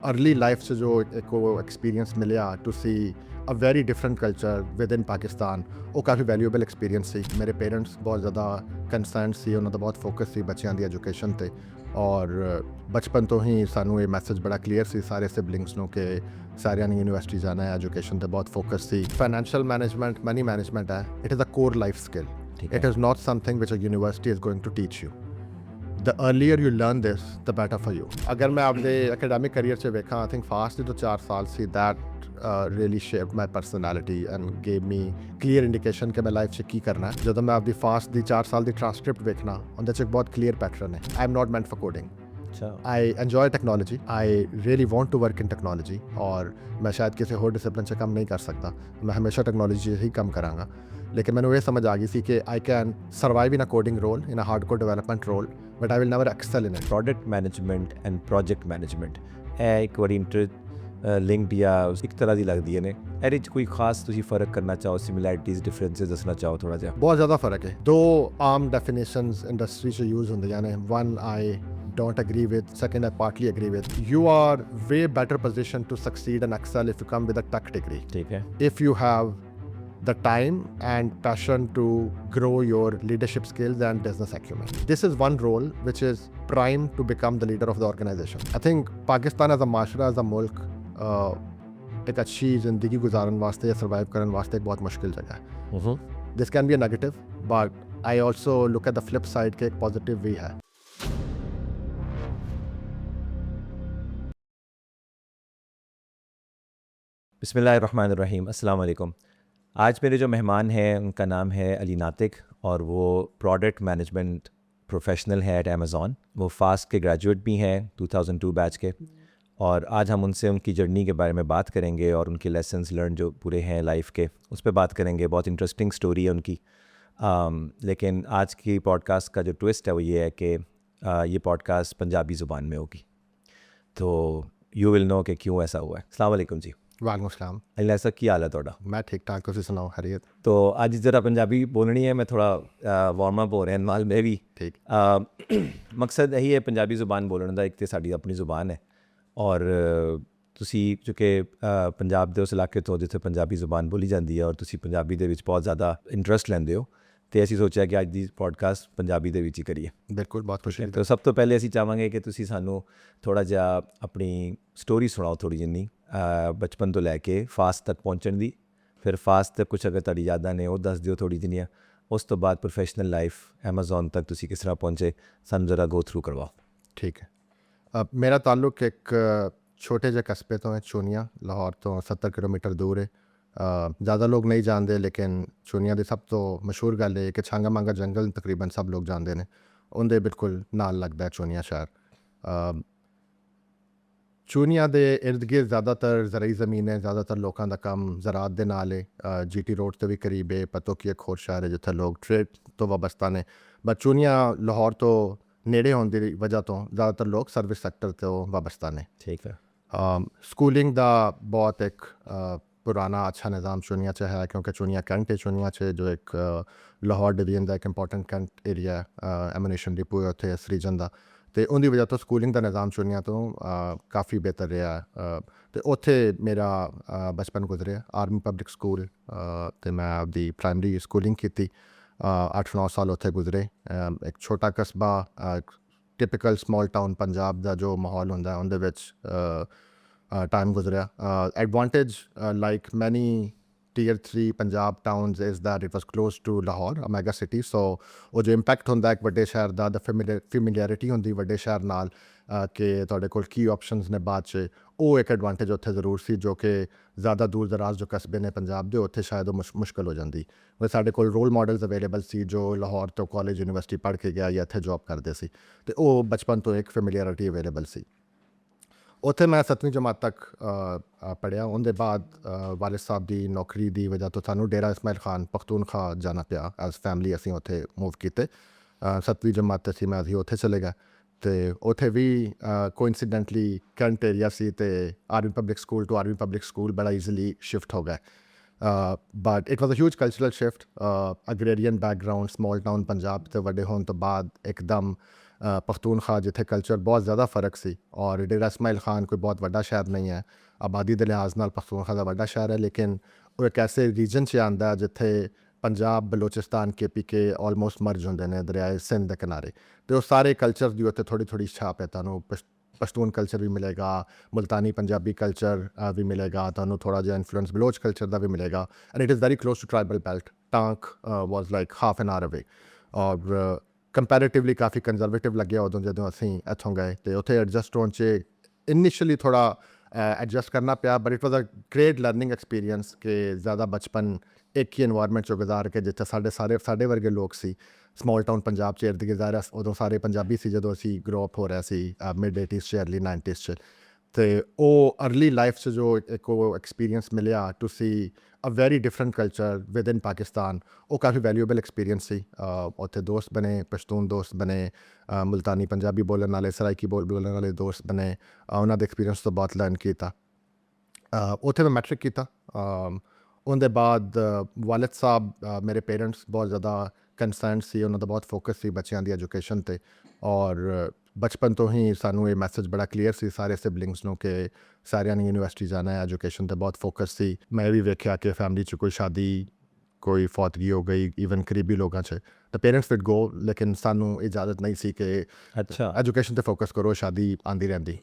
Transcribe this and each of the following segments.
Early life से जो एक वो एक्सपीरियंस मिलिਆ to see a very different culture with in Pakistan ਉਹ ਕਾਫੀ ਵੈਲਿਊਏਬਲ ਐਕਸਪੀਰੀਅੰਸ ਸੀ। ਮੇਰੇ ਪੇਰੈਂਟਸ ਬਹੁਤ ਜ਼ਿਆਦਾ ਕੰਸਰਨਡ ਸੀ, ਉਹਨਾਂ ਦਾ ਬਹੁਤ ਫੋਕਸ ਸੀ ਬੱਚਿਆਂ ਦੀ ਐਜੂਕੇਸ਼ਨ ਤੇ, ਔਰ ਬਚਪਨ ਤੋਂ ਹੀ ਸਾਨੂੰ ਇਹ ਮੈਸੇਜ ਬੜਾ ਕਲੀਅਰ ਸੀ ਸਾਰੇ ਸਿਬਲਿੰਗਸ ਨੂੰ ਕਿ ਸਾਰਿਆਂ ਨੇ ਯੂਨੀਵਰਸਿਟੀ ਜਾਣਾ ਹੈ, ਐਜੂਕੇਸ਼ਨ ਤੇ ਬਹੁਤ ਫੋਕਸ ਸੀ। ਫਾਈਨੈਂਸ਼ੀਅਲ ਮੈਨੇਜਮੈਂਟ, ਮਨੀ ਮੈਨੇਜਮੈਂਟ ਹੈ, it is a core life skill. It is not something which a university is going to teach you. The earlier you learn this, the better for you. अगर मैं अपने academic career से देखा, I think fast जो 4 साल से that really shaped my personality and gave me clear indication कि मैं लाइफ से की करना है। ਜਦੋਂ ਮੈਂ ਆਪਦੀ ਫਾਸਟ ਦੀ 4 ਸਾਲ ਦੀ ਟ੍ਰਾਂਸਕ੍ਰਿਪਟ ਵੇਖਣਾ, ਉਹਦੇ 'ਚ ਇੱਕ ਬਹੁਤ ਕਲੀਅਰ ਪੈਟਰਨ ਹੈ। I am not meant for coding. I enjoy technology. I really want to work in technology. और मैं शायद किसी और डिसिप्लिन से कम नहीं कर सकता। मैं हमेशा टेक्नोलॉजी से ही कम करांगा। लेकिन मैंने ये समझ आ गई थी कि I can survive in a coding role, in a hardcore development role, but I will never excel in it. Product management and project management ਇਹ ਇੱਕ ਵਾਰੀ ਲਿੰਕਡ ਜਾਂ ਇੱਕ ਤਰ੍ਹਾਂ ਦੀ ਲੱਗਦੀਆਂ ਨੇ। ਇਹਦੇ 'ਚ ਕੋਈ ਖਾਸ ਤੁਸੀਂ ਫਰਕ ਕਰਨਾ ਚਾਹੋ, ਸਿਮਿਲੈਰਿਟੀਜ਼ ਡਿਫਰੈਂਸਿਸ ਦੱਸਣਾ ਚਾਹੋ ਥੋੜਾ ਜਿਹਾ? बहुत ज़्यादा फ़र्क है। दो आम डेफिनेशंस इंडस्ट्री से यूज़ होंगे ने, one I don't agree with, second I partly agree with. You are way better positioned to succeed and excel if you come with a tech degree. ठीक है। If you have the time and passion to grow your leadership skills and business acumen. This is one role which is primed to become the leader of the organization. I think Pakistan as a Mashra, as a मुल्क, एक अच्छी ज़िंदगी गुजारन वास्ते या survive करने वास्ते एक बहुत मुश्किल जगह है। This can be a negative, but I also look at the flip side कि एक positive भी है। बिस्मिल्लाहिर्रहमानिर्रहीम, अस्सलाम वालेकुम। आज मेरे जो मेहमान हैं उनका नाम है अली नातिक और वो प्रोडक्ट मैनेजमेंट प्रोफेशनल है एट अमेज़ॉन। वो फास्ट के ग्रेजुएट भी हैं 2002 बैच के, और आज हम उनसे उनकी जर्नी के बारे में बात करेंगे और उनके लेसन्स लर्न जो पूरे हैं लाइफ के, उस पर बात करेंगे। बहुत इंटरेस्टिंग स्टोरी है उनकी। लेकिन आज की पॉडकास्ट का जो ट्विस्ट है वो ये है कि ये पॉडकास्ट पंजाबी ज़ुबान में होगी, तो यू विल नो कि क्यों ऐसा हुआ है। अस्सलाम वालेकुम जी। वालेकुम अस्सलाम। अली ऐसा की हाल है थोड़ा? मैं ठीक ठाक, तुसी सुनाओ खैरियत? तो अज जरा पंजाबी बोलनी है, मैं थोड़ा वार्म अप हो रहा नाल मैं भी। ठीक। मकसद यही है पंजाबी जुबान बोलने का, एक तो साड़ी अपनी जुबान है, और तुसी चूँकि पंजाब के उस इलाके तो जिथे पंजाबी जुबान बोली जाती है और तुसी पंजाबी दे विच बहुत ज़्यादा इंटरस्ट लेंदे हो, तो असीं सोचा कि अज की पॉडकास्ट पंजाबी दे विच ही करिए। बिल्कुल, बहुत खुशी। तो सब तो पहले असीं चाहांगे कि तुसी सानू थोड़ा जिहा अपनी स्टोरी सुनाओ, थोड़ी जिन्नी बचपन तो लैके फास्ट तक पहुँचने दी, फिर फास्ट तक कुछ अगर तुहाडी यादां ने वो दस दिओ थोड़ी जिन्नियां, उस तो बाद प्रोफेशनल लाइफ अमेज़ॉन तक तुसी किस तरह पहुँचे, सानू जरा गो थ्रू करवाओ। ठीक है। मेरा ताल्लुक एक छोटे जे कस्बे तो है, चूनिया, लाहौर तो 70 किलोमीटर दूर है। ज़्यादा लोग नहीं जानते, लेकिन चूनिया की सब तो मशहूर गल है कि छांगा मांगा जंगल तकरीबन सब लोग जानते हैं, उनके बिल्कुल नाल लगता है चूनिया शहर। चूनिया के इर्द गिर्द ज़्यादातर ज़रई ज़मीन है, ज़्यादातर लोगों का काम ज़रात के नाल है। GT रोड तो भी करीब है, पतो की एक होर शहर है जिथे लोग ट्रेड तो वाबस्ता ने, बट चूनिया लाहौर तो नेड़े होने की वजह तो ज़्यादातर लोग सर्विस सैक्टर तो वाबस्ता ने। ठीक है। स्कूलिंग का बहुत एक पुराना अच्छा निज़ाम चूनिया च है, क्योंकि चूनिया कैंट है, चूनिया च जो एक लाहौर डिवीजन का एक इंपॉर्टेंट कैंट एरिया है, एमुनेशन डिपो है उत्थे इस रीजन का, तो उनकी वजह तो स्कूलिंग का निज़ाम चुनिया तो काफ़ी बेहतर रहा है। तो उत्थे मेरा बचपन गुजरिया आर्मी पब्लिक स्कूल, तो मैं आपकी प्राइमरी स्कूलिंग की 8-9 साल उत्थे गुजरे। एक छोटा कस्बा, टिपिकल स्मॉल टाउन पंजाब का जो माहौल होंदा है उनदे विच टाइम गुजरिया। Advantage like many Tier 3 Punjab towns is that it was close to Lahore, a mega city. So वो जो इंपैक्ट होंदा एक वड्डे शहर का, द फेमिलियरिटी होंदी वड्डे शहर नाल कि तुहाडे कोल की ऑप्शनस ने बाद च, वो एक एडवांटेज उत्थे जरूर सी, जो कि ज़्यादा दूर दराज जो कस्बे ने पंजाब दे उत्थे शायद वो मुश्किल हो जाती। वो साडे कोल रोल मॉडल्स अवेलेबल सी जो लाहौर तो कॉलेज यूनिवर्सिटी पढ़ के गया या इत्थे जॉब करते सी, तो वो बचपन तो एक फेमिलियरिटी अवेलेबल सी। उत्थे मैं 7वीं जमात तक पढ़िया। उनके बाद वालिद साहब की नौकरी की वजह तो सानू डेरा इस्माइल खान पख्तूनखा जाना पिया एज फैमिली। असीं उत्थे मूव किए। 7वीं जमात असीं मैं उत्थे चले गए, तो उत्थे भी कोइंसिडेंटली कैंट एरिया सी, तो army public school to army public school बड़ा ईजिली शिफ्ट हो गए। But it was a huge cultural shift. Agrarian background, small town Punjab तो वड्डे होने तो बाद एकदम ਪਖਤੂਨਖਵਾ ਜਿੱਥੇ ਕਲਚਰ ਬਹੁਤ ਜ਼ਿਆਦਾ ਫਰਕ ਸੀ ਔਰ ਡੇਰਾ ਇਸਮਾਈਲ ਖਾਨ ਕੋਈ ਬਹੁਤ ਵੱਡਾ ਸ਼ਹਿਰ ਨਹੀਂ ਹੈ ਆਬਾਦੀ ਦੇ ਲਿਹਾਜ਼ ਨਾਲ ਪਖਤੂਨਖਵਾ ਦਾ ਵੱਡਾ ਸ਼ਹਿਰ ਹੈ ਲੇਕਿਨ ਉਹ ਇੱਕ ਐਸੇ ਰੀਜਨ 'ਚ ਆਉਂਦਾ ਜਿੱਥੇ Punjab Balochistan KPK almost merge ਹੁੰਦੇ ਨੇ ਦਰਿਆਏ ਸਿੰਧ ਦੇ ਕਿਨਾਰੇ ਅਤੇ ਉਹ ਸਾਰੇ ਕਲਚਰ ਦੀ ਉੱਥੇ ਥੋੜ੍ਹੀ ਥੋੜ੍ਹੀ ਛਾਪ ਹੈ ਤੁਹਾਨੂੰ ਪਸ਼ਤੂਨ ਕਲਚਰ ਵੀ ਮਿਲੇਗਾ ਮੁਲਤਾਨੀ ਪੰਜਾਬੀ ਕਲਚਰ ਵੀ ਮਿਲੇਗਾ ਤੁਹਾਨੂੰ ਥੋੜ੍ਹਾ ਜਿਹਾ ਇਨਫਲੂਐਂਸ ਬਲੋਚ ਕਲਚਰ ਦਾ ਵੀ ਮਿਲੇਗਾ and it is very close to tribal belt Tank was like half an hour away ਔਰ ਕੰਪੈਰੇਟਿਵਲੀ ਕਾਫੀ ਕੰਜ਼ਰਵੇਟਿਵ ਲੱਗਿਆ ਉਦੋਂ ਜਦੋਂ ਅਸੀਂ ਇੱਥੋਂ ਗਏ ਅਤੇ ਉੱਥੇ ਐਡਜਸਟ ਹੋਣ 'ਚ ਇਨੀਸ਼ੀਅਲੀ ਥੋੜ੍ਹਾ ਐਡਜਸਟ ਕਰਨਾ ਪਿਆ but it was a great learning experience ਕਿ ਜ਼ਿਆਦਾ ਬਚਪਨ ਇੱਕ ਹੀ ਇਨਵਾਇਰਮੈਂਟ 'ਚੋਂ ਗੁਜ਼ਾਰ ਕੇ ਜਿੱਥੇ ਸਾਡੇ ਵਰਗੇ ਲੋਕ ਸੀ ਸਮਾਲ ਟਾਊਨ ਪੰਜਾਬ 'ਚ ਇਰਦ ਗਿਰਦ ਉਦੋਂ ਸਾਰੇ ਪੰਜਾਬੀ ਸੀ ਜਦੋਂ ਅਸੀਂ ਗਰੋ ਅਪ ਹੋ ਰਿਹਾ ਸੀ ਮਿਡ 80s 'ਚ ਅਰਲੀ 90s 'ਚ ਅਤੇ ਉਹ ਅਰਲੀ ਲਾਈਫ 'ਚ ਜੋ ਇੱਕ ਉਹ ਐਕਸਪੀਰੀਅੰਸ ਮਿਲਿਆ to see a very different culture within Pakistan ਉਹ ਕਾਫੀ ਵੈਲਿਊਏਬਲ ਐਕਸਪੀਰੀਅੰਸ ਸੀ ਉੱਥੇ ਦੋਸਤ ਬਣੇ ਪਸ਼ਤੂਨ ਦੋਸਤ ਬਣੇ ਮੁਲਤਾਨੀ ਪੰਜਾਬੀ ਬੋਲਣ ਵਾਲੇ ਸਰਾਈਕੀ ਬੋਲਣ ਵਾਲੇ ਦੋਸਤ ਬਣੇ ਉਹਨਾਂ ਦੇ ਐਕਸਪੀਰੀਅੰਸ ਤੋਂ ਬਹੁਤ ਲਰਨ ਕੀਤਾ ਉੱਥੇ ਮੈਂ ਮੈਟ੍ਰਿਕ ਕੀਤਾ ਉਹਦੇ ਬਾਅਦ ਵਾਲਿਦ ਸਾਹਿਬ ਮੇਰੇ ਪੇਰੈਂਟਸ ਬਹੁਤ ਜ਼ਿਆਦਾ ਕੰਸਰਨਡ ਸੀ ਉਹਨਾਂ ਦਾ ਬਹੁਤ ਫੋਕਸ ਸੀ ਬੱਚਿਆਂ ਦੀ ਐਜੂਕੇਸ਼ਨ 'ਤੇ ਔਰ ਬਚਪਨ ਤੋਂ ਹੀ ਸਾਨੂੰ ਇਹ ਮੈਸੇਜ ਬੜਾ ਕਲੀਅਰ ਸੀ ਸਾਰੇ ਸਿਬਲਿੰਗਸ ਨੂੰ ਕਿ ਸਾਰਿਆਂ ਨੇ ਯੂਨੀਵਰਸਿਟੀ ਜਾਣਾ ਹੈ ਐਜੂਕੇਸ਼ਨ 'ਤੇ ਬਹੁਤ ਫੋਕਸ ਸੀ ਮੈਂ ਵੀ ਵੇਖਿਆ ਕਿ ਫੈਮਿਲੀ 'ਚ ਕੋਈ ਸ਼ਾਦੀ ਕੋਈ ਫੌਤਗੀ ਹੋ ਗਈ ਈਵਨ ਕਰੀਬੀ ਲੋਕਾਂ 'ਚ ਤਾਂ ਪੇਰੈਂਟਸ ਵਿਡ ਗੋ ਲੇਕਿਨ ਸਾਨੂੰ ਇਜਾਜ਼ਤ ਨਹੀਂ ਸੀ ਕਿ ਅੱਛਾ ਐਜੂਕੇਸ਼ਨ 'ਤੇ ਫੋਕਸ ਕਰੋ ਸ਼ਾਦੀ ਆਉਂਦੀ ਰਹਿੰਦੀ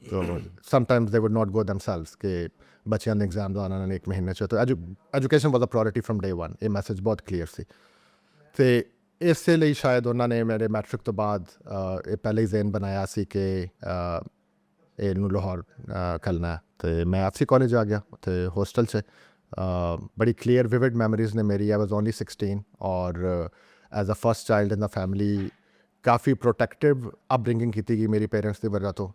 ਸਮਟਾਈਮਸ ਦੇ ਵੁਡ ਨਾਟ ਗੋ ਦੈਮਸੈਲਵਸ ਕਿ ਬੱਚਿਆਂ ਦੇ ਐਗਜ਼ਾਮ ਆਉਣਾ ਨੇ 1 ਮਹੀਨੇ 'ਚ ਤਾਂ ਐਜੂਕੇਸ਼ਨ ਵਾਜ਼ ਅ ਪ੍ਰਾਇਓਰਿਟੀ ਫਰਮ ਡੇ 1 ਇਹ ਮੈਸੇਜ ਬਹੁਤ ਕਲੀਅਰ ਸੀ ਅਤੇ ਇਸੇ ਲਈ ਸ਼ਾਇਦ ਉਹਨਾਂ ਨੇ ਮੇਰੇ ਮੈਟ੍ਰਿਕ ਤੋਂ ਬਾਅਦ ਇਹ ਪਹਿਲੇ ਹੀ ਜ਼ੇਨ ਬਣਾਇਆ ਸੀ ਕਿ ਇਹਨੂੰ ਲਾਹੌਰ ਕਰਨਾ ਹੈ ਅਤੇ ਮੈਂ FC ਕਾਲਜ ਆ ਗਿਆ ਉੱਥੇ ਹੋਸਟਲ 'ਚ ਬੜੀ ਕਲੀਅਰ ਵਿਵਿਡ ਮੈਮਰੀਜ਼ ਨੇ ਮੇਰੀ ਆਈ ਵਾਜ਼ ਓਨਲੀ 16 ਔਰ as a first child in the family ਕਾਫੀ ਪ੍ਰੋਟੈਕਟਿਵ ਅਪਬ੍ਰਿੰਗਿੰਗ ਕੀਤੀ ਗਈ ਮੇਰੀ ਪੇਰੈਂਟਸ ਦੀ ਵਜ੍ਹਾ ਤੋਂ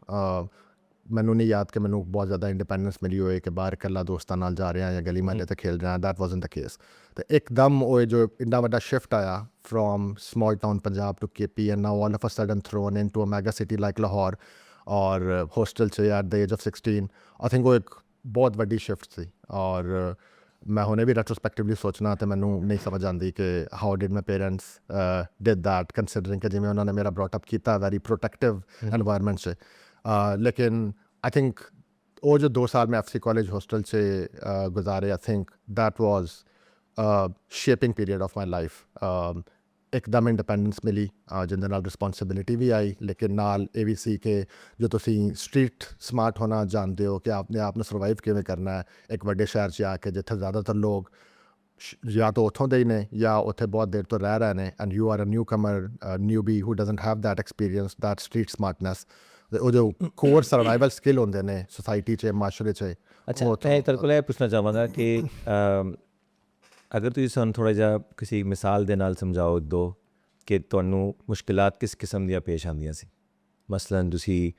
ਮੈਨੂੰ ਨਹੀਂ ਯਾਦ ਕਿ ਮੈਨੂੰ ਬਹੁਤ ਜ਼ਿਆਦਾ ਇੰਡੀਪੈਂਡੈਂਸ ਮਿਲੀ ਹੋਏ ਕਿ ਬਾਹਰ ਇਕੱਲਾ ਦੋਸਤਾਂ ਨਾਲ ਜਾ ਰਿਹਾ ਜਾਂ ਗਲੀ ਮਹੱਲੇ 'ਤੇ ਖੇਡ ਰਿਹਾ ਦੈਟ ਵਾਜ਼ਨ ਦ ਕੇਸ ਅਤੇ ਇੱਕਦਮ ਉਹ ਜੋ ਇੰਨਾ ਵੱਡਾ ਸ਼ਿਫਟ ਆਇਆ from small town Punjab to KP and now all of a sudden thrown in to a mega city like Lahore ਔਰ ਹੋਸਟਲ 'ਚ at the age of 16 I think ਉਹ ਇੱਕ ਬਹੁਤ ਵੱਡੀ ਸ਼ਿਫਟ ਸੀ ਔਰ ਮੈਂ ਹੁਣੇ ਵੀ ਰੈਟਰੋਸਪੈਕਟਿਵਲੀ ਸੋਚਣਾ ਅਤੇ ਮੈਨੂੰ ਨਹੀਂ ਸਮਝ ਆਉਂਦੀ ਕਿ how did my parents did that considering ਕਿ ਜਿਵੇਂ ਉਹਨਾਂ ਨੇ ਮੇਰਾ ਬ੍ਰੌਟ ਅਪ ਕੀਤਾ ਵੈਰੀ ਪ੍ਰੋਟੈਕਟਿਵ ਐਨਵਾਇਰਮੈਂਟ 'ਚ ਲੇਕਿਨ ਆਈ ਥਿੰਕ ਉਹ ਜੋ 2 ਸਾਲ ਮੈਂ FC ਕਾਲਜ ਹੋਸਟਲ 'ਚ ਗੁਜ਼ਾਰੇ I think that was shaping period of my life ਇੱਕਦਮ ਇੰਡੀਪੈਂਡੈਂਸ ਮਿਲੀ ਜਿਹਦੇ ਨਾਲ ਰਿਸਪੌਂਸਿਬਿਲਿਟੀ ਵੀ ਆਈ ਲੇਕਿਨ ਨਾਲ ਇਹ ਵੀ ਸੀ ਕਿ ਜੋ ਤੁਸੀਂ ਸਟਰੀਟ ਸਮਾਰਟ ਹੋਣਾ ਜਾਣਦੇ ਹੋ ਕਿ ਆਪਣੇ ਆਪ ਨੂੰ ਸਰਵਾਈਵ ਕਿਵੇਂ ਕਰਨਾ ਹੈ ਇੱਕ ਵੱਡੇ ਸ਼ਹਿਰ 'ਚ ਆ ਕੇ ਜਿੱਥੇ ਜ਼ਿਆਦਾਤਰ ਲੋਕ ਜਾਂ ਤਾਂ ਉੱਥੋਂ ਦੇ ਹੀ ਨੇ ਜਾਂ ਉੱਥੇ ਬਹੁਤ ਦੇਰ ਤੋਂ ਰਹਿ ਰਹੇ ਨੇ and you are a newcomer newbie who doesn't have that experience that street smartness ਉਹ ਜੋ ਕੋਰ ਸਰਵਾਈਵਲ ਸਕਿੱਲ ਹੁੰਦੇ ਨੇ ਸੋਸਾਇਟੀ 'ਚ ਮਾਸ਼ਰੇ 'ਚ ਅੱਛਾ ਮੈਂ ਤੇਰੇ ਕੋਲ ਇਹ ਪੁੱਛਣਾ ਚਾਹਾਂਗਾ ਕਿ ਅਗਰ ਤੁਸੀਂ ਸਾਨੂੰ ਥੋੜ੍ਹਾ ਜਿਹਾ ਕਿਸੇ ਮਿਸਾਲ ਦੇ ਨਾਲ ਸਮਝਾਓ ਦੋ ਕਿ ਤੁਹਾਨੂੰ ਮੁਸ਼ਕਿਲਾਤ ਕਿਸ ਕਿਸਮ ਦੀਆਂ ਪੇਸ਼ ਆਉਂਦੀਆਂ ਸੀ ਮਸਲਨ ਤੁਸੀਂ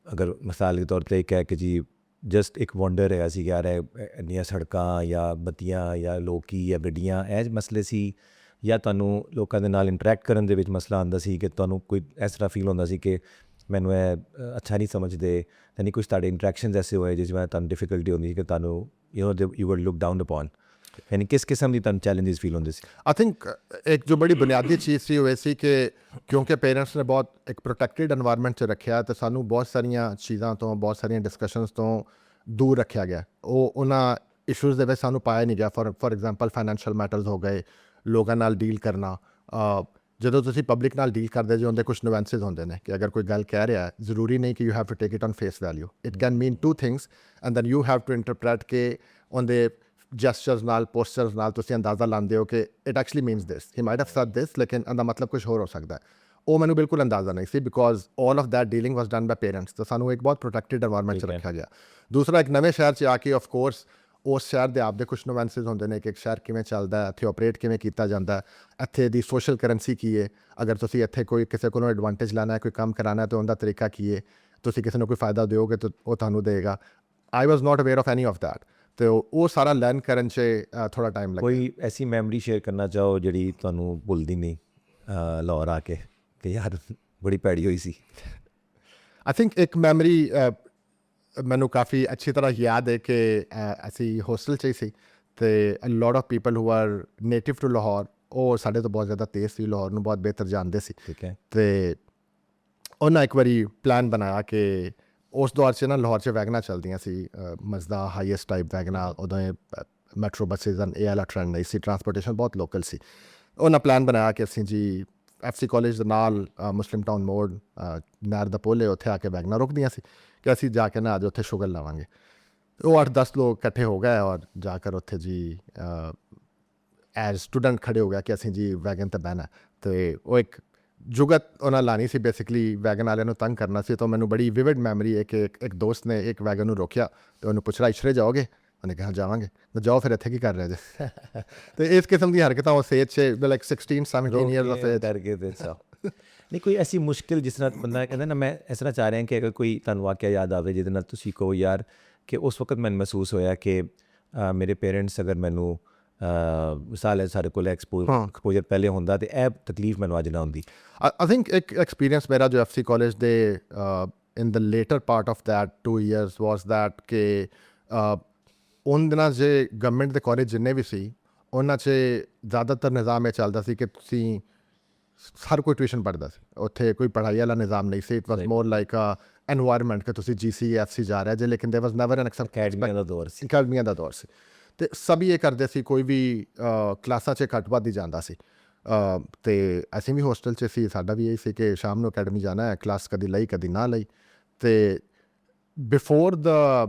ਅਗਰ ਮਿਸਾਲ ਦੇ ਤੌਰ 'ਤੇ ਇੱਕ ਹੈ ਕਿ ਜੀ ਜਸਟ ਇੱਕ ਵੰਡਰ ਹੈਗਾ ਸੀ ਕਿ ਯਾਰ ਇੰਨੀਆਂ ਸੜਕਾਂ ਜਾਂ ਬੱਤੀਆਂ ਜਾਂ ਲੋਕੀ ਜਾਂ ਗੱਡੀਆਂ ਇਹ ਮਸਲੇ ਸੀ ਜਾਂ ਤੁਹਾਨੂੰ ਲੋਕਾਂ ਦੇ ਨਾਲ ਇੰਟਰੈਕਟ ਕਰਨ ਦੇ ਵਿੱਚ ਮਸਲਾ ਆਉਂਦਾ ਸੀ ਕਿ ਤੁਹਾਨੂੰ ਕੋਈ ਇਸ ਤਰ੍ਹਾਂ ਫੀਲ ਹੁੰਦਾ ਸੀ ਕਿ ਮੈਨੂੰ ਇਹ ਅੱਛਾ ਨਹੀਂ ਸਮਝਦੇ ਯਾਨੀ ਕੁਛ ਤੁਹਾਡੇ ਇੰਟਰੈਕਸ਼ਨਸ ਐਸੇ ਹੋਏ ਜਿਸ ਵਿੱਚ ਤੁਹਾਨੂੰ ਡਿਫਿਕਲਟੀ ਹੁੰਦੀ ਸੀ ਕਿ ਤੁਹਾਨੂੰ you were look down upon यानी किस किस्म की तुम चैलेंजेस फील होंगे सी आई थिंक एक जो बड़ी बुनियादी चीज़ सी वो सी कि क्योंकि पेरेंट्स ने बहुत एक प्रोटैक्टेड एनवायरनमेंट च रखा तो सानू बहुत सारिया चीज़ों तो बहुत सारिया डिस्कशनस तो दूर रखा गया वो उन्होंने इशूज़ के सानू पाया नहीं गया फॉर एग्जाम्पल फाइनैंशियल मैटर्स हो गए लोगों नाल डील करना ਜਦੋਂ ਤੁਸੀਂ ਪਬਲਿਕ ਨਾਲ ਡੀਲ ਕਰਦੇ ਜੇ ਉਹਦੇ ਕੁਝ ਨੁਐਂਸਿਸ ਹੁੰਦੇ ਨੇ ਕਿ ਅਗਰ ਕੋਈ ਗੱਲ ਕਹਿ ਰਿਹਾ ਜ਼ਰੂਰੀ ਨਹੀਂ ਕਿ you have to take it on face value it can mean 2 things and then you have to interpret ਕਿ ਉਹਦੇ ਜੈਸਚਰਸ ਨਾਲ ਪੋਸਚਰਸ ਨਾਲ ਤੁਸੀਂ ਅੰਦਾਜ਼ਾ ਲਾਉਂਦੇ ਹੋ ਕਿ it actually means this he might have said this ਲੇਕਿਨ ਇਹਦਾ ਮਤਲਬ ਕੁਝ ਹੋਰ ਹੋ ਸਕਦਾ ਹੈ ਉਹ ਮੈਨੂੰ ਬਿਲਕੁਲ ਅੰਦਾਜ਼ਾ ਨਹੀਂ ਸੀ because all of that dealing was done by parents ਤਾਂ ਸਾਨੂੰ ਇੱਕ ਬਹੁਤ ਪ੍ਰੋਟੈਕਟਿਡ ਐਨਵਾਇਰਨਮੈਂਟ 'ਚ ਰੱਖਿਆ ਗਿਆ ਦੂਸਰਾ ਇੱਕ ਨਵੇਂ ਸ਼ਹਿਰ 'ਚ ਆ ਕੇ ਆਫ ਕੋਰਸ ਉਸ ਸ਼ਹਿਰ ਦੇ ਆਪਦੇ ਕੁਛ ਨੁਐਂਸਿਸ ਹੁੰਦੇ ਨੇ ਕਿ ਇੱਕ ਸ਼ਹਿਰ ਕਿਵੇਂ ਚੱਲਦਾ ਇੱਥੇ ਆਪਰੇਟ ਕਿਵੇਂ ਕੀਤਾ ਜਾਂਦਾ ਇੱਥੇ ਦੀ ਸੋਸ਼ਲ ਕਰੰਸੀ ਕੀ ਹੈ ਅਗਰ ਤੁਸੀਂ ਇੱਥੇ ਕੋਈ ਕਿਸੇ ਕੋਲੋਂ ਐਡਵਾਂਟੇਜ ਲੈਣਾ ਹੈ ਕੋਈ ਕੰਮ ਕਰਾਉਣਾ ਤਾਂ ਉਹਦਾ ਤਰੀਕਾ ਕੀ ਹੈ ਤੁਸੀਂ ਕਿਸੇ ਨੂੰ ਕੋਈ ਫਾਇਦਾ ਦਿਓਗੇ ਤਾਂ ਉਹ ਤੁਹਾਨੂੰ ਦੇਗਾ I was not aware of any of that ਤੇ ਉਹ ਸਾਰਾ ਲਰਨ ਕਰਨ 'ਚ ਥੋੜ੍ਹਾ ਟਾਈਮ ਲੱਗਿਆ ਕੋਈ ਐਸੀ ਮੈਮਰੀ ਸ਼ੇਅਰ ਕਰਨਾ ਚਾਹੋ ਜਿਹੜੀ ਤੁਹਾਨੂੰ ਭੁੱਲਦੀ ਨਹੀਂ ਲਾਹੌਰ ਆ ਕੇ ਕਿ ਯਾਰ ਬੜੀ ਭੈੜੀ ਹੋਈ ਸੀ ਆਈ ਥਿੰਕ ਇੱਕ ਮੈਮਰੀ ਮੈਨੂੰ ਕਾਫੀ ਅੱਛੀ ਤਰ੍ਹਾਂ ਯਾਦ ਹੈ ਕਿ ਅਸੀਂ ਹੋਸਟਲ 'ਚ ਹੀ ਸੀ ਅਤੇ lot of people who are native to Lahore ਉਹ ਸਾਡੇ ਤੋਂ ਬਹੁਤ ਜ਼ਿਆਦਾ ਤੇਜ਼ ਸੀ ਲਾਹੌਰ ਨੂੰ ਬਹੁਤ ਬਿਹਤਰ ਜਾਣਦੇ ਸੀ ਠੀਕ ਹੈ ਅਤੇ ਉਹਨਾਂ ਇੱਕ ਵਾਰੀ ਪਲਾਨ ਬਣਾਇਆ ਕਿ ਉਸ ਦੌਰ 'ਚ ਨਾ ਲਾਹੌਰ 'ਚ ਵੈਗਨਾਂ ਚੱਲਦੀਆਂ ਸੀ, ਮਜ਼ਦਾ ਹਾਈਐਸਟ ਟਾਈਪ ਵੈਗਨਾਂ, ਉਦੋਂ ਇਹ ਮੈਟਰੋ ਬੱਸਿਸ ਇਹ ਵਾਲਾ ਟ੍ਰੈਂਡ ਨਹੀਂ ਸੀ, ਟਰਾਂਸਪੋਰਟੇਸ਼ਨ ਬਹੁਤ ਲੋਕਲ ਸੀ। ਉਹਨਾਂ ਪਲਾਨ ਬਣਾਇਆ ਕਿ ਅਸੀਂ ਜੀ FC ਕਾਲਜ ਦੇ ਨਾਲ ਮੁਸਲਿਮ ਟਾਊਨ ਮੋੜ ਨਹਿਰ ਦਾ ਪੁੱਲ ਹੈ, ਉੱਥੇ ਆ ਕੇ ਵੈਗਨਾਂ ਰੁਕਦੀਆਂ ਸੀ ਕਿ ਅਸੀਂ ਜਾ ਕੇ ਨਾ ਅੱਜ ਉੱਥੇ ਸ਼ੁਗਰ ਲਾਵਾਂਗੇ। ਉਹ 8-10 ਲੋਕ ਇਕੱਠੇ ਹੋ ਗਏ ਔਰ ਜਾ ਕਰ ਉੱਥੇ ਜੀ ਐਜ਼ ਸਟੂਡੈਂਟ ਖੜੇ ਹੋ ਗਿਆ ਕਿ ਅਸੀਂ ਜੀ ਵੈਗਨ 'ਤੇ ਬਹਿਣਾ। ਅਤੇ ਉਹ ਇੱਕ ਜੁਗਤ ਉਹਨਾਂ ਲਾਣੀ ਸੀ, ਬੇਸਿਕਲੀ ਵੈਗਨ ਵਾਲਿਆਂ ਨੂੰ ਤੰਗ ਕਰਨਾ ਸੀ। ਤਾਂ ਮੈਨੂੰ ਬੜੀ ਵਿਵਿਡ ਮੈਮਰੀ ਹੈ ਕਿ ਇੱਕ ਦੋਸਤ ਨੇ ਇੱਕ ਵੈਗਨ ਨੂੰ ਰੋਕਿਆ ਅਤੇ ਉਹਨੂੰ ਪੁੱਛ ਰਿਹਾ ਇਸ਼ਰੇ ਜਾਓਗੇ? ਉਹਨੇ ਕਿਹਾ ਜਾਵਾਂਗੇ। ਤਾਂ ਜਾਓ ਫਿਰ ਇੱਥੇ ਕੀ ਕਰ ਰਹੇ ਜੇ? ਅਤੇ ਇਸ ਕਿਸਮ ਦੀਆਂ ਹਰਕਤਾਂ ਉਸ ਏਜ 'ਚ ਲਾਈਕ 16-17 ਈਅਰਸ ਆਫ ਏਜ ਕਰਕੇ ਤੇ ਸਭ ਨਹੀਂ ਕੋਈ ਐਸੀ ਮੁਸ਼ਕਿਲ ਜਿਸ ਤਰ੍ਹਾਂ ਬੰਦਾ ਕਹਿੰਦਾ ਨਾ, ਮੈਂ ਇਸ ਤਰ੍ਹਾਂ ਚਾਹ ਰਿਹਾ ਕਿ ਅਗਰ ਕੋਈ ਤੁਹਾਨੂੰ ਵਾਕਿਆ ਯਾਦ ਆਵੇ ਜਿਹਦੇ ਨਾਲ ਤੁਸੀਂ ਕਹੋ ਯਾਰ ਕਿ ਉਸ ਵਕਤ ਮੈਨੂੰ ਮਹਿਸੂਸ ਹੋਇਆ ਕਿ ਮੇਰੇ ਪੇਰੈਂਟਸ ਅਗਰ ਮੈਨੂੰ ਮਿਸਾਲ ਹੈ ਸਾਡੇ ਕੋਲ ਐਕਸਪੋਜਰ ਪਹਿਲੇ ਹੁੰਦਾ ਤੇ ਇਹ ਤਕਲੀਫ ਮੈਨੂੰ ਅੱਜ ਨਾ ਹੁੰਦੀ। I think ਇੱਕ ਐਕਸਪੀਰੀਅੰਸ ਮੇਰਾ ਜੋ FC ਕਾਲਜ ਦੇ in the later part of that 2 years was that ਕਿ ਉਨ ਦਿਨਾਂ 'ਚ ਗਵਰਨਮੈਂਟ ਦੇ ਕਾਲਜ ਜਿੰਨੇ ਵੀ ਸੀ ਉਹਨਾਂ 'ਚ ਜ਼ਿਆਦਾਤਰ ਨਿਜ਼ਾਮ ਇਹ ਚੱਲਦਾ ਸੀ ਕਿ ਤੁਸੀਂ ਹਰ ਕੋਈ ਟਿਊਸ਼ਨ ਪੜ੍ਹਦਾ ਸੀ, ਉੱਥੇ ਕੋਈ ਪੜ੍ਹਾਈ ਵਾਲਾ ਨਿਜ਼ਾਮ ਨਹੀਂ ਸੀ। It was more like environment ਕਿ ਤੁਸੀਂ GC FC ਜਾ ਰਿਹਾ ਜੇ, ਲੇਕਿਨ ਦੇਰ ਵਾਸ ਨੈਵਰ ਐਨ ਅਕੈਡਮੀਆਂ ਦਾ ਦੌਰ ਸੀ। ਅਕੈਡਮੀਆਂ ਦਾ ਦੌਰ ਸੀ ਅਤੇ ਸਭ ਇਹ ਕਰਦੇ ਸੀ, ਕੋਈ ਵੀ ਕਲਾਸਾਂ 'ਚ ਘੱਟ ਵੱਧ ਹੀ ਜਾਂਦਾ ਸੀ। ਅਤੇ ਅਸੀਂ ਵੀ ਹੋਸਟਲ 'ਚ ਸੀ, ਸਾਡਾ ਵੀ ਇਹ ਸੀ ਕਿ ਸ਼ਾਮ ਨੂੰ ਅਕੈਡਮੀ ਜਾਣਾ ਹੈ, ਕਲਾਸ ਕਦੀ ਲਈ ਕਦੀ ਨਾ ਲਈ। ਅਤੇ before the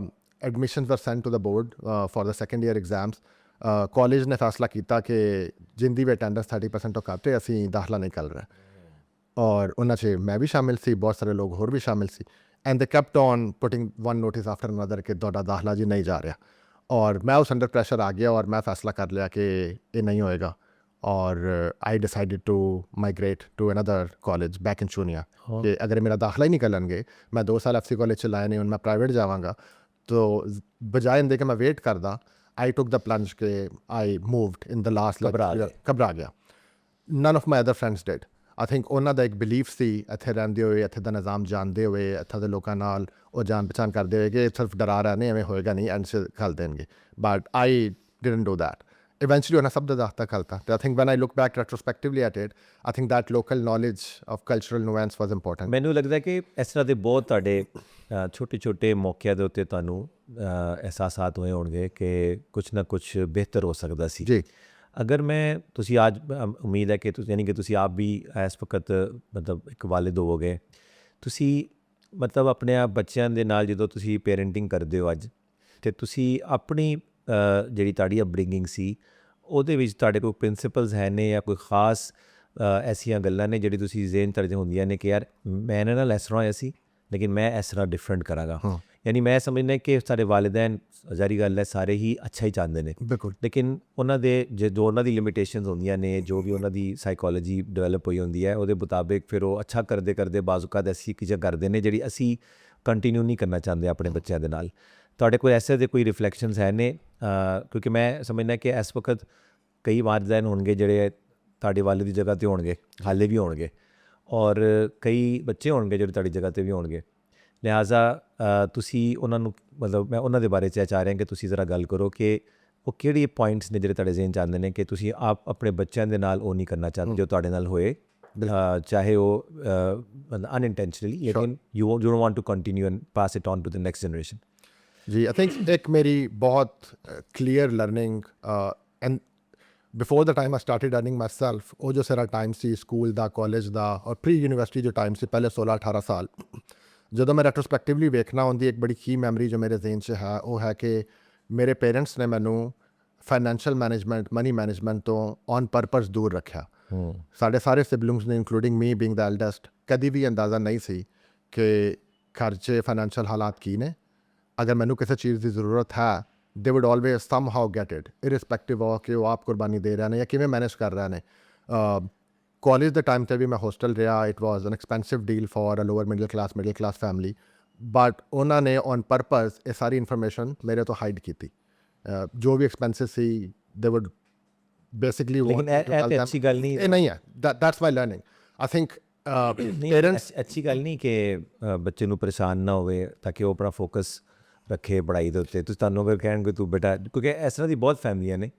admissions were sent to the board for the second year exams, college ਨੇ ਫੈਸਲਾ ਕੀਤਾ ਕਿ ਜਿੰਦੀ ਵੀ ਅਟੈਂਡੈਂਸ 30% ਤੋਂ ਘੱਟ ਹੈ ਅਸੀਂ ਦਾਖਲਾ ਨਹੀਂ ਕਰ ਰਹੇ। ਔਰ ਉਹਨਾਂ 'ਚ ਮੈਂ ਵੀ ਸ਼ਾਮਿਲ ਸੀ, ਬਹੁਤ ਸਾਰੇ ਲੋਕ ਹੋਰ ਵੀ ਸ਼ਾਮਿਲ ਸੀ। ਐਂਡ ਦੇ kept on putting one notice after another ਕਿ ਤੁਹਾਡਾ ਦਾਖਲਾ ਜੀ ਨਹੀਂ ਜਾ ਰਿਹਾ। ਔਰ ਮੈਂ ਉਸ ਅੰਡਰ ਪ੍ਰੈਸ਼ਰ ਆ ਗਿਆ ਔਰ ਮੈਂ ਫੈਸਲਾ ਕਰ ਲਿਆ ਕਿ ਇਹ ਨਹੀਂ ਹੋਏਗਾ। ਔਰ I decided to migrate to another college back in Chunian ਕਿ ਅਗਰ ਮੇਰਾ ਦਾਖਲਾ ਹੀ ਨਹੀਂ ਕਰਨਗੇ, ਮੈਂ 2 ਸਾਲ FC ਕਾਲਜ 'ਚ ਲਾਏ ਨੇ, ਹੁਣ ਮੈਂ ਪ੍ਰਾਈਵੇਟ ਜਾਵਾਂਗਾ। ਤੋ ਬਜਾਏ ਇਹਦੇ ਕਿ ਮੈਂ ਵੇਟ ਕਰਦਾ, I took the plunge ਕਿ I moved in the last ਘਬਰਾ ਗਿਆ। None of my other friends did. I think ਉਹਨਾਂ ਦਾ ਇੱਕ ਬਿਲੀਫ ਸੀ ਇੱਥੇ ਰਹਿੰਦੇ ਹੋਏ, ਇੱਥੇ ਦਾ ਨਿਜ਼ਾਮ ਜਾਣਦੇ ਹੋਏ, ਇੱਥੇ ਦੇ ਲੋਕਾਂ ਨਾਲ ਉਹ ਜਾਣ ਪਛਾਣ ਕਰਦੇ ਹੋਏ ਕਿ ਸਿਰਫ ਡਰਾ ਰਹੇ ਨੇ, ਐਵੇਂ ਹੋਏਗਾ ਨਹੀਂ, ਐਂਡ 'ਚ ਖਲ ਦੇਣਗੇ। But I didn't do that. Eventually ਉਹਨਾਂ ਸਭ ਦਾ ਦਾਖਤਾ ਖਲਤਾ। ਅਤੇ I think when I look back retrospectively at it, I think that local knowledge of cultural nuance was important. ਮੈਨੂੰ ਲੱਗਦਾ ਕਿ ਇਸ ਤਰ੍ਹਾਂ ਦੇ ਬਹੁਤ ਤੁਹਾਡੇ ਛੋਟੇ ਛੋਟੇ ਮੌਕਿਆਂ ਦੇ ਉੱਤੇ ਤੁਹਾਨੂੰ ਅਹਿਸਾਸਾਤ ਹੋਏ ਹੋਣਗੇ ਕਿ ਕੁਛ ਨਾ ਕੁਛ ਬਿਹਤਰ ਹੋ ਸਕਦਾ ਸੀ। ਜੀ ਅਗਰ ਮੈਂ ਤੁਸੀਂ ਅੱਜ ਉਮੀਦ ਹੈ ਕਿ ਤੁਸੀਂ ਯਾਨੀ ਕਿ ਤੁਸੀਂ ਆਪ ਵੀ ਇਸ ਵਕਤ ਮਤਲਬ ਇੱਕ ਵਾਲਿਦ ਹੋਵੋਗੇ, ਤੁਸੀਂ ਮਤਲਬ ਆਪਣੇ ਆਪ ਬੱਚਿਆਂ ਦੇ ਨਾਲ ਜਦੋਂ ਤੁਸੀਂ ਪੇਰੈਂਟਿੰਗ ਕਰਦੇ ਹੋ ਅੱਜ, ਅਤੇ ਤੁਸੀਂ ਆਪਣੀ ਜਿਹੜੀ ਤੁਹਾਡੀ ਅਪਬ੍ਰਿੰਗਿੰਗ ਸੀ ਉਹਦੇ ਵਿੱਚ ਤੁਹਾਡੇ ਕੋਲ ਪ੍ਰਿੰਸੀਪਲਸ ਹੈ ਨੇ ਜਾਂ ਕੋਈ ਖਾਸ ਐਸੀਆਂ ਗੱਲਾਂ ਨੇ ਜਿਹੜੀ ਤੁਸੀਂ ਜ਼ੇਨ ਤਰਜ ਹੁੰਦੀਆਂ ਨੇ ਕਿ ਯਾਰ ਮੈਂ ਇਹਨਾਂ ਨਾਲ ਇਸ ਤਰ੍ਹਾਂ ਹੋਇਆ ਸੀ ਲੇਕਿਨ ਮੈਂ ਇਸ ਤਰ੍ਹਾਂ ਡਿਫਰੈਂਟ ਕਰਾਂਗਾ। ਯਾਨੀ ਮੈਂ ਸਮਝਦਾ ਕਿ ਸਾਡੇ ਵਾਲਿदैन ਜ਼ਾਰੀ ਗੱਲ ਹੈ ਸਾਰੇ ਹੀ ਅੱਛਾ ਹੀ ਚਾਹੁੰਦੇ ਨੇ, ਬਿਲਕੁਲ, ਲੇਕਿਨ ਉਹਨਾਂ ਦੇ ਜੋ ਉਹਨਾਂ ਦੀ ਲਿਮਿਟੇਸ਼ਨਸ ਹੁੰਦੀਆਂ ਨੇ, ਜੋ ਵੀ ਉਹਨਾਂ ਦੀ ਸਾਈਕੋਲੋਜੀ ਡਿਵੈਲਪ ਹੋਈ ਹੁੰਦੀ ਹੈ ਉਹਦੇ ਮੁਤਾਬਿਕ ਫਿਰ ਉਹ ਅੱਛਾ ਕਰਦੇ ਕਰਦੇ ਬਾਜ਼ੂਕਾਤ ਐਸੀ ਚੀਜ਼ਾਂ ਕਰਦੇ ਨੇ ਜਿਹੜੀ ਅਸੀਂ ਕੰਟੀਨਿਊ ਨਹੀਂ ਕਰਨਾ ਚਾਹੁੰਦੇ ਆਪਣੇ ਬੱਚਿਆਂ ਦੇ ਨਾਲ। ਤੁਹਾਡੇ ਕੋਲ ਐਸੇ ਦੇ ਕੋਈ ਰਿਫਲੈਕਸ਼ਨਸ ਹੈ ਨੇ? ਕਿਉਂਕਿ ਮੈਂ ਸਮਝਦਾ ਕਿ ਇਸ ਵਕਤ ਕਈ ਵਾਲਿदैन ਹੋਣਗੇ ਜਿਹੜੇ ਤੁਹਾਡੇ ਵਾਲਿਦ ਦੀ ਜਗ੍ਹਾ 'ਤੇ ਹੋਣਗੇ, ਹਾਲੇ ਵੀ ਹੋਣਗੇ, ਔਰ ਕਈ ਬੱਚੇ ਹੋਣਗੇ ਜਿਹੜੇ ਤੁਹਾਡੀ ਜਗ੍ਹਾ 'ਤੇ ਵੀ ਹੋਣਗੇ। ਲਿਹਾਜ਼ਾ ਤੁਸੀਂ ਉਹਨਾਂ ਨੂੰ ਮਤਲਬ ਮੈਂ ਉਹਨਾਂ ਦੇ ਬਾਰੇ 'ਚ ਚਾਹ ਰਿਹਾ ਕਿ ਤੁਸੀਂ ਜ਼ਰਾ ਗੱਲ ਕਰੋ ਕਿ ਉਹ ਕਿਹੜੇ ਪੁਆਇੰਟਸ ਨੇ ਜਿਹੜੇ ਤੁਹਾਡੇ ਜ਼ਿਹਨ 'ਚ ਆਉਂਦੇ ਨੇ ਕਿ ਤੁਸੀਂ ਆਪ ਆਪਣੇ ਬੱਚਿਆਂ ਦੇ ਨਾਲ ਉਹ ਨਹੀਂ ਕਰਨਾ ਚਾਹੁੰਦੇ ਜੋ ਤੁਹਾਡੇ ਨਾਲ ਹੋਏ, ਚਾਹੇ ਉਹ ਅਨਇੰਟੈਂਸ਼ਨਲੀ, ਲੇਕਿਨ you don't want to continue and pass it on to the next generation. ਜੀ, ਆਈ ਥਿੰਕ ਇੱਕ ਮੇਰੀ ਬਹੁਤ clear learning and before the time I started earning myself, ਉਹ ਜੋ ਸਾਰਾ ਟਾਈਮ ਸੀ ਸਕੂਲ ਦਾ, ਕਾਲਜ ਦਾ ਔਰ ਪ੍ਰੀ ਯੂਨੀਵਰਸਿਟੀ ਜੋ ਟਾਈਮ ਸੀ, ਪਹਿਲੇ 16-18 ਸਾਲ, ਜਦੋਂ ਮੈਂ ਰੈਟਰੋਸਪੈਕਟਿਵਲੀ ਵੇਖਣਾ ਹੁੰਦੀ, ਇੱਕ ਬੜੀ ਕੀ ਮੈਮਰੀ ਜੋ ਮੇਰੇ ਜ਼ਿਹਨ 'ਚ ਹੈ ਉਹ ਹੈ ਕਿ ਮੇਰੇ ਪੇਰੈਂਟਸ ਨੇ ਮੈਨੂੰ ਫਾਈਨੈਂਸ਼ੀਅਲ ਮੈਨੇਜਮੈਂਟ, ਮਨੀ ਮੈਨੇਜਮੈਂਟ ਤੋਂ ਔਨ ਪਰਪਸ ਦੂਰ ਰੱਖਿਆ। ਸਾਡੇ ਸਾਰੇ ਸਿਬਲਿੰਗਸ ਨੇ ਇੰਕਲੂਡਿੰਗ ਮੀ ਬੀਇੰਗ ਦ ਐਲਡੈਸਟ, ਕਦੀ ਵੀ ਅੰਦਾਜ਼ਾ ਨਹੀਂ ਸੀ ਕਿ ਘਰ 'ਚ ਫਾਈਨੈਂਸ਼ੀਅਲ ਹਾਲਾਤ ਕੀ ਨੇ। ਅਗਰ ਮੈਨੂੰ ਕਿਸੇ ਚੀਜ਼ ਦੀ ਜ਼ਰੂਰਤ ਹੈ they would always somehow get it, irrespective of ਕਿ ਉਹ ਆਪ ਕੁਰਬਾਨੀ ਦੇ ਰਹੇ ਨੇ ਜਾਂ ਕਿਵੇਂ ਮੈਨੇਜ ਕਰ ਰਹੇ ਨੇ। ਕਾਲਜ ਦੇ ਟਾਈਮ 'ਤੇ ਵੀ ਮੈਂ ਹੋਸਟਲ ਰਿਹਾ, it was an expensive deal for a lower middle class family, but ਉਹਨਾਂ ਨੇ ਔਨ ਪਰਪਸ ਇਹ ਸਾਰੀ ਇਨਫੋਰਮੇਸ਼ਨ ਮੇਰੇ ਤੋਂ ਹਾਈਡ ਕੀਤੀ। ਜੋ ਵੀ ਐਕਸਪੈਂਸਿਸ ਸੀ ਦੇ ਵੁਡ ਬੇਸਿਕਲੀ, ਲੇਕਿਨ ਇਹ ਅੱਛੀ ਗੱਲ ਨਹੀਂ, ਇਹ ਨਹੀਂ ਹੈ, that's my learning. I think parents ਅੱਛੀ ਗੱਲ ਨਹੀਂ ਕਿ ਬੱਚੇ ਨੂੰ ਪਰੇਸ਼ਾਨ ਨਾ ਹੋਵੇ ਤਾਂ ਕਿ ਉਹ ਆਪਣਾ ਫੋਕਸ ਰੱਖੇ ਪੜ੍ਹਾਈ ਦੇ ਉੱਤੇ। ਤੁਸੀਂ ਤੁਹਾਨੂੰ ਅਗਰ ਕਹਿਣਗੇ ਤੂੰ ਬੇਟਾ, ਕਿਉਂਕਿ ਇਸ ਤਰ੍ਹਾਂ ਦੀ ਬਹੁਤ ਫੈਮਲੀਆਂ ਨੇ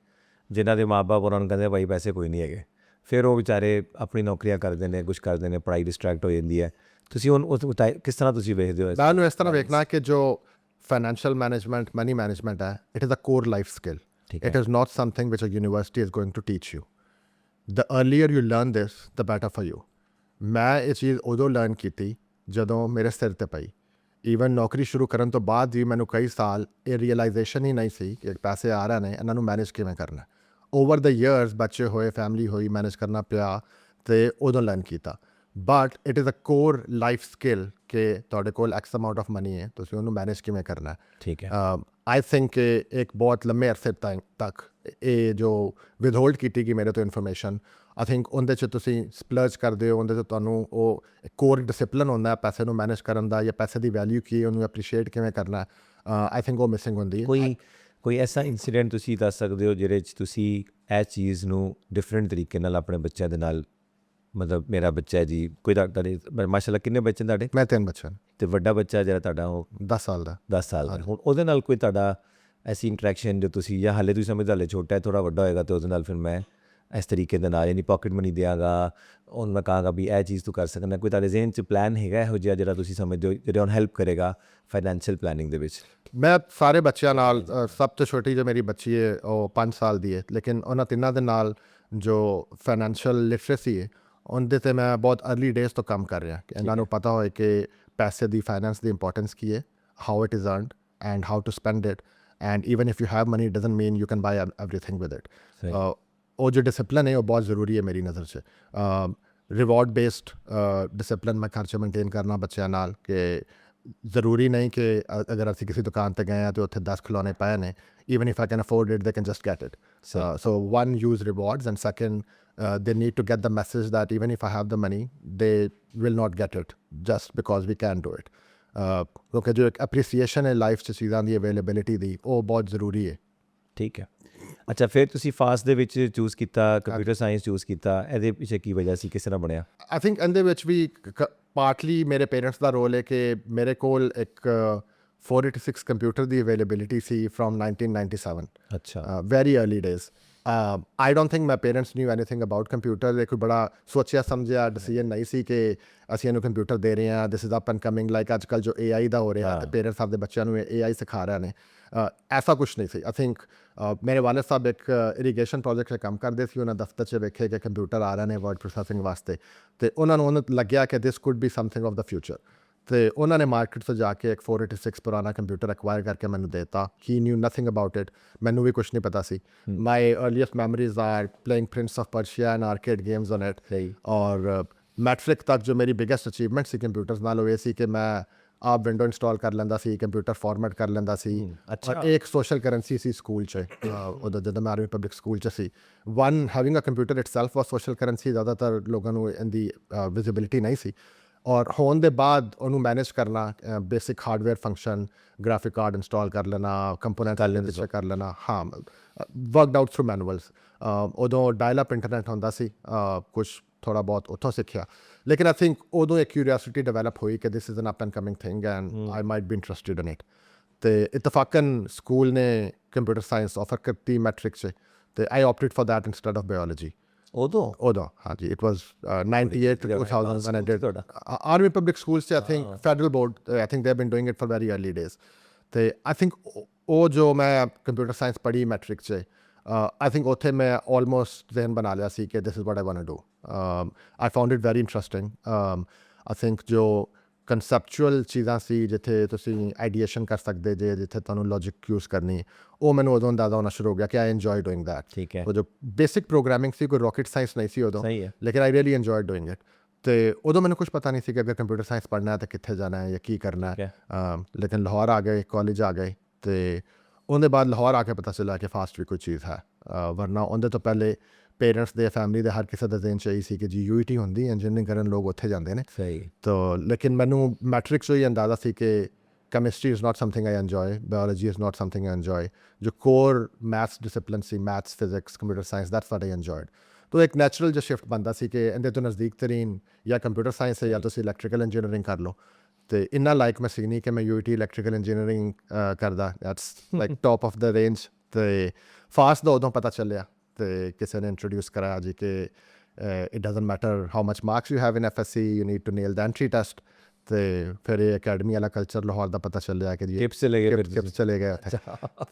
ਜਿਨ੍ਹਾਂ ਦੇ ਮਾਂ ਬਾਪ ਉਹਨਾਂ ਨੂੰ ਕਹਿੰਦੇ ਭਾਈ ਪੈਸੇ ਕੋਈ ਨਹੀਂ ਹੈਗੇ, ਫਿਰ ਉਹ ਵਿਚਾਰੇ ਆਪਣੀ ਨੌਕਰੀਆਂ ਕਰਦੇ ਨੇ, ਕੁਛ ਕਰਦੇ ਨੇ, ਪੜ੍ਹਾਈ ਡਿਸਟਰੈਕਟ ਹੋ ਜਾਂਦੀ ਹੈ। ਤੁਸੀਂ ਹੁਣ ਉਸ ਕਿਸ ਤਰ੍ਹਾਂ ਤੁਸੀਂ ਵੇਖਦੇ ਹੋ? ਮੈਂ ਉਹਨੂੰ ਇਸ ਤਰ੍ਹਾਂ ਵੇਖਣਾ ਕਿ ਜੋ ਫਾਈਨੈਂਸ਼ੀਅਲ ਮੈਨੇਜਮੈਂਟ ਮਨੀ ਮੈਨੇਜਮੈਂਟ ਹੈ, it is a core life skill. It is not something which a university is going to teach you. The earlier you learn this the better for you. ਮੈਂ ਇਹ ਚੀਜ਼ ਉਦੋਂ learn ਕੀਤੀ ਜਦੋਂ ਮੇਰੇ ਸਿਰ ਤੇ ਪਈ। ਈਵਨ ਨੌਕਰੀ ਸ਼ੁਰੂ ਕਰਨ ਤੋਂ ਬਾਅਦ ਵੀ ਮੈਨੂੰ ਕਈ ਸਾਲ ਇਹ ਰੀਅਲਾਈਜੇਸ਼ਨ ਹੀ ਨਹੀਂ ਸੀ ਕਿ ਪੈਸੇ ਆ ਰਹੇ ਨੇ, ਇਹਨਾਂ ਨੂੰ ਮੈਨੇਜ ਕਿਵੇਂ ਕਰਨਾ। ਓਵਰ ਦ ਈਅਰਸ ਬੱਚੇ ਹੋਏ, ਫੈਮਿਲੀ ਹੋਈ, ਮੈਨੇਜ ਕਰਨਾ ਪਿਆ, ਅਤੇ ਉਦੋਂ ਲਰਨ ਕੀਤਾ। But it is a core life skill ਕਿ ਤੁਹਾਡੇ ਕੋਲ ਐਕਸ ਅਮਾਊਂਟ ਆਫ ਮਨੀ ਹੈ, ਤੁਸੀਂ ਉਹਨੂੰ ਮੈਨੇਜ ਕਿਵੇਂ ਕਰਨਾ। ਠੀਕ ਹੈ। ਆਈ ਥਿੰਕ ਕਿ ਇੱਕ ਬਹੁਤ ਲੰਮੇ ਅਰਸੇ ਤੱਕ ਇਹ ਜੋ ਵਿਦਹੋਲਡ ਕੀਤੀ ਗਈ ਮੇਰੇ ਤੋਂ ਇਨਫੋਰਮੇਸ਼ਨ, ਆਈ ਥਿੰਕ ਉਹਦੇ 'ਚ ਤੁਸੀਂ ਸਪਲਰਜ ਕਰਦੇ ਹੋ, ਉਹਦੇ 'ਚ ਤੁਹਾਨੂੰ ਉਹ ਕੋਰ ਡਿਸਿਪਲਿਨ ਹੁੰਦਾ ਪੈਸੇ ਨੂੰ ਮੈਨੇਜ ਕਰਨ ਦਾ, ਜਾਂ ਪੈਸੇ ਦੀ ਵੈਲਿਊ ਕੀ, ਉਹਨੂੰ ਐਪਰੀਸ਼ੀਏਟ ਕਿਵੇਂ ਕਰਨਾ। ਆਈ ਥਿੰਕ ਉਹ ਮਿਸਿੰਗ ਹੁੰਦੀ ਹੈ। ਕੋਈ ਐਸਾ ਇੰਸੀਡੈਂਟ ਤੁਸੀਂ ਦੱਸ ਸਕਦੇ ਹੋ ਜਿਹਦੇ 'ਚ ਤੁਸੀਂ ਇਹ ਚੀਜ਼ ਨੂੰ ਡਿਫਰੈਂਟ ਤਰੀਕੇ ਨਾਲ ਆਪਣੇ ਬੱਚਿਆਂ ਦੇ ਨਾਲ, ਮਤਲਬ ਮੇਰਾ ਬੱਚਾ ਹੈ ਜੀ, ਕੋਈ ਤੁਹਾਡੇ ਮਾਸ਼ਾਅੱਲਾ ਕਿੰਨੇ ਬੱਚੇ ਨੇ ਤੁਹਾਡੇ? ਮੈਂ 3 ਬੱਚੇ ਨੇ। ਅਤੇ ਵੱਡਾ ਬੱਚਾ ਜਿਹੜਾ ਤੁਹਾਡਾ ਉਹ 10 ਸਾਲ ਦਾ। 10 ਸਾਲ ਦਾ। ਹੁਣ ਉਹਦੇ ਨਾਲ ਕੋਈ ਤੁਹਾਡਾ ਐਸੀ ਇੰਟਰੈਕਸ਼ਨ ਜੋ ਤੁਸੀਂ, ਜਾਂ ਹਾਲੇ ਤੁਸੀਂ ਸਮਝਦੇ ਹਾਲੇ ਛੋਟਾ ਹੈ, ਥੋੜ੍ਹਾ ਵੱਡਾ ਹੋਏਗਾ, ਅਤੇ ਉਹਦੇ ਨਾਲ ਫਿਰ ਮੈਂ ਇਸ ਤਰੀਕੇ ਦੇ ਨਾਲ, ਯਾਨੀ ਪਾਕਟ ਮਨੀ ਦਿਆਂਗਾ, ਉਹਨੂੰ ਮੈਂ ਕਹਾਂਗਾ ਵੀ ਇਹ ਚੀਜ਼ ਤੂੰ ਕਰ ਸਕਦਾ। ਕੋਈ ਤੁਹਾਡੇ ਜ਼ਿਹਨ 'ਚ ਪਲਾਨ ਹੈਗਾ ਇਹੋ ਜਿਹਾ ਜਿਹੜਾ ਤੁਸੀਂ ਸਮਝਦੇ ਹੋ ਜਿਹੜਾ ਉਹਨੂੰ ਹੈਲਪ ਕਰੇਗਾ ਫਾਈਨੈਂਸ਼ੀਅਲ ਪਲੈਨਿੰਗ ਦੇ ਵਿੱਚ? ਮੈਂ ਸਾਰੇ ਬੱਚਿਆਂ ਨਾਲ, ਸਭ ਤੋਂ ਛੋਟੀ ਜੋ ਮੇਰੀ ਬੱਚੀ ਹੈ ਉਹ 5 ਸਾਲ ਦੀ ਹੈ, ਲੇਕਿਨ ਉਹਨਾਂ ਤਿੰਨਾਂ ਦੇ ਨਾਲ ਜੋ ਫਾਈਨੈਂਸ਼ੀਅਲ ਲਿਟਰੇਸੀ ਹੈ ਉਹਦੇ 'ਤੇ ਮੈਂ ਬਹੁਤ अर्ਲੀ ਡੇਜ਼ ਤੋਂ ਕੰਮ ਕਰ ਰਿਹਾ ਕਿ ਇਹਨਾਂ ਨੂੰ ਪਤਾ ਹੋਏ ਕਿ ਪੈਸੇ ਦੀ, ਫਾਈਨੈਂਸ ਦੀ ਇੰਪੋਰਟੈਂਸ ਕੀ ਹੈ, how it is earned and how to spend it, and even if you have money doesn't mean you can buy everything with it. ਉਹ ਜੋ ਡਿਸਿਪਲਿਨ ਹੈ ਉਹ ਬਹੁਤ ਜ਼ਰੂਰੀ ਹੈ ਮੇਰੀ ਨਜ਼ਰ 'ਚ। ਰਿਵਾਰਡ ਬੇਸਡ ਡਿਸਿਪਲਿਨ ਮੈਂ ਘਰ 'ਚ ਮੇਨਟੇਨ ਕਰਨਾ ਬੱਚਿਆਂ ਨਾਲ, ਕਿ ਜ਼ਰੂਰੀ ਨਹੀਂ ਕਿ ਅਗਰ ਅਸੀਂ ਕਿਸੇ ਦੁਕਾਨ 'ਤੇ ਗਏ ਹਾਂ ਅਤੇ ਉੱਥੇ 10 ਖਿਲੌਣੇ ਪਏ ਨੇ, even if I can afford it, they can just get it. So one, use rewards, and second, they need to get the message that even if I have the money, they will not get it just because we can do it. ਕਿਉਂਕਿ ਜੋ ਇੱਕ appreciation ਹੈ life 'ਚ ਚੀਜ਼ਾਂ ਦੀ availability ਦੀ, ਉਹ ਬਹੁਤ ਜ਼ਰੂਰੀ ਹੈ। ਠੀਕ ਹੈ। ਅੱਛਾ, ਫਿਰ ਤੁਸੀਂ ਫਾਸਟ ਦੇ ਵਿੱਚ ਚੂਜ਼ ਕੀਤਾ, ਕੰਪਿਊਟਰ ਸਾਇੰਸ ਚੂਜ਼ ਕੀਤਾ, ਇਹਦੇ ਪਿੱਛੇ ਕੀ ਵਜ੍ਹਾ ਸੀ, ਕਿਸ ਤਰ੍ਹਾਂ ਬਣਿਆ? ਆਈ ਥਿੰਕ ਇਹਦੇ ਵਿੱਚ ਵੀ ਪਾਰਟਲੀ ਮੇਰੇ ਪੇਰੈਂਟਸ ਦਾ ਰੋਲ ਹੈ ਕਿ ਮੇਰੇ ਕੋਲ ਇੱਕ 486 computer the availability C from 1997। ਅੱਛਾ। Very early days. I don't think my parents new anything about computer. ਇਹ ਕੋਈ ਬੜਾ ਸੋਚਿਆ ਸਮਝਿਆ ਡਿਸੀਜਨ ਨਹੀਂ ਸੀ ਕਿ ਅਸੀਂ ਇਹਨੂੰ ਕੰਪਿਊਟਰ ਦੇ ਰਹੇ ਹਾਂ, this is up and coming, like ਅੱਜ ਕੱਲ੍ਹ ਜੋ AI ਦਾ ਹੋ ਰਿਹਾ ਅਤੇ ਪੇਰੈਂਟਸ ਆਪਦੇ ਬੱਚਿਆਂ ਨੂੰ AI ਸਿਖਾ ਰਹੇ ਨੇ। ਐਸਾ ਕੁਛ ਨਹੀਂ ਸੀ। ਆਈ ਥਿੰਕ ਮੇਰੇ ਵਾਲਦ ਸਾਹਿਬ ਇੱਕ ਇਰੀਗੇਸ਼ਨ ਪ੍ਰੋਜੈਕਟ 'ਤੇ ਕੰਮ ਕਰਦੇ ਸੀ, ਉਹਨਾਂ ਦਫ਼ਤਰ 'ਚ ਵੇਖੇ ਕਿ ਕੰਪਿਊਟਰ ਆ ਰਹੇ ਨੇ ਵਰਡ ਪ੍ਰੋਸੈਸਿੰਗ ਵਾਸਤੇ, ਅਤੇ ਉਹਨਾਂ ਨੂੰ ਲੱਗਿਆ ਕਿ this could be something of the future, ਅਤੇ ਉਹਨਾਂ ਨੇ ਮਾਰਕੀਟ 'ਚ ਜਾ ਕੇ ਇੱਕ 486 ਪੁਰਾਣਾ ਕੰਪਿਊਟਰ ਐਕਵਾਇਰ ਕਰਕੇ ਮੈਨੂੰ ਦੇ ਦਿੱਤਾ। He knew nothing about it, ਮੈਨੂੰ ਵੀ ਕੁਛ ਨਹੀਂ ਪਤਾ ਸੀ। My earliest memories are playing prince of Persia and arcade games on it. ਔਰ ਮੈਟ੍ਰਿਕ ਤੱਕ ਜੋ ਮੇਰੀ ਬਿਗੇਸਟ ਅਚੀਵਮੈਂਟ ਸੀ ਕੰਪਿਊਟਰਸ ਨਾਲ, ਉਹ ਇਹ ਸੀ ਕਿ ਮੈਂ ਆਪ ਵਿੰਡੋ ਇੰਸਟਾਲ ਕਰ ਲੈਂਦਾ ਸੀ, ਕੰਪਿਊਟਰ ਫਾਰਮੈਟ ਕਰ ਲੈਂਦਾ ਸੀ। ਔਰ ਇੱਕ ਸੋਸ਼ਲ ਕਰੰਸੀ ਸੀ ਸਕੂਲ 'ਚ, ਉਦੋਂ ਜਦੋਂ ਮੈਂ ਆਰਮੀ ਪਬਲਿਕ ਸਕੂਲ 'ਚ ਸੀ। One, having a computer itself was social currency, ਜ਼ਿਆਦਾਤਰ ਲੋਕਾਂ ਨੂੰ ਇਹਦੀ ਵਿਜ਼ਿਬਿਲਿਟੀ ਨਹੀਂ ਸੀ। ਔਰ ਹੋਣ ਦੇ ਬਾਅਦ ਉਹਨੂੰ ਮੈਨੇਜ ਕਰਨਾ, basic hardware function, graphic card install ਕਰ ਲੈਣਾ, ਕੰਪੋਨੈਂਟ ਕਰ ਲੈਣਾ, ਹਾਂ, ਵਰਕਡ ਆਊਟ ਥਰੂ ਮੈਨੂਅਲਸ। ਉਦੋਂ ਡਾਇਲ ਅਪ ਇੰਟਰਨੈਟ ਹੁੰਦਾ ਸੀ, ਕੁਛ ਥੋੜ੍ਹਾ ਬਹੁਤ ਉੱਥੋਂ ਸਿੱਖਿਆ। ਲੇਕਿਨ ਆਈ ਥਿੰਕ ਉਦੋਂ ਇੱਕ ਕਿਊਰੀਆਸਿਟੀ ਡਿਵੈਲਪ ਹੋਈ ਕਿ this is an up and coming thing and I might B interested in it. ਅਤੇ ਇਤਫਾਕਨ ਸਕੂਲ ਨੇ ਕੰਪਿਊਟਰ ਸਾਇੰਸ ਆਫਰ ਕੀਤੀ ਮੈਟ੍ਰਿਕ 'ਚ, ਅਤੇ ਆਈ ਆਪਟਡ for that instead of biology. ਉਦੋਂ ਹਾਂਜੀ, it was 98 to 2000 when I did Army Public Schools 'ਚ। I think federal board, I think they have been doing it for very early days. ਅਤੇ I think ਉਹ ਜੋ ਮੈਂ computer science ਪੜ੍ਹੀ matric 'ਚ, I think ਉੱਥੇ ਮੈਂ almost ਜ਼ਿਹਨ ਬਣਾ ਲਿਆ ਸੀ ਕਿ this is what I want to do. I found it very interesting. I think ਜੋ ਕਨਸੈਪਚੁਅਲ ਚੀਜ਼ਾਂ ਸੀ, ਜਿੱਥੇ ਤੁਸੀਂ ਆਈਡੀਏਸ਼ਨ ਕਰ ਸਕਦੇ ਜੇ, ਜਿੱਥੇ ਤੁਹਾਨੂੰ ਲੌਜਿਕ ਯੂਜ਼ ਕਰਨੀ, ਉਹ ਮੈਨੂੰ ਉਦੋਂ ਅੰਦਾਜ਼ਾ ਹੋਣਾ ਸ਼ੁਰੂ ਹੋ ਗਿਆ ਕਿ ਆਈ ਇੰਜੋਏ ਡੂਇੰਗ ਦੈਟ। ਠੀਕ ਹੈ। ਉਹ ਜੋ ਬੇਸਿਕ ਪ੍ਰੋਗਰਾਮਿੰਗ ਸੀ, ਕੋਈ ਰੌਕਟ ਸਾਇੰਸ ਨਹੀਂ ਸੀ ਉਦੋਂ, ਲੇਕਿਨ I really enjoy doing it. ਅਤੇ ਉਦੋਂ ਮੈਨੂੰ ਕੁਛ ਪਤਾ ਨਹੀਂ ਸੀ ਕਿ ਅਗਰ ਕੰਪਿਊਟਰ ਸਾਇੰਸ ਪੜ੍ਹਨਾ ਹੈ ਤਾਂ ਕਿੱਥੇ ਜਾਣਾ ਹੈ ਜਾਂ ਕੀ ਕਰਨਾ ਹੈ। ਲੇਕਿਨ ਲਾਹੌਰ ਆ ਗਏ, ਕਾਲਜ ਆ ਗਏ, ਅਤੇ ਉਹਦੇ ਬਾਅਦ ਲਾਹੌਰ ਆ ਕੇ ਪਤਾ ਚੱਲਿਆ ਕਿ ਫਾਸਟ ਵੀ ਕੋਈ ਚੀਜ਼ ਹੈ। ਵਰਨਾ ਉਹਦੇ ਤੋਂ ਪਹਿਲੇ ਪੇਰੈਂਟਸ ਦੇ, ਫੈਮਿਲੀ ਦੇ, ਹਰ ਕਿਸੇ ਦੇ ਜ਼ਿਹਨ 'ਚ ਇਹੀ ਸੀ ਕਿ ਜੀ UET ਹੁੰਦੀ, ਇੰਜੀਨੀਅਰਿੰਗ ਕਰਨ ਲੋਕ ਉੱਥੇ ਜਾਂਦੇ ਨੇ। ਤੋ ਲੇਕਿਨ ਮੈਨੂੰ ਮੈਟ੍ਰਿਕ 'ਚੋਂ ਹੀ ਅੰਦਾਜ਼ਾ ਸੀ ਕਿ chemistry is not something I enjoy, biology is not something I enjoy. जो core maths discipline C, maths, physics, computer science, that's what I enjoyed. तो एक natural जो shift बनता ਸੀ कि ਇਹਦੇ ਤੋਂ ਨਜ਼ਦੀਕ ਤਰੀਨ ਜਾਂ ਕੰਪਿਊਟਰ ਸਾਇੰਸ ਹੈ ਜਾਂ ਤੁਸੀਂ ਇਲੈਕਟ੍ਰੀਕਲ ਇੰਜੀਨੀਅਰਿੰਗ ਕਰ ਲਓ। ਅਤੇ ਇੰਨਾ ਲਾਈਕ ਮੈਂ ਸੀ ਨਹੀਂ ਕਿ ਮੈਂ UET ਇਲੈਕਟ੍ਰੀਕਲ ਇੰਜੀਨੀਅਰਿੰਗ ਕਰਦਾ, that's like top of the range. ਅਤੇ ਫਾਸਟ ਦਾ ਉਦੋਂ ਪਤਾ ਚੱਲਿਆ, ਅਤੇ ਕਿਸੇ ਨੇ ਇੰਟਰੋਡਿਊਸ ਕਰਾਇਆ ਜੀ ਕਿ it doesn't matter how much marks you have in FSC, you need to nail the entry test. ਤੇ ਫਿਰ ਇਹ ਅਕੈਡਮੀ ਵਾਲਾ ਕਲਚਰ ਲਾਹੌਰ ਦਾ ਪਤਾ ਚੱਲਿਆ ਕਿ ਜੀ Tips ਚਲੇ ਗਏ ਫਿਰ ਟਿਪਸ ਚਲੇ ਗਏ ਉੱਥੇ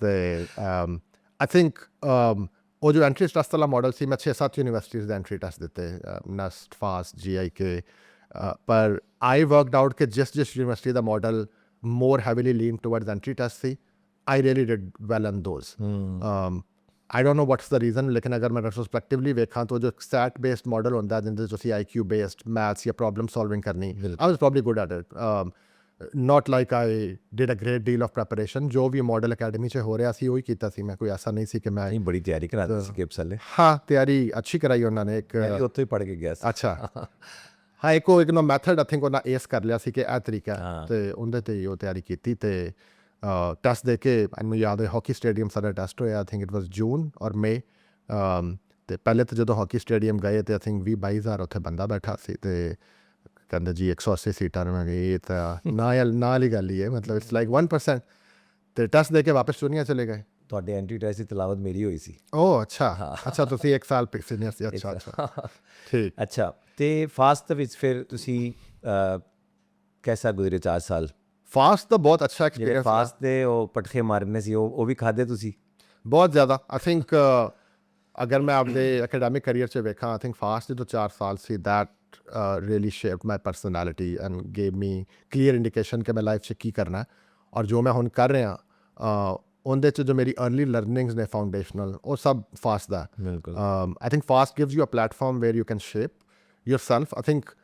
ਤੇ ਆਈ ਥਿੰਕ ਉਹ ਜੋ ਐਂਟਰੀ ਟੈਸਟ ਵਾਲਾ ਮਾਡਲ ਸੀ ਮੈਂ 6-7 ਯੂਨੀਵਰਸਿਟੀਜ਼ ਦੇ ਐਂਟਰੀ ਟੈਸਟ ਦਿੱਤੇ ਨਸਟ ਫਾਸਟ GIK ਪਰ ਆਈ ਵਰਕਡ ਆਊਟ ਕਿ ਜਿਸ university the model more heavily leaned towards entry tests C I really did well on those. I don't know what's the reason लेकिन अगर मैं retrospectively ਵੇਖਾਂ तो जो stat based model ਹੁੰਦਾ ਜਿੰਦੇ ਤੁਸੀਂ IQ based maths ਜਾਂ problem solving ਕਰਨੀ I was probably good at it. Not like I did a great deal of preparation ਜੋ ਵੀ ਮਾਡਲ ਅਕੈਡਮੀ 'ਚ ਹੋ ਰਿਹਾ ਸੀ ਉਹੀ ਕੀਤਾ ਸੀ ਮੈਂ ਕੋਈ ਐਸਾ ਨਹੀਂ ਸੀ ਕਿ ਮੈਂ ਨਹੀਂ ਬੜੀ ਤਿਆਰੀ ਕਰਾਤੀ ਸੀ ਕਿਪਸ ਵਾਲੇ ਹਾਂ ਤਿਆਰੀ ਅੱਛੀ ਕਰਾਈ ਉਹਨਾਂ ਨੇ ਇੱਕ ਮੈਂ ਉੱਥੇ ਹੀ ਪੜ੍ਹ ਕੇ ਗਿਆ ਸੀ ਅੱਛਾ ਹਾਂ ਇੱਕ ਨਾ ਮੈਥਡ ਆਈ ਥਿੰਕ ਉਹਨਾਂ ਏਸ ਕਰ ਲਿਆ ਸੀ ਕਿ ਇਹ ਤਰੀਕਾ ਤੇ ਉਹਦੇ ਤੇ ਹੀ ਉਹ ਤਿਆਰੀ ਕੀਤੀ ਤੇ ਟੈਸਟ ਦੇ ਕੇ ਮੈਨੂੰ ਯਾਦ ਹੈ ਹਾਕੀ ਸਟੇਡੀਅਮ ਸਾਡਾ ਟੈਸਟ ਹੋਇਆ ਆਈ ਥਿੰਕ ਇਟ ਵਾਸ ਜੂਨ ਔਰ ਮਈ ਤੇ ਪਹਿਲੇ ਤਾਂ ਜਦੋਂ ਹਾਕੀ ਸਟੇਡੀਅਮ ਗਏ ਤੇ ਆਈ ਥਿੰਕ 20-22 ਹਜ਼ਾਰ ਉੱਥੇ ਬੰਦਾ ਬੈਠਾ ਸੀ ਤੇ ਕਹਿੰਦੇ ਜੀ 180 ਸੀਟਾਂ ਮੈਂ ਗਈ ਇਹ ਤਾਂ ਨਾ ਵਾਲੀ ਗੱਲ ਹੀ ਹੈ ਮਤਲਬ ਇਟਸ ਲਾਈਕ 1% ਤੇ ਟੈਸਟ ਦੇ ਕੇ ਵਾਪਸ ਚੁਣੀਆਂ ਚਲੇ ਗਏ ਤੁਹਾਡੇ ਐਂਟਰੀ ਟੈਸਟ ਦੀ ਤਲਾਵਤ ਮੇਰੀ ਹੋਈ ਸੀ ਓ ਅੱਛਾ ਤੁਸੀਂ 1 ਸਾਲ ਸੀਨੀਅਰ ਸੀ ਅੱਛਾ ਠੀਕ ਅੱਛਾ ਤੇ ਫਾਸਟ ਵਿੱਚ ਫਿਰ ਤੁਸੀਂ ਕੈਸਾ ਗੁਜ਼ਰੇ 4 ਸਾਲ ਫਾਸਟ ਤਾਂ ਬਹੁਤ ਅੱਛਾ ਜਿਹੜੇ ਐਕਸਪੀਰੀਅੰਸ ਫਾਸਟ ਦੇ ਉਹ ਪਟਖੇ ਮਾਰਨੇ ਸੀ ਉਹ ਵੀ ਖਾਦੇ ਤੁਸੀਂ ਬਹੁਤ ਜ਼ਿਆਦਾ ਆਈ ਥਿੰਕ ਅਗਰ ਮੈਂ ਆਪਣੇ ਅਕੈਡੈਮਿਕ ਕਰੀਅਰ 'ਚ ਵੇਖਾਂ ਆਈ ਥਿੰਕ ਫਾਸਟ ਦੇ ਜੋ 4 ਸਾਲ ਸੀ that really shaped my personality and gave me clear indication ਕਿ ਮੈਂ ਲਾਈਫ 'ਚ ਕੀ ਕਰਨਾ ਔਰ ਜੋ ਮੈਂ ਹੁਣ ਕਰ ਰਿਹਾ ਉਹਦੇ 'ਚ ਜੋ ਮੇਰੀ अर्ਲੀ ਲਰਨਿੰਗਸ ਨੇ ਫਾਊਂਡੇਸ਼ਨਲ ਉਹ ਸਭ ਫਾਸਟ ਦਾ ਬਿਲਕੁਲ I think fast gives you a platform where you can shape yourself I think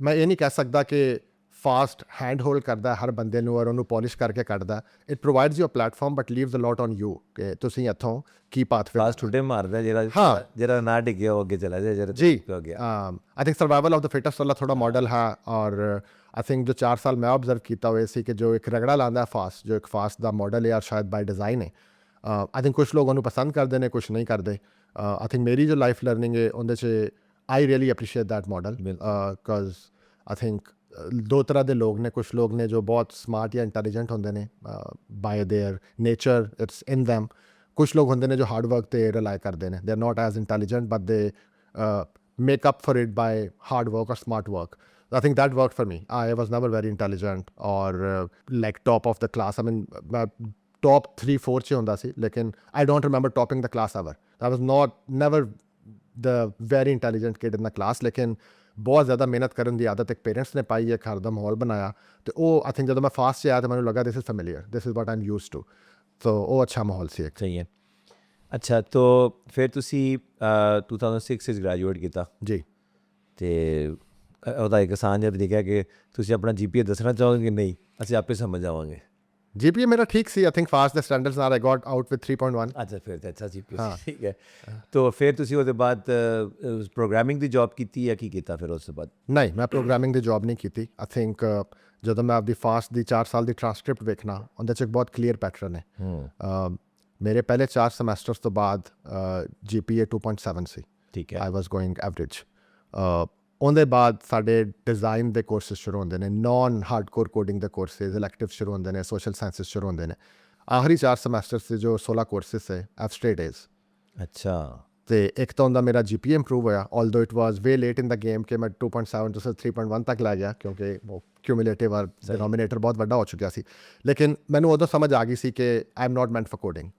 ਮੈਂ ਇਹ ਨਹੀਂ ਕਹਿ ਸਕਦਾ ਕਿ ਫਾਸਟ ਹੈਂਡ ਹੋਲਡ ਕਰਦਾ ਹਰ ਬੰਦੇ ਨੂੰ ਔਰ ਉਹਨੂੰ ਪੋਲਿਸ਼ ਕਰਕੇ ਕੱਢਦਾ it provides you a platform but leaves a lot on you ਕਿ ਤੁਸੀਂ ਇੱਥੋਂ ਕੀ ਪਾਥ ਫਾਸਟ ਠੁੱਡੇ ਮਾਰਦਾ ਜਿਹੜਾ ਨਾ ਡਿੱਗਿਆ ਉਹ ਅੱਗੇ ਚਲਾ ਜਾਏ ਜਿਹੜਾ ਜੀ ਹੋ ਗਿਆ I think survival of the fittest ਵਾਲਾ ਥੋੜਾ ਮਾਡਲ ਹੈ ਔਰ ਆਈ ਥਿੰਕ ਜੋ 4 ਸਾਲ ਮੈਂ ਆਬਜ਼ਰਵ ਕੀਤਾ ਹੋਇਆ ਸੀ ਕਿ ਜੋ ਇੱਕ ਰਗੜਾ ਲਾਉਂਦਾ ਫਾਸਟ ਜੋ ਇੱਕ ਫਾਸਟ ਦਾ ਮਾਡਲ ਹੈ ਸ਼ਾਇਦ ਬਾਈ ਡਿਜ਼ਾਈਨ ਹੈ ਆਈ ਥਿੰਕ ਕੁਛ ਲੋਕ ਉਹਨੂੰ ਪਸੰਦ ਕਰਦੇ ਨੇ ਕੁਛ ਨਹੀਂ ਕਰਦੇ ਆਈ ਥਿੰਕ ਮੇਰੀ ਜੋ ਲਾਈਫ ਲਰਨਿੰਗ ਹੈ ਉਹਦੇ 'ਚ I really appreciate that model because I think ਦੋ ਤਰ੍ਹਾਂ ਦੇ ਲੋਕ ਨੇ ਕੁਛ ਲੋਕ ਨੇ ਜੋ ਬਹੁਤ ਸਮਾਰਟ ਜਾਂ ਇੰਟੈਲੀਜੈਂਟ ਹੁੰਦੇ ਨੇ by their nature it's in them ਕੁਛ ਲੋਕ ਹੁੰਦੇ ਨੇ ਜੋ ਹਾਰਡ ਵਰਕ 'ਤੇ ਰਿਲਾਈ ਕਰਦੇ ਨੇ they are not as intelligent but they make up for it by hard work ਔਰ smart work I think that worked for me. I was never very intelligent or like top of the class. I mean, top 3-4 ਚ ਹੁੰਦਾ ਸੀ ਲੇਕਿਨ I don't remember topping the class ever. I was never the very intelligent kid in the class ਲੇਕਿਨ ਬਹੁਤ ਜ਼ਿਆਦਾ ਮਿਹਨਤ ਕਰਨ ਦੀ ਆਦਤ ਇੱਕ ਪੇਰੈਂਟਸ ਨੇ ਪਾਈ ਹੈ ਘਰ ਦਾ ਮਾਹੌਲ ਬਣਾਇਆ ਤੇ ਉਹ ਆਈ ਥਿੰਕ ਜਦੋਂ ਮੈਂ ਫਾਸਟ 'ਚ ਆਇਆ ਤਾਂ ਮੈਨੂੰ ਲੱਗਾ this is familiar this is what I am used to so ਉਹ ਅੱਛਾ ਮਾਹੌਲ ਸੀ ਇੱਕ ਸਹੀ ਹੈ ਅੱਛਾ ਤੋ ਫਿਰ ਤੁਸੀਂ 2006 ਵਿੱਚ ਗ੍ਰੈਜੂਏਟ ਕੀਤਾ ਜੀ ਤੇ ਉਹਦਾ ਇੱਕ ਆਸਾਨ ਜਿਹਾ ਤਰੀਕਾ ਕਿ ਤੁਸੀਂ ਆਪਣਾ GPA ਦੱਸਣਾ ਚਾਹੋਗੇ ਕਿ ਨਹੀਂ ਅਸੀਂ ਆਪੇ ਸਮਝ ਜਾਵਾਂਗੇ GPA ਮੇਰਾ ਠੀਕ ਸੀ ਆਈ ਥਿੰਕ ਫਾਸਟ ਦੇ ਸਟੈਂਡਰਡਸ ਨਾਲ ਆਈ ਗॉट ਆਊਟ ਵਿਦ 3.1 ਅੱਛਾ ਫਿਰ ਤਾਂ ਅੱਛਾ GPA ਠੀਕ ਹੈ ਤੋ ਫਿਰ ਤੁਸੀਂ ਉਹਦੇ ਬਾਅਦ ਪ੍ਰੋਗਰਾਮਿੰਗ ਦੀ ਜੌਬ ਕੀਤੀ ਜਾਂ ਕੀ ਕੀਤਾ ਫਿਰ ਉਸ ਤੋਂ ਬਾਅਦ ਨਹੀਂ ਮੈਂ ਪ੍ਰੋਗਰਾਮਿੰਗ ਦੀ ਜੌਬ ਨਹੀਂ ਕੀਤੀ ਆਈ ਥਿੰਕ ਜਦੋਂ ਮੈਂ ਆਪਦੀ ਫਾਸਟ ਦੀ 4 ਸਾਲ ਦੀ ਟ੍ਰਾਂਸਕ੍ਰਿਪਟ ਵੇਖਣਾ ਉਹਦੇ 'ਚ ਇੱਕ ਬਹੁਤ ਕਲੀਅਰ ਪੈਟਰਨ ਹੈ ਮੇਰੇ ਪਹਿਲੇ 4 ਸਮੈਸਟਰਸ ਤੋਂ ਬਾਅਦ GPA 2.7 ਸੀ ਠੀਕ ਹੈ ਆਈ ਵਾਸ ਗੋਇੰਗ ਐਵਰੇਜ ਉਹਦੇ ਬਾਅਦ ਸਾਡੇ ਡਿਜ਼ਾਈਨ ਦੇ ਕੋਰਸਿਸ ਸ਼ੁਰੂ ਹੁੰਦੇ ਨੇ ਨਾਨ ਹਾਰਡਕੋਰ ਕੋਡਿੰਗ ਦੇ ਕੋਰਸਿਸ ਇਲੈਕਟਿਵ ਸ਼ੁਰੂ ਹੁੰਦੇ ਨੇ ਸੋਸ਼ਲ ਸਾਇੰਸਿਸ ਸ਼ੁਰੂ ਹੁੰਦੇ ਨੇ ਆਖਰੀ 4 ਸਮੈਸਟਰਸ ਦੇ ਜੋ 16 ਕੋਰਸਿਸ ਹੈ ਐਫ ਸਟੇਟ ਇਜ਼ ਅੱਛਾ ਤੇ ਇੱਕ ਤਾਂ ਉਹਦਾ ਮੇਰਾ GPA ਇੰਪਰੂਵ ਹੋਇਆ although it was way late in the game ਕਿ ਮੈਂ 2.7 ਤੋਂ 3.1 ਤੱਕ ਲੈ ਗਿਆ ਕਿਉਂਕਿ ਉਹ ਕਿਊਮੂਲੇਟਿਵ ਔਰ ਡਿਨੋਮੀਨੇਟਰ ਬਹੁਤ ਵੱਡਾ ਹੋ ਚੁੱਕਿਆ ਸੀ ਲੇਕਿਨ ਮੈਨੂੰ ਉਦੋਂ ਸਮਝ ਆ ਗਈ ਸੀ ਕਿ I am not meant for coding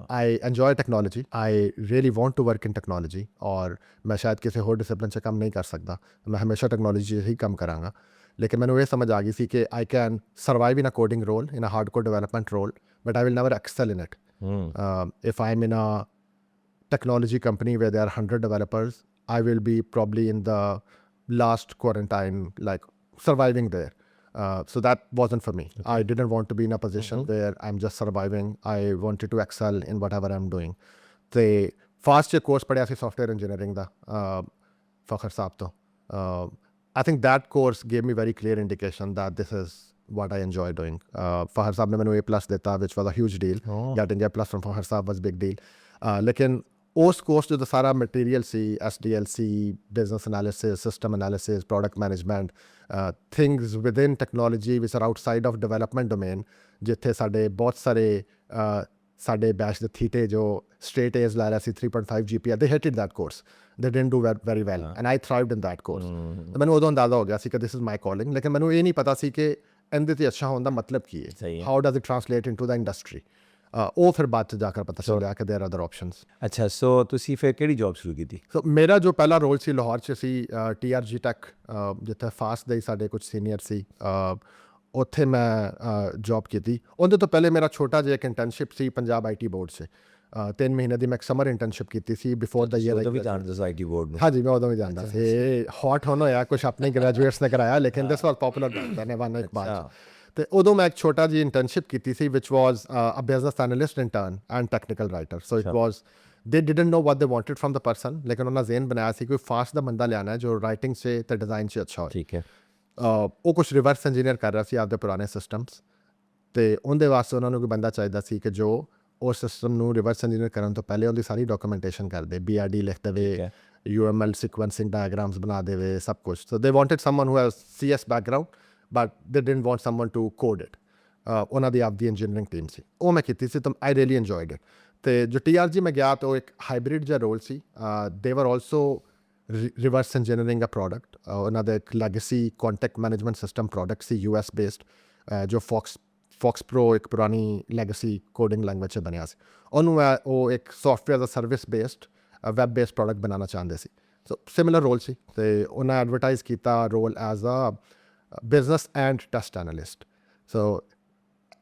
I enjoy technology. I really want to work in technology. और मैं शायद किसी और डिसिप्लिन से कम नहीं कर सकता मैं हमेशा टेक्नोलॉजी से ही कम कराँगा लेकिन मैंने ये समझ आ गई थी कि I can survive in a coding role, in a hardcore development role, but I will never excel in it. If I'm in a technology company where there are 100 developers, I will be probably in the last quarantine, like surviving there. So that wasn't for me. I didn't want to be in a position where I'm just surviving. I wanted to excel in whatever I'm doing. The fast course padhya si software engineering da Fakhar Saab to. I think that course gave me very clear indication that this is what I enjoy doing. Fakhar Saab ne mainu A+ deta, which was a huge deal. Getting A+ from Fakhar Saab was big deal. Lekin ਉਸ course 'ਚ ਤਾਂ ਸਾਰਾ material ਸੀ SDLC business analysis system analysis product management things within technology ਵਿਚ or outside of development domain ਜਿੱਥੇ ਸਾਡੇ ਬਹੁਤ ਸਾਰੇ ਸਾਡੇ ਬੈਚ ਦੇ ਥੀਟੇ ਜੋ ਸਟ੍ਰੇਟ ਏਜ਼ ਲੈ ਰਿਹਾ ਸੀ 3.5 GPA they hated that course they didn't do very well and I thrived in that course ਤਾਂ ਮੈਨੂੰ ਉਦੋਂ ਅੰਦਾਜ਼ਾ ਹੋ ਗਿਆ ਸੀ ਕਿ this is my calling ਲੇਕਿਨ ਮੈਨੂੰ ਇਹ ਨਹੀਂ ਪਤਾ ਸੀ ਕਿ ਇਹਦੇ 'ਤੇ ਅੱਛਾ ਹੋਣ ਦਾ ਮਤਲਬ ਕੀ ਹੈ how does it translate into the industry ਉਹ ਫਿਰ ਬਾਅਦ 'ਚ ਜਾ ਕੇ ਪਤਾ ਚੱਲਿਆ ਕਿ there are other options ਅੱਛਾ ਸੋ ਤੁਸੀਂ ਫਿਰ ਕਿਹੜੀ ਜੌਬ ਸ਼ੁਰੂ ਕੀਤੀ ਸੋ ਮੇਰਾ ਜੋ ਪਹਿਲਾ ਰੋਲ ਸੀ ਲਾਹੌਰ 'ਚ ਸੀ TRG ਟੈਕ ਜਿੱਥੇ ਫਾਸਟ ਦੇ ਸਾਡੇ ਕੁਝ ਸੀਨੀਅਰ ਸੀ ਉੱਥੇ ਮੈਂ ਜੌਬ ਕੀਤੀ ਉਹਦੇ ਤੋਂ ਪਹਿਲੇ ਮੇਰਾ ਛੋਟਾ ਜਿਹਾ ਇੱਕ internship C Punjab IT board 'ਚ 3 ਮਹੀਨੇ ਦੀ ਮੈਂ ਇੱਕ ਸਮਰ ਇੰਟਰਨਸ਼ਿਪ ਕੀਤੀ ਸੀ ਬਿਫੋਰ ਦਾ ਈਅਰ ਉਦੋਂ ਵੀ ਜਾਣਦੇ ਸੀ IT ਬੋਰਡ ਨੂੰ ਹਾਂਜੀ ਮੈਂ ਉਦੋਂ ਵੀ ਜਾਣਦਾ ਸੀ ਹੌਟ ਹੋਣ ਹੋਇਆ ਕੁਛ ਆਪਣੇ ਗ੍ਰੈਜੂਏਟਸ ਨੇ ਕਰਾਇਆ ਲੇਕਿਨ ਦਿਸ ਵਾਸ ਪਪੂਲਰ ਧੰਨਵਾਦ ਇੱਕ ਬਾਅਦ ਤੇ ਉਦੋਂ ਮੈਂ ਇੱਕ ਛੋਟਾ ਜਿਹੀ ਇੰਟਰਨਸ਼ਿਪ ਕੀਤੀ ਸੀ which was a business analyst intern and technical writer so it was they didn't know what they wanted from the person ਲੇਕਿਨ ਉਹਨਾਂ ਜ਼ੇਨ ਬਣਾਇਆ ਸੀ ਕੋਈ ਫਾਸਟ ਦਾ ਬੰਦਾ ਲਿਆਣਾ ਹੈ ਜੋ ਰਾਈਟਿੰਗ 'ਚ ਤੇ ਡਿਜ਼ਾਈਨ 'ਚ ਅੱਛਾ ਹੋਏ ਠੀਕ ਹੈ ਉਹ ਕੁਛ ਰਿਵਰਸ ਇੰਜੀਨੀਅਰ ਕਰ ਰਿਹਾ ਸੀ ਆਪਦੇ ਪੁਰਾਣੇ ਸਿਸਟਮਸ ਤੇ ਉਹਦੇ ਵਾਸਤੇ ਉਹਨਾਂ ਨੂੰ ਕੋਈ ਬੰਦਾ ਚਾਹੀਦਾ ਸੀ ਕਿ ਜੋ ਉਸ ਸਿਸਟਮ ਨੂੰ ਰਿਵਰਸ ਇੰਜੀਨੀਅਰ ਕਰਨ ਤੋਂ ਪਹਿਲੇ ਉਹਦੀ ਸਾਰੀ ਡਾਕੂਮੈਂਟੇਸ਼ਨ ਕਰ ਦੇ BRD ਲਿਖ ਦੇਵੇ UML sequencing diagrams ਬਣਾ ਦੇਵੇ ਸਭ ਕੁਛ so they wanted someone who has CS background but they didn't want someone to code it ਉਹਨਾਂ ਦੀ ਆਪਦੀ ਇੰਜੀਨੀਅਰਿੰਗ ਟੀਮ ਸੀ ਉਹ ਮੈਂ ਕੀਤੀ ਸੀ ਤਾਂ I really enjoyed it ਤੇ ਜੋ TRG ਮੈਂ ਗਿਆ ਤਾਂ ਉਹ ਇੱਕ ਹਾਈਬ੍ਰਿਡ ਜਿਹਾ ਰੋਲ ਸੀ they were also reverse engineering a product ਉਹਨਾਂ ਦਾ ਇੱਕ legacy contact management system product ਸੀ US based ਜੋ Fox Pro ਇੱਕ ਪੁਰਾਣੀ ਲੈਗੇਸੀ ਕੋਡਿੰਗ ਲੈਂਗੁਏਜ 'ਚ ਬਣਿਆ ਸੀ ਉਹਨੂੰ ਉਹ ਇੱਕ ਸੌਫਟਵੇਅਰ ਦਾ service based web based product ਬਣਾਉਣਾ ਚਾਹੁੰਦੇ ਸੀ ਸੋ ਸਿਮਿਲਰ ਰੋਲ ਸੀ ਤੇ ਉਹਨਾਂ ਐਡਵਰਟਾਈਜ਼ ਕੀਤਾ role as a business and test analyst so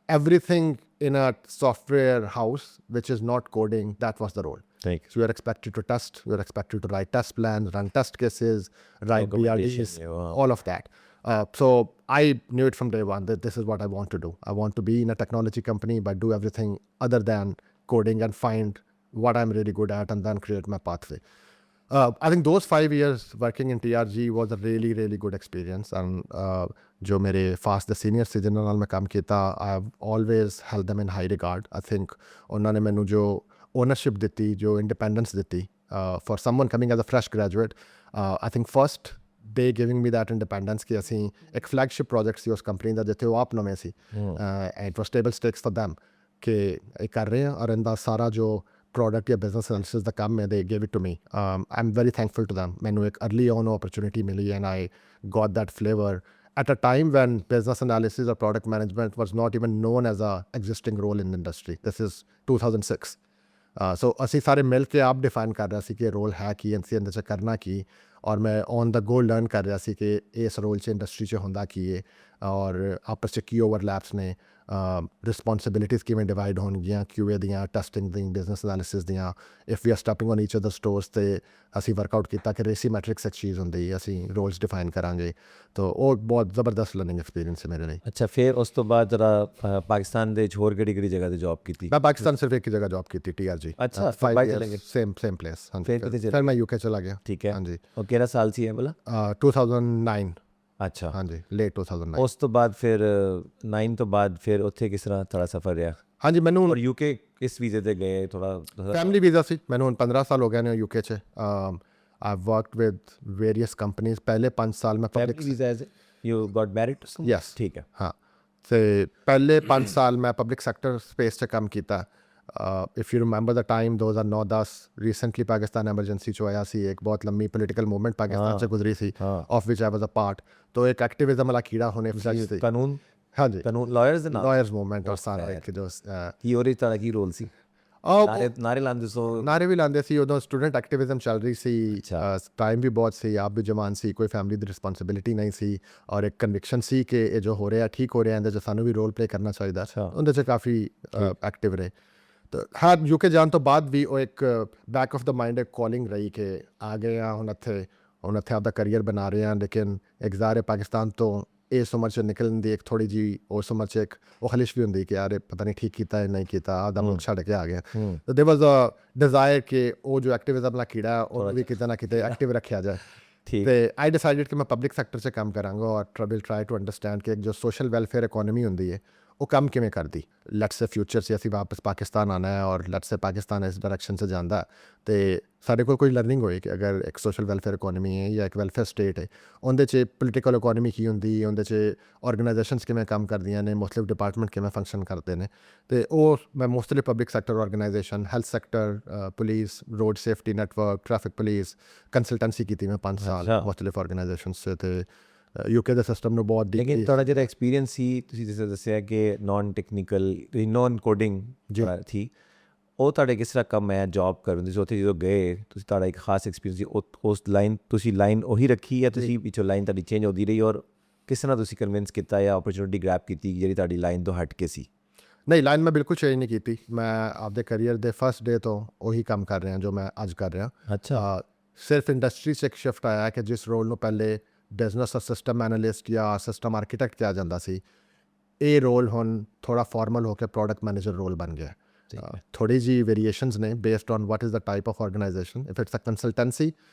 everything in a software house which is not coding that was the role Thank so we are expected to test we are expected to write test plans run test cases write BRDs all of that so I knew it from day one that this is what I want to do I want to be in a technology company but do everything other than coding and find what I'm really good at and then create my pathway I think those 5 years working in TRG was a really really good experience and ਜੋ ਮੇਰੇ fast ਦੇ senior ਸੀ ਜਿਨ੍ਹਾਂ ਨਾਲ ਮੈਂ ਕੰਮ ਕੀਤਾ I have always held them in high regard I think ਉਹਨਾਂ ਨੇ ਮੈਨੂੰ ਜੋ ownership ਦਿੱਤੀ ਜੋ independence ਦਿੱਤੀ for someone coming as a fresh graduate I think first they giving me that independence ਕਿ ਅਸੀਂ ਇੱਕ flagship project ਸੀ ਉਸ ਕੰਪਨੀ ਦਾ ਜਿੱਥੇ ਉਹ ਆਪ ਨਵੇਂ ਸੀ it was table stakes for them ਕਿ ਇਹ ਕਰ ਰਹੇ ਹਾਂ ਔਰ ਇਹਦਾ ਸਾਰਾ ਜੋ product ਜਾਂ business analysis ਦਾ ਕੰਮ ਹੈ they gave it to me I'm very thankful to them ਮੈਨੂੰ ਇੱਕ early on opportunity ਮਿਲੀ and I got that flavor at a time when business analysis or product management was not even known as a existing role in the industry this is 2006 so ਅਸੀਂ ਸਾਰੇ ਮਿਲ ਕੇ ਆਪ define ਕਰ ਰਿਹਾ ਸੀ ਕਿ role ਹੈ ਕੀ ਅਸੀਂ ਇਹਦੇ 'ਚ ਕਰਨਾ ਕੀ ਔਰ ਮੈਂ ਔਨ ਦਾ ਗੋ ਲਰਨ ਕਰ ਰਿਹਾ ਸੀ ਕਿ ਇਸ ਰੋਲ 'ਚ ਇੰਡਸਟਰੀ 'ਚ ਹੁੰਦਾ ਕੀ ਹੈ ਔਰ ਆਪਸ 'ਚ ਕੀ ਓਵਰਲੈਪਸ ਨੇ ਰਿਸਪੌਂਸਿਬਿਲਿਟੀਜ਼ ਕਿਵੇਂ ਡਿਵਾਈਡ ਹੋਣਗੀਆਂ QA ਦੀਆਂ ਟੈਸਟਿੰਗ ਦੀਆਂ ਬਿਜ਼ਨਸ ਐਨਾਲਿਸਿਸ ਦੀਆਂ if we are stepping on each other stores ਤੇ ਅਸੀਂ ਵਰਕਆਊਟ ਕੀਤਾ ਕਿ ਰੇਸੀ ਮੈਟ੍ਰਿਕਸ ਇੱਕ ਚੀਜ਼ ਹੁੰਦੀ ਅਸੀਂ ਰੋਲਸ ਡਿਫਾਈਨ ਕਰਾਂਗੇ ਤਾਂ ਉਹ ਬਹੁਤ ਜ਼ਬਰਦਸਤ ਲਰਨਿੰਗ ਐਕਸਪੀਰੀਅੰਸ ਹੈ ਮੇਰੇ ਲਈ ਅੱਛਾ ਫਿਰ ਉਸ ਤੋਂ ਬਾਅਦ ਜਰਾ ਪਾਕਿਸਤਾਨ ਦੇ ਹੋਰ ਕਿਹੜੀ ਜਗ੍ਹਾ ਤੇ ਜੌਬ ਕੀਤੀ ਮੈਂ ਪਾਕਿਸਤਾਨ ਸਿਰਫ ਇੱਕ ਜਗ੍ਹਾ ਜੌਬ ਕੀਤੀ TRG ਅੱਛਾ 5 ਬਾਈ ਚਲੇ ਗਏ ਸੇਮ ਪਲੇਸ ਫਿਰ ਕਿਤੇ ਚਲੇ ਫਿਰ ਮੈਂ UK ਚਲਾ ਗਿਆ ਠੀਕ ਹੈ ਹਾਂਜੀ ਉਹ ਕਿਹੜਾ ਸਾਲ ਸੀ ਇਹ ਵਾਲਾ 2009 ਅੱਛਾ ਹਾਂਜੀ ਲੇਟ 2009 ਉਸ ਤੋਂ ਬਾਅਦ ਫਿਰ 9 ਤੋਂ ਬਾਅਦ ਫਿਰ ਉੱਥੇ ਕਿਸ ਤਰ੍ਹਾਂ ਤੁਹਾਡਾ ਸਫ਼ਰ ਰਿਹਾ ਹਾਂਜੀ ਮੈਨੂੰ ਔਰ UK ਕਿਸ ਵੀਜ਼ੇ ਤੇ ਗਏ ਥੋੜਾ ਫੈਮਿਲੀ ਵੀਜ਼ਾ ਸੀ ਮੈਨੂੰ ਹੁਣ 15 ਸਾਲ ਹੋ ਗਏ ਨੇ UK 'ਚ I've worked with various companies ਪਹਿਲੇ 5 ਸਾਲ ਮੈਂ family visa as you got married to some yes ਠੀਕ ਹੈ ਹਾਂ ਤੇ ਪਹਿਲੇ 5 ਸਾਲ ਮੈਂ ਪਬਲਿਕ ਸੈਕਟਰ ਸਪੇਸ 'ਚ ਕੰਮ ਕੀਤਾ if you remember the time 2009-10 recently Pakistan emergency 'ਚ ਹੋਇਆ ਸੀ ਇੱਕ ਬਹੁਤ ਲੰਮੀ ਪੋਲੀਟੀਕਲ ਮੂਵਮੈਂਟ ਪਾਕਿਸਤਾਨ 'ਚ ਗੁਜ਼ਰੀ ਸੀ of which I was a part तो एक एक्टिविज्म वाला कीड़ा होने से ਕਾਨੂੰਨ हाँ जी ਕਾਨੂੰਨ ਲਾਇਰਸ ਦੇ ਨਾਲ लॉयर्स मूवमेंट और सारा एक जो ਕੀ ਉਹਦੇ ਤਰ੍ਹਾਂ ਕੀ ਰੋਲ ਸੀ ਨਾਰੇ ਲਾਉਂਦੇ ਸੋ ਨਾਰੇ ਵੀ ਲਾਉਂਦੇ ਸੀ ਉਦੋਂ ਸਟੂਡੈਂਟ ਐਕਟਿਵਿਜ਼ਮ ਚੱਲ ਰਹੀ ਸੀ ਟਾਈਮ ਵੀ ਬਹੁਤ ਸੀ ਆਪ ਵੀ ਜਵਾਨ ਸੀ ਕੋਈ ਫੈਮਿਲੀ ਦੀ ਰਿਸਪੌਂਸਿਬਿਲਿਟੀ ਨਹੀਂ ਸੀ ਔਰ ਇੱਕ ਕਨਵਿਕਸ਼ਨ ਸੀ ਕਿ ਇਹ ਜੋ ਹੋ ਰਿਹਾ ਠੀਕ ਹੋ ਰਿਹਾ ਇਹਦੇ 'ਚ ਸਾਨੂੰ ਵੀ ਰੋਲ ਪਲੇ ਕਰਨਾ ਚਾਹੀਦਾ ਉਹਦੇ 'ਚ ਕਾਫੀ ਐਕਟਿਵ ਰਹੇ ਤਾਂ ਹਾਂ UK ਜਾਣ ਤੋਂ ਬਾਅਦ ਵੀ ਉਹ ਇੱਕ ਬੈਕ ਆਫ ਦਾ ਮਾਈਂਡ ਇੱਕ ਕਾਲਿੰਗ ਰਹੀ ਕਿ ਆ ਗਏ ਆ ਹੁਣ ਇੱਥੇ ਆਪਦਾ ਕਰੀਅਰ ਬਣਾ ਰਹੇ ਹਾਂ ਲੇਕਿਨ ਇੱਕ ਜ਼ਾਰੇ ਪਾਕਿਸਤਾਨ ਤੋਂ ਇਸ ਉਮਰ 'ਚ ਨਿਕਲਣ ਦੀ ਇੱਕ ਥੋੜ੍ਹੀ ਜਿਹੀ ਉਸ ਉਮਰ 'ਚ ਇੱਕ ਉਹ ਖਲਿਸ਼ ਵੀ ਹੁੰਦੀ ਕਿ ਯਾਰ ਪਤਾ ਨਹੀਂ ਠੀਕ ਕੀਤਾ ਹੈ ਨਹੀਂ ਕੀਤਾ ਆਪਦਾ ਮੁਲਕ ਛੱਡ ਕੇ ਆ ਗਿਆ ਤਾਂ ਦੇਰ ਵਾਜ਼ ਅ ਡਿਜ਼ਾਇਰ ਕਿ ਉਹ ਜੋ ਐਕਟਿਵਿਜ਼ਮ ਵਾਲਾ ਕੀੜਾ ਉਹ ਵੀ ਕਿਤੇ ਨਾ ਕਿਤੇ ਐਕਟਿਵ ਰੱਖਿਆ ਜਾਏ ਤੇ ਆਈ ਡਿਸਾਈਡਡ ਕਿ ਮੈਂ ਪਬਲਿਕ ਸੈਕਟਰ 'ਚ ਕੰਮ ਕਰਾਂਗਾ ਔਰ ਵਿਲ ਟਰਾਈ ਟੂ ਅੰਡਰਸਟੈਂਡ ਕਿ ਜੋ ਸੋਸ਼ਲ ਵੈਲਫੇਅਰ ਇਕੋਨਮੀ ਹੁੰਦੀ ਹੈ ਉਹ ਕੰਮ ਕਿਵੇਂ ਕਰਦੀ। ਲੈਟਸ ਸੇ ਫਿਊਚਰ 'ਚ ਅਸੀਂ ਵਾਪਸ ਪਾਕਿਸਤਾਨ ਆਉਣਾ ਹੈ ਔਰ ਲੈਟਸ ਸੇ ਪਾਕਿਸਤਾਨ ਇਸ ਡਾਇਰੈਕਸ਼ਨ 'ਚ ਜਾਂਦਾ ਅਤੇ ਸਾਡੇ ਕੋਲ ਕੋਈ ਲਰਨਿੰਗ ਹੋਏ ਕਿ ਅਗਰ ਇੱਕ ਸੋਸ਼ਲ ਵੈਲਫੇਅਰ ਇਕੋਨਮੀ ਹੈ ਜਾਂ ਇੱਕ ਵੈਲਫੇਅਰ ਸਟੇਟ ਹੈ, ਉਹਦੇ 'ਚ ਪੋਲੀਟੀਕਲ ਇਕੋਨਮੀ ਕੀ ਹੁੰਦੀ, ਉਹਦੇ 'ਚ ਆਰਗੇਨਾਈਜੇਸ਼ਨਸ ਕਿਵੇਂ ਕੰਮ ਕਰਦੀਆਂ ਨੇ, ਮੁਖਤਲਿਫ ਡਿਪਾਰਟਮੈਂਟ ਕਿਵੇਂ ਫੰਕਸ਼ਨ ਕਰਦੇ ਨੇ। ਅਤੇ ਉਹ ਮੈਂ ਮੁਖਤਲਿਫ public sector organisation, health sector, police, road safety network, traffic police, consultancy ਕੀਤੀ ਮੈਂ 5 ਸਾਲ ਅੱਛਾ। ਮੁਖਤਲਿਫ ਆਰਗੇਨਾਈਜੇਸ਼ਨਸ 'ਚ। ਅਤੇ ਯੂਕੇ ਦੇ ਸਿਸਟਮ ਨੂੰ ਬਹੁਤ ਲੇਕਿਨ ਤੁਹਾਡਾ ਜਿਹੜਾ ਐਕਸਪੀਰੀਅੰਸ ਸੀ, ਤੁਸੀਂ ਜਿਸ ਤਰ੍ਹਾਂ ਦੱਸਿਆ ਕਿ ਨਾਨ ਟੈਕਨੀਕਲ, ਨਾਨ ਕੋਡਿੰਗ ਸੀ, ਉਹ ਤੁਹਾਡੇ ਕਿਸ ਤਰ੍ਹਾਂ ਕੰਮ ਹੈ ਜੌਬ ਕਰਨ ਦੀ? ਉੱਥੇ ਜਦੋਂ ਗਏ ਤੁਸੀਂ, ਤੁਹਾਡਾ ਇੱਕ ਖਾਸ ਐਕਸਪੀਰੀਅੰਸ ਸੀ ਉਸ ਲਾਈਨ, ਤੁਸੀਂ ਲਾਈਨ ਉਹੀ ਰੱਖੀ ਜਾਂ ਤੁਸੀਂ ਵਿੱਚੋਂ ਲਾਈਨ ਤੁਹਾਡੀ ਚੇਂਜ ਹੁੰਦੀ ਰਹੀ, ਔਰ ਕਿਸ ਤਰ੍ਹਾਂ ਤੁਸੀਂ ਕਨਵਿੰਸ ਕੀਤਾ ਜਾਂ ਓਪਰਚੁਨਿਟੀ ਗ੍ਰੈਬ ਕੀਤੀ ਜਿਹੜੀ ਤੁਹਾਡੀ ਲਾਈਨ ਤੋਂ ਹਟ ਕੇ ਸੀ? ਨਹੀਂ, ਲਾਈਨ ਮੈਂ ਬਿਲਕੁਲ ਚੇਂਜ ਨਹੀਂ ਕੀਤੀ। ਮੈਂ ਆਪਦੇ ਕਰੀਅਰ ਦੇ ਫਸਟ ਡੇ ਤੋਂ ਉਹੀ ਕੰਮ ਕਰ ਰਿਹਾ ਜੋ ਮੈਂ ਅੱਜ ਕਰ ਰਿਹਾ। ਅੱਛਾ। ਸਿਰਫ ਇੰਡਸਟਰੀ 'ਚ ਇੱਕ ਸ਼ਿਫਟ ਆਇਆ ਕਿ ਜਿਸ ਰੋਲ ਨੂੰ ਪਹਿਲੇ ਬਿਜ਼ਨਸ ਸਿਸਟਮ ਐਨਾਲਿਸਟ ਜਾਂ ਸਿਸਟਮ ਆਰਕੀਟੈਕਟ ਕਿਹਾ ਜਾਂਦਾ ਸੀ, ਇਹ ਰੋਲ ਹੁਣ ਥੋੜ੍ਹਾ ਫਾਰਮਲ ਹੋ ਕੇ ਪ੍ਰੋਡਕਟ ਮੈਨੇਜਰ ਰੋਲ ਬਣ ਗਿਆ। ਥੋੜ੍ਹੀ ਜਿਹੀ ਵੇਰੀਏਸ਼ਨਸ ਨੇ based on what is the type of organization. If it's a consultancy,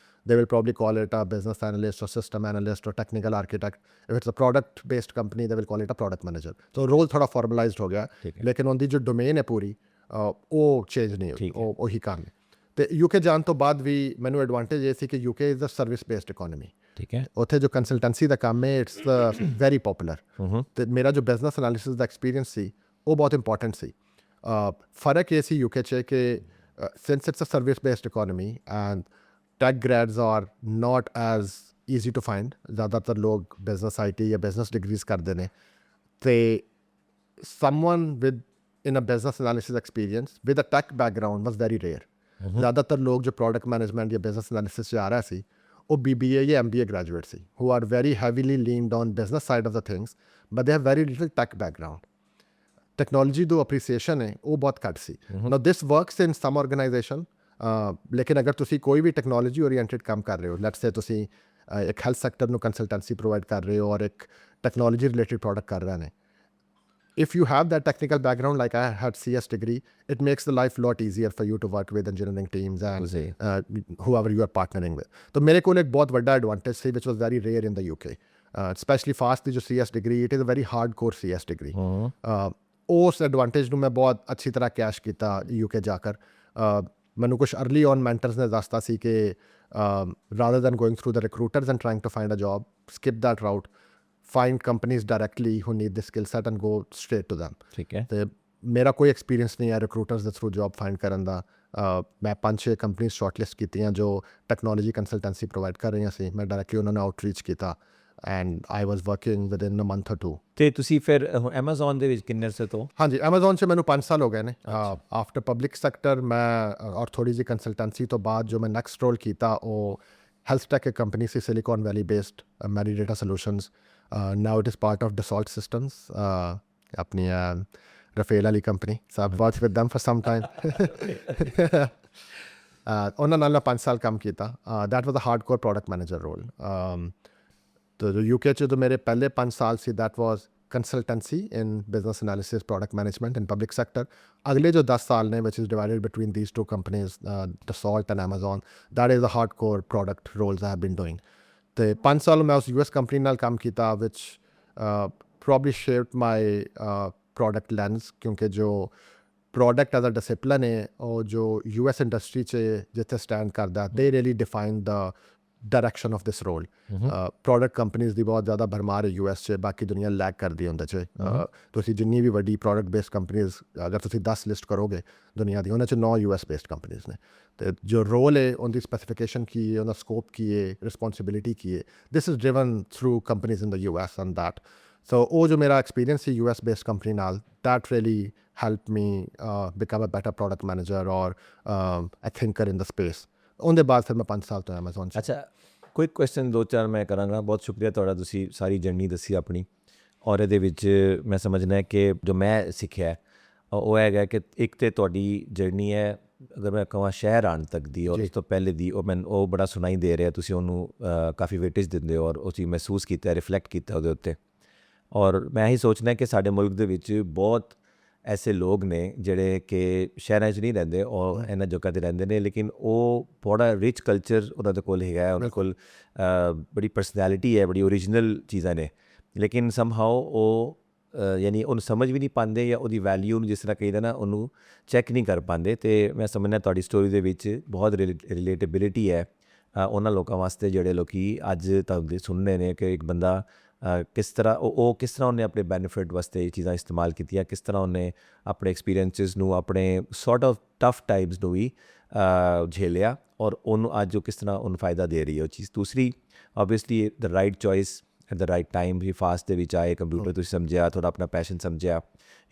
they will probably call it a business analyst or system analyst or technical architect. If it's a product based company, they will call it a product manager. So role थोड़ा formalized हो गया, लेकिन उनकी जो domain है पूरी ਉਹ change ਨਹੀਂ ਹੋਈ, ਉਹ ਉਹੀ ਕੰਮ ਹੈ। ਅਤੇ ਯੂਕੇ ਜਾਣ ਤੋਂ ਬਾਅਦ ਵੀ ਮੈਨੂੰ ਐਡਵਾਂਟੇਜ ਇਹ ਸੀ ਕਿ UK is a service based economy. ਠੀਕ ਹੈ। ਉੱਥੇ ਜੋ ਕੰਸਲਟੈਂਸੀ ਦਾ ਕੰਮ ਹੈ ਇਟਸ ਵੈਰੀ ਪੋਪੂਲਰ। ਅਤੇ ਮੇਰਾ ਜੋ ਬਿਜ਼ਨਸ ਐਨਾਲਿਸਿਸ ਦਾ ਐਕਸਪੀਰੀਅੰਸ ਸੀ ਉਹ ਬਹੁਤ ਇੰਪੋਰਟੈਂਟ ਸੀ। ਫ਼ਰਕ ਇਹ ਸੀ ਯੂਕੇ 'ਚ ਕਿ since it's a service based economy and tech grads are not as easy to find. ਜ਼ਿਆਦਾਤਰ ਲੋਕ ਬਿਜ਼ਨਸ IT ਜਾਂ ਬਿਜ਼ਨਸ ਡਿਗਰੀਜ਼ ਕਰਦੇ ਨੇ, ਅਤੇ someone with in a business analysis experience with a tech background was very rare. ज़्यादातर लोग जो product management या बिजनेस एनालिसिस से आ रहा सी वो BBA या MBA ग्रेजुएट सी who are very heavily leaned on business side of the things but they have very little tech background. Technology जो अप्रीसीएशन है वो बहुत घट सी। Now this works in some organization, लेकिन अगर तुसी कोई भी टेक्नोलॉजी ओरिएंटेड काम कर रहे हो, लेट्स से तुसी एक हेल्थ सेक्टर ਨੂੰ कंसल्टेंसी प्रोवाइड कर रहे हो और एक टेक्नोलॉजी रिलेटेड प्रोडक्ट कर रहे हैं, if you have that technical background like I had CS degree, it makes the life a lot easier for you to work with engineering teams and whoever you are partnering with. तो मेरे को एक बहुत बड़ा advantage थी which was very rare in the UK, especially fast की जो CS degree, it is a very hardcore CS degree. उस एडवांटेज ਨੂੰ ਮੈਂ ਬਹੁਤ ਅੱਛੀ ਤਰ੍ਹਾਂ ਕੈਸ਼ ਕੀਤਾ UK ਜਾकर। ਮੈਨੂੰ ਕੁਝ अर्ली on mentors ਨੇ ਦੱਸਤਾ ਸੀ ਕਿ rather than going through the recruiters and trying to find a job, skip that route, find companies directly who need the skill set and go straight to them. ਠੀਕ ਹੈ। ਅਤੇ ਮੇਰਾ ਕੋਈ experience ਨਹੀਂ ਹੈ ਰਿਕਰੂਟਰਸ ਦੇ ਥਰੂ ਜੋਬ ਫਾਈਂਡ ਕਰਨ ਦਾ। ਮੈਂ 5-6 ਕੰਪਨੀਜ਼ ਸ਼ਾਰਟਲਿਸਟ ਕੀਤੀਆਂ ਜੋ ਟੈਕਨੋਲੋਜੀ ਕੰਸਲਟੈਂਸੀ ਪ੍ਰੋਵਾਈਡ ਕਰ ਰਹੀਆਂ ਸੀ। ਮੈਂ ਡਾਇਰੈਕਟਲੀ ਉਹਨਾਂ ਨੂੰ ਆਊਟਰੀਚ ਕੀਤਾ and I was working within a month or 2। ਅਤੇ ਤੁਸੀਂ ਫਿਰ ਐਮਾਜ਼ੋਨ ਦੇ ਵਿੱਚ ਕਿੰਨੇ ਸੇ ਤੋਂ? ਹਾਂਜੀ, ਐਮਾਜ਼ੋਨ 'ਚ ਮੈਨੂੰ 5 ਸਾਲ ਹੋ ਗਏ ਨੇ। ਆਫਟਰ ਪਬਲਿਕ ਸੈਕਟਰ ਮੈਂ ਔਰ ਥੋੜ੍ਹੀ ਜਿਹੀ ਕੰਸਲਟੈਂਸੀ ਤੋਂ ਬਾਅਦ ਜੋ ਮੈਂ ਨੈਕਸਟ ਰੋਲ ਕੀਤਾ ਉਹ ਹੈਲਥ ਟੈਕ ਇੱਕ ਕੰਪਨੀ ਸੀ, Silicon Valley based, Meridata solutions. Now it is part of Dassault Systems, अपनी Rafael वाली company. So I've worked with them for some time. ਉਹਨਾਂ ਨਾਲ ਮੈਂ 5 ਸਾਲ ਕੰਮ ਕੀਤਾ। That was a hardcore product manager role. तो जो UK 'ਚ जो मेरे पहले 5 साल ਸੀ that was consultancy in business analysis, product management in public sector. अगले जो 10 साल ने which is divided between these two companies, Dassault and Amazon, that is the hardcore product roles I have been doing. ਅਤੇ 5 ਸਾਲ ਮੈਂ ਉਸ US company ਨਾਲ ਕੰਮ ਕੀਤਾ ਵਿਚ ਪ੍ਰੋਬਲੀ ਸ਼ੇਪਡ ਮਾਈ ਪ੍ਰੋਡਕਟ ਲੈਂਸ, ਕਿਉਂਕਿ ਜੋ ਪ੍ਰੋਡਕਟ ਐਜ਼ ਅ ਡਿਸਿਪਲਿਨ ਹੈ ਉਹ ਜੋ US ਇੰਡਸਟਰੀ 'ਚ ਜਿੱਥੇ ਸਟੈਂਡ ਕਰਦਾ, they really define the direction of this role. Product companies ਦੀ ਬਹੁਤ ਜ਼ਿਆਦਾ ਭਰਮਾਰ ਹੈ US 'ਚ, ਬਾਕੀ ਦੁਨੀਆ ਲੈਕ ਕਰਦੀ ਉਹਦੇ 'ਚ। ਤੁਸੀਂ ਜਿੰਨੀ ਵੀ ਵੱਡੀ ਪ੍ਰੋਡਕਟ ਬੇਸਡ ਕੰਪਨੀਜ਼ ਅਗਰ ਤੁਸੀਂ 10 ਲਿਸਟ ਕਰੋਗੇ ਦੁਨੀਆ ਦੀ, ਉਹਨਾਂ 'ਚ 9 US ਬੇਸਡ ਕੰਪਨੀਜ਼ ਨੇ। ਅਤੇ ਜੋ ਰੋਲ ਹੈ ਉਹਦੀ ਸਪੈਸੀਫਿਕੇਸ਼ਨ ਕੀ ਹੈ, ਉਹਦਾ ਸਕੋਪ ਕੀ ਹੈ, ਰਿਸਪੋਂਸਿਬਿਲਿਟੀ ਕੀ ਹੈ, this is driven through companies in the US and that. So ਉਹ ਜੋ ਮੇਰਾ ਐਕਸਪੀਰੀਅੰਸ ਸੀ US ਬੇਸਡ ਕੰਪਨੀ ਨਾਲ, that really help me become a better product manager ਔਰ a thinker in the space. ਉਹਦੇ ਬਾਅਦ ਫਿਰ ਮੈਂ 5 ਸਾਲ ਤੋਂ ਐਮਾਜ਼ੋਨ 'ਚ। ਅੱਛਾ, ਕੁਇਕ ਕੁਐਸਚਨ 2-4 ਮੈਂ ਕਰਾਂਗਾ। ਬਹੁਤ ਸ਼ੁਕਰੀਆ ਤੁਹਾਡਾ, ਤੁਸੀਂ ਸਾਰੀ ਜਰਨੀ ਦੱਸੀ ਆਪਣੀ, ਔਰ ਇਹਦੇ ਵਿੱਚ ਮੈਂ ਸਮਝਣਾ ਹੈ ਕਿ ਜੋ ਮੈਂ ਸਿੱਖਿਆ ਉਹ ਹੈਗਾ ਕਿ ਇੱਕ ਤਾਂ ਤੁਹਾਡੀ ਜਰਨੀ ਹੈ, ਅਗਰ ਮੈਂ ਕਹਾਂ ਸ਼ਹਿਰ ਆਉਣ ਤੱਕ ਦੀ, ਔਰ ਉਸ ਤੋਂ ਪਹਿਲੇ ਦੀ, ਉਹ ਬੜਾ ਸੁਣਾਈ ਦੇ ਰਿਹਾ, ਤੁਸੀਂ ਉਹਨੂੰ ਕਾਫੀ ਵੇਟੇਜ ਦਿੰਦੇ ਹੋ ਔਰ ਉਹ ਚੀਜ਼ ਮਹਿਸੂਸ ਕੀਤਾ, ਰਿਫਲੈਕਟ ਕੀਤਾ ਉਹਦੇ ਉੱਤੇ। ਔਰ ਮੈਂ ਇਹੀ ਸੋਚਦਾ ਕਿ ਸਾਡੇ ਮੁਲਕ ਦੇ ਵਿੱਚ ਬਹੁਤ ਐਸੇ ਲੋਕ ਨੇ ਜਿਹੜੇ ਕਿ ਸ਼ਹਿਰਾਂ 'ਚ ਨਹੀਂ ਰਹਿੰਦੇ ਔਰ ਇਹਨਾਂ ਜਗ੍ਹਾ 'ਤੇ ਰਹਿੰਦੇ ਨੇ, ਲੇਕਿਨ ਉਹ ਬੜਾ ਰਿਚ ਕਲਚਰ ਉਹਨਾਂ ਦੇ ਕੋਲ ਹੈਗਾ, ਉਹਨਾਂ ਕੋਲ ਬੜੀ ਪਰਸਨੈਲਿਟੀ ਹੈ, ਬੜੀ ਓਰੀਜਨਲ ਚੀਜ਼ਾਂ ਨੇ, ਲੇਕਿਨ ਸਮਹਾਓ ਉਹ ਯਾਨੀ ਉਹਨੂੰ ਸਮਝ ਵੀ ਨਹੀਂ ਪਾਉਂਦੇ ਜਾਂ ਉਹਦੀ ਵੈਲਿਊ ਨੂੰ ਜਿਸ ਤਰ੍ਹਾਂ ਕਹੀਦਾ ਨਾ ਉਹਨੂੰ ਚੈੱਕ ਨਹੀਂ ਕਰ ਪਾਉਂਦੇ। ਅਤੇ ਮੈਂ ਸਮਝਦਾ ਤੁਹਾਡੀ ਸਟੋਰੀ ਦੇ ਵਿੱਚ ਬਹੁਤ ਰਿਲੇਟੇਬਿਲਿਟੀ ਹੈ ਉਹਨਾਂ ਲੋਕਾਂ ਵਾਸਤੇ ਜਿਹੜੇ ਲੋਕੀ ਅੱਜ ਤੱਕ ਸੁਣਨੇ ਨੇ ਕਿ ਇੱਕ ਬੰਦਾ ਕਿਸ ਤਰ੍ਹਾਂ ਉਹ ਕਿਸ ਤਰ੍ਹਾਂ ਉਹਨੇ ਆਪਣੇ ਬੈਨੀਫਿਟ ਵਾਸਤੇ ਇਹ ਚੀਜ਼ਾਂ ਇਸਤੇਮਾਲ ਕੀਤੀਆਂ, ਕਿਸ ਤਰ੍ਹਾਂ ਉਹਨੇ ਆਪਣੇ ਐਕਸਪੀਰੀਐਂਸਿਸ ਨੂੰ ਆਪਣੇ ਸੌਰਟ ਆਫ ਟਫ ਟਾਈਮਸ ਨੂੰ ਵੀ ਝੇਲਿਆ ਔਰ ਉਹਨੂੰ ਅੱਜ ਉਹ ਕਿਸ ਤਰ੍ਹਾਂ ਉਹਨੂੰ ਫਾਇਦਾ ਦੇ ਰਹੀ ਹੈ ਉਹ ਚੀਜ਼। ਦੂਸਰੀ obviously the right choice at the right time ਵੀ ਫਾਸਟ ਦੇ ਵਿੱਚ ਆਏ, ਕੰਪਿਊਟਰ ਤੁਸੀਂ ਸਮਝਿਆ, ਥੋੜ੍ਹਾ ਆਪਣਾ ਪੈਸ਼ਨ ਸਮਝਿਆ,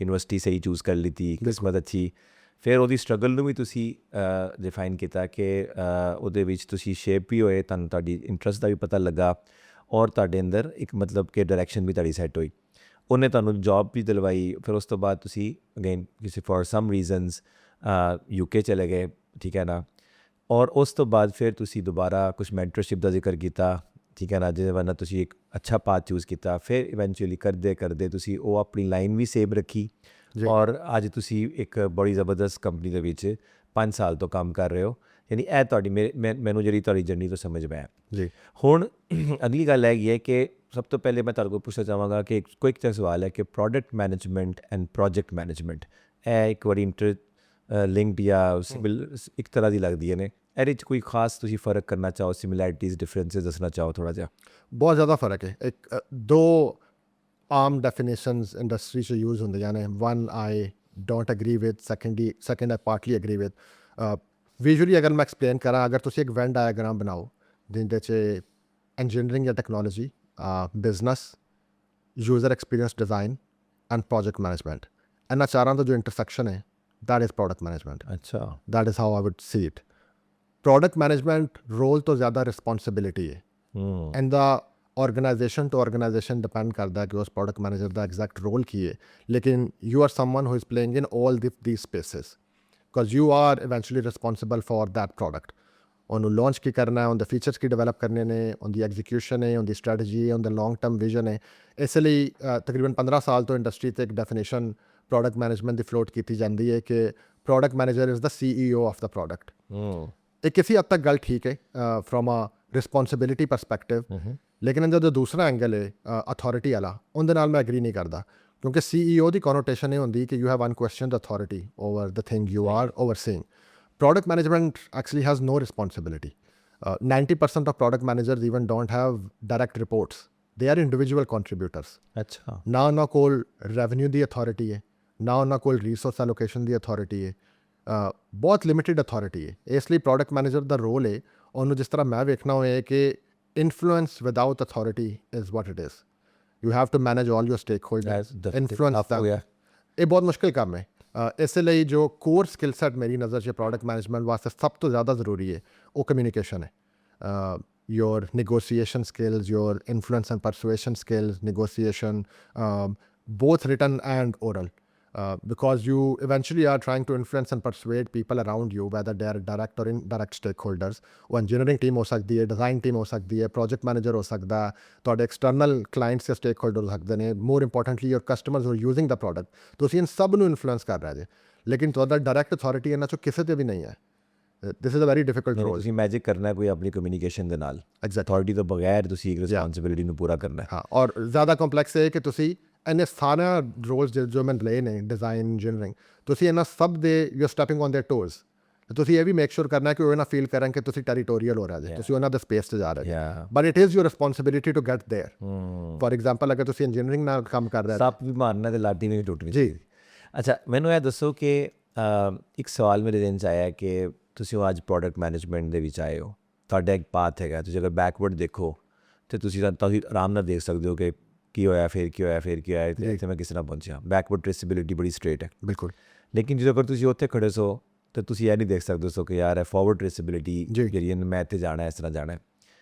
ਯੂਨੀਵਰਸਿਟੀ ਸਹੀ ਚੂਜ਼ ਕਰ ਲਿੱਤੀ, ਕਿਸਮਤ ਅੱਛੀ। ਫਿਰ ਉਹਦੀ ਸਟਰਗਲ ਨੂੰ ਵੀ ਤੁਸੀਂ ਡਿਫਾਈਨ ਕੀਤਾ ਕਿ ਉਹਦੇ ਵਿੱਚ ਤੁਸੀਂ ਸ਼ੇਪ ਵੀ ਹੋਏ, ਤੁਹਾਨੂੰ ਤੁਹਾਡੀ ਇੰਟਰਸਟ ਦਾ ਵੀ ਪਤਾ ਲੱਗਾ ਔਰ ਤੁਹਾਡੇ ਅੰਦਰ ਇੱਕ ਮਤਲਬ ਕਿ ਡਾਇਰੈਕਸ਼ਨ ਵੀ ਤੁਹਾਡੀ ਸੈੱਟ ਹੋਈ। ਉਹਨੇ ਤੁਹਾਨੂੰ ਜੋਬ ਵੀ ਦਿਲਵਾਈ। ਫਿਰ ਉਸ ਤੋਂ ਬਾਅਦ ਤੁਸੀਂ ਅਗੇਨ ਕਿਸੇ ਫॉर ਸਮ ਰੀਜ਼ਨਸ UK ਚਲੇ ਗਏ, ਠੀਕ ਹੈ ਨਾ, ਔਰ ਉਸ ਤੋਂ ਬਾਅਦ ਫਿਰ ਤੁਸੀਂ ਦੁਬਾਰਾ ਕੁਛ ਮੈਂਟਰਸ਼ਿਪ ਦਾ ਜ਼ਿਕਰ ਕੀਤਾ, ਠੀਕ ਹੈ ਨਾ, ਜਿਹਦੇ ਵਜ੍ਹਾ ਨਾਲ ਤੁਸੀਂ ਇੱਕ ਅੱਛਾ ਪਾਥ ਚੂਜ਼ ਕੀਤਾ। ਫਿਰ ਇਵੈਂਚੁਅਲੀ ਕਰਦੇ ਕਰਦੇ ਤੁਸੀਂ ਉਹ ਆਪਣੀ ਲਾਈਨ ਵੀ ਸੇਵ ਰੱਖੀ ਔਰ ਅੱਜ ਤੁਸੀਂ ਇੱਕ ਬੜੀ ਜ਼ਬਰਦਸਤ ਕੰਪਨੀ ਦੇ ਵਿੱਚ 5 ਸਾਲ ਤੋਂ ਕੰਮ ਕਰ ਰਹੇ ਹੋ। ਯਾਨੀ ਇਹ ਤੁਹਾਡੀ ਮੈਨੂੰ ਜਿਹੜੀ ਤੁਹਾਡੀ ਜਰਨੀ ਤੋਂ ਸਮਝ ਮੈਂ ਜੀ। ਹੁਣ ਅਗਲੀ ਗੱਲ ਹੈਗੀ ਹੈ ਕਿ ਸਭ ਤੋਂ ਪਹਿਲੇ ਮੈਂ ਤੁਹਾਡੇ ਕੋਲ ਪੁੱਛਣਾ ਚਾਹਾਂਗਾ ਕਿ ਇੱਕ ਕੁਇਕ ਜਿਹਾ ਸਵਾਲ ਹੈ ਕਿ product management and project management ਇਹ ਇੱਕ ਵਾਰੀ ਲਿੰਕਡ ਜਾਂ ਸਿਮਿਲ ਇੱਕ ਤਰ੍ਹਾਂ ਦੀ ਲੱਗਦੀਆਂ ਨੇ। ਇਹਦੇ 'ਚ ਕੋਈ ਖਾਸ ਤੁਸੀਂ ਫ਼ਰਕ ਕਰਨਾ ਚਾਹੋ, ਸਿਮਿਲੈਰਿਟੀਜ਼ ਡਿਫਰੈਂਸਿਸ ਦੱਸਣਾ ਚਾਹੋ ਥੋੜ੍ਹਾ ਜਿਹਾ? ਬਹੁਤ ਜ਼ਿਆਦਾ ਫ਼ਰਕ ਹੈ। ਇੱਕ ਦੋ ਆਮ ਡੈਫੀਨੇਸ਼ਨਸ ਇੰਡਸਟਰੀ 'ਚ ਯੂਜ਼ ਹੁੰਦੀਆਂ ਨੇ। One I don't agree with, second I partly agree with. Visually ਅਗਰ ਮੈਂ ਐਕਸਪਲੇਨ ਕਰਾਂ, ਅਗਰ ਤੁਸੀਂ ਇੱਕ ਵੈਨ ਡਾਇਆਗ੍ਰਾਮ ਬਣਾਓ ਜਿਹਦੇ 'ਚ ਇੰਜੀਨੀਅਰਿੰਗ ਜਾਂ technology, business, user experience design and project management, ਇਹਨਾਂ ਚਾਰਾਂ ਦਾ ਜੋ ਇੰਟਰਸੈਕਸ਼ਨ ਹੈ that is product management. ਅੱਛਾ, that is how I would see it. Product management role ਤੋਂ ਜ਼ਿਆਦਾ ਰਿਸਪੌਂਸਿਬਿਲਿਟੀ ਹੈ। ਇਹਦਾ ਆਰਗੇਨਾਈਜੇਸ਼ਨ ਟੂ ਆਰਗੇਨਾਈਜੇਸ਼ਨ ਡਿਪੈਂਡ ਕਰਦਾ ਕਿ ਉਸ ਪ੍ਰੋਡਕਟ ਮੈਨੇਜਰ ਦਾ ਐਗਜ਼ੈਕਟ ਰੋਲ ਕੀ ਹੈ। ਲੇਕਿਨ you are summon who is playing in all these spaces because you are eventually responsible for that product. ਉਹਨੂੰ ਲਾਂਚ ਕੀ ਕਰਨਾ ਹੈ, ਉਹਦੇ ਫੀਚਰਸ ਕੀ ਡਿਵੈਲਪ ਕਰਨੇ ਨੇ, ਉਹਦੀ ਐਗਜ਼ੀਕਿਊਸ਼ਨ ਹੈ, ਉਹਦੀ ਸਟ੍ਰੈਟਜੀ ਹੈ, ਉਹਦਾ ਲੌਂਗ ਟਰਮ ਵਿਜ਼ਨ ਹੈ। ਇਸ ਲਈ ਤਕਰੀਬਨ 15 ਸਾਲ ਤੋਂ ਇੰਡਸਟਰੀ 'ਤੇ ਇੱਕ ਡੈਫੀਨੇਸ਼ਨ ਪ੍ਰੋਡਕਟ ਮੈਨੇਜਮੈਂਟ ਦੀ ਫਲੋਟ ਕੀਤੀ ਜਾਂਦੀ ਹੈ ਕਿ product manager is the CEO of the product. ਇਹ ਕਿਸੇ ਹੱਦ ਤੱਕ ਗੱਲ ਠੀਕ ਹੈ ਫਰੋਮ ਅ ਰਿਸਪੌਂਸਿਬਿਲਿਟੀ ਪਰਸਪੈਕਟਿਵ, ਲੇਕਿਨ ਇਹਦਾ ਜੋ ਦੂਸਰਾ ਐਂਗਲ ਹੈ ਅਥਾਰਟੀ ਵਾਲਾ, ਉਹਦੇ ਨਾਲ ਮੈਂ ਐਗਰੀ ਨਹੀਂ ਕਰਦਾ ਕਿਉਂਕਿ CEO ਦੀ ਕੋਨੋਟੇਸ਼ਨ ਇਹ ਹੁੰਦੀ ਕਿ you have unquestioned authority over the thing you are overseeing. Product management actually has no responsibility. 90% of product managers even don't have direct reports. They are individual contributors. ਅੱਛਾ, ਨਾ ਉਹਨਾਂ ਕੋਲ revenue ਦੀ authority ਹੈ, ਨਾ ਉਹਨਾਂ ਕੋਲ resource allocation ਦੀ authority ਹੈ, ਬਹੁਤ ਲਿਮਿਟਿਡ authority ਹੈ। ਇਸ ਲਈ product manager ਦਾ ਰੋਲ ਹੈ, ਉਹਨੂੰ ਜਿਸ ਤਰ੍ਹਾਂ ਮੈਂ ਵੇਖਣਾ ਹੋਇਆ ਕਿ influence without authority is what it is. You have to manage all your stakeholders, influence them. ਇਹ ਬਹੁਤ ਮੁਸ਼ਕਿਲ ਕੰਮ ਹੈ। ਇਸ ਲਈ ਜੋ ਕੋਰ ਸਕਿੱਲ ਸੈਟ ਮੇਰੀ ਨਜ਼ਰ 'ਚ ਪ੍ਰੋਡਕਟ ਮੈਨੇਜਮੈਂਟ ਵਾਸਤੇ ਸਭ ਤੋਂ ਜ਼ਿਆਦਾ ਜ਼ਰੂਰੀ ਹੈ ਉਹ ਕਮਿਊਨੀਕੇਸ਼ਨ ਹੈ। your negotiation skills, your influence and persuasion skills, negotiation, both written and oral, because you eventually are trying to influence and persuade people around you, whether they are direct or indirect stakeholders. ਉਹ engineering team ਹੋ ਸਕਦੀ ਹੈ, design team ਹੋ ਸਕਦੀ ਹੈ, project manager ਹੋ ਸਕਦਾ, ਤੁਹਾਡੇ external clients ਜਾਂ stakeholders ਹੋ ਸਕਦੇ ਨੇ, more importantly your customers who are using the product. ਤੁਸੀਂ ਇਨ ਸਭ ਨੂੰ ਇਨਫਲੂਐਂਸ ਕਰ ਰਹੇ ਜੇ, ਲੇਕਿਨ ਤੁਹਾਡਾ ਡਾਇਰੈਕਟ ਅਥਾਰਟੀ ਇਹਨਾਂ 'ਚੋਂ ਕਿਸੇ 'ਤੇ ਵੀ ਨਹੀਂ ਹੈ। This is a very difficult role. ਤੁਸੀਂ ਮੈਜਿਕ ਕਰਨਾ ਕੋਈ ਆਪਣੀ ਕਮਿਊਨੀਕੇਸ਼ਨ ਦੇ ਨਾਲ, ਅਥਾਰਟੀ ਤੋਂ ਬਗੈਰ ਤੁਸੀਂ ਇੱਕ ਰਿਸਪੌਂਸਿਬਿਲਿਟੀ ਨੂੰ ਪੂਰਾ ਕਰਨਾ। ਹਾਂ, ਔਰ ਜ਼ਿਆਦਾ ਕੰਪਲੈਕਸ ਹੈ ਕਿ ਤੁਸੀਂ ਇਹਨੇ ਸਾਰਿਆਂ ਰੋਲਸ ਜੋ ਮੈਂ ਲਏ ਨੇ, ਡਿਜ਼ਾਈਨ, ਇੰਜੀਨੀਅਰਿੰਗ, ਤੁਸੀਂ ਇਹਨਾਂ ਸਭ ਦੇ you are stepping on their toes. ਤੁਸੀਂ ਇਹ ਵੀ ਮੇਕ ਸ਼ੋਰ ਕਰਨਾ ਕਿ ਉਹ ਨਾ ਫੀਲ ਕਰਨ ਕਿ ਤੁਸੀਂ ਟੈਰੀਟੋਰੀਅਲ ਹੋ ਰਹੇ ਜੇ, ਤੁਸੀਂ ਉਹਨਾਂ ਦੇ ਸਪੇਸ 'ਤੇ ਜਾ ਰਹੇ ਹੋ। But it is your responsibility to get there. For example, ਅਗਰ ਤੁਸੀਂ ਇੰਜੀਨੀਅਰਿੰਗ ਨਾਲ ਕੰਮ ਕਰ ਰਹੇ, ਸੱਪ ਵੀ ਮਾਰਨਾ ਤੇ ਲਾਠੀ ਵੀ ਟੁੱਟਣੀ ਜੀ। ਅੱਛਾ, ਮੈਨੂੰ ਇਹ ਦੱਸੋ ਕਿ ਇੱਕ ਸਵਾਲ ਮੇਰੇ ਦਿਨ 'ਚ ਆਇਆ ਕਿ ਤੁਸੀਂ ਅੱਜ ਪ੍ਰੋਡਕਟ ਮੈਨੇਜਮੈਂਟ ਦੇ ਵਿੱਚ ਆਏ ਹੋ, ਤੁਹਾਡਾ ਇੱਕ ਪਾਥ ਹੈਗਾ। ਤੁਸੀਂ ਅਗਰ ਬੈਕਵਰਡ ਦੇਖੋ ਤਾਂ ਤੁਸੀਂ ਆਰਾਮ ਨਾਲ ਦੇਖ ਸਕਦੇ ਹੋ ਕਿ ਕੀ ਹੋਇਆ, ਫਿਰ ਕੀ ਹੋਇਆ, ਫਿਰ ਕੀ ਹੋਇਆ, ਇੱਥੇ ਮੈਂ ਕਿਸੇ ਨਾਲ ਪਹੁੰਚਿਆ। ਬੈਕਵਰਡ ਟ੍ਰੇਸਿਬਿਲਿਟੀ ਬੜੀ ਸਟ੍ਰੇਟ ਹੈ, ਬਿਲਕੁਲ। ਲੇਕਿਨ ਜਦੋਂ ਅਗਰ ਤੁਸੀਂ ਉੱਥੇ ਖੜੇ ਸੋ ਤਾਂ ਤੁਸੀਂ ਇਹ ਨਹੀਂ ਦੇਖ ਸਕਦੇ ਸੋ ਕਿ ਯਾਰ ਇਹ ਫਾਰਵਰਡ ਟ੍ਰੇਸਿਬਿਲਿਟੀ ਜਿਹੜੀ ਮੈਂ ਇੱਥੇ ਜਾਣਾ, ਇਸ ਤਰ੍ਹਾਂ ਜਾਣਾ।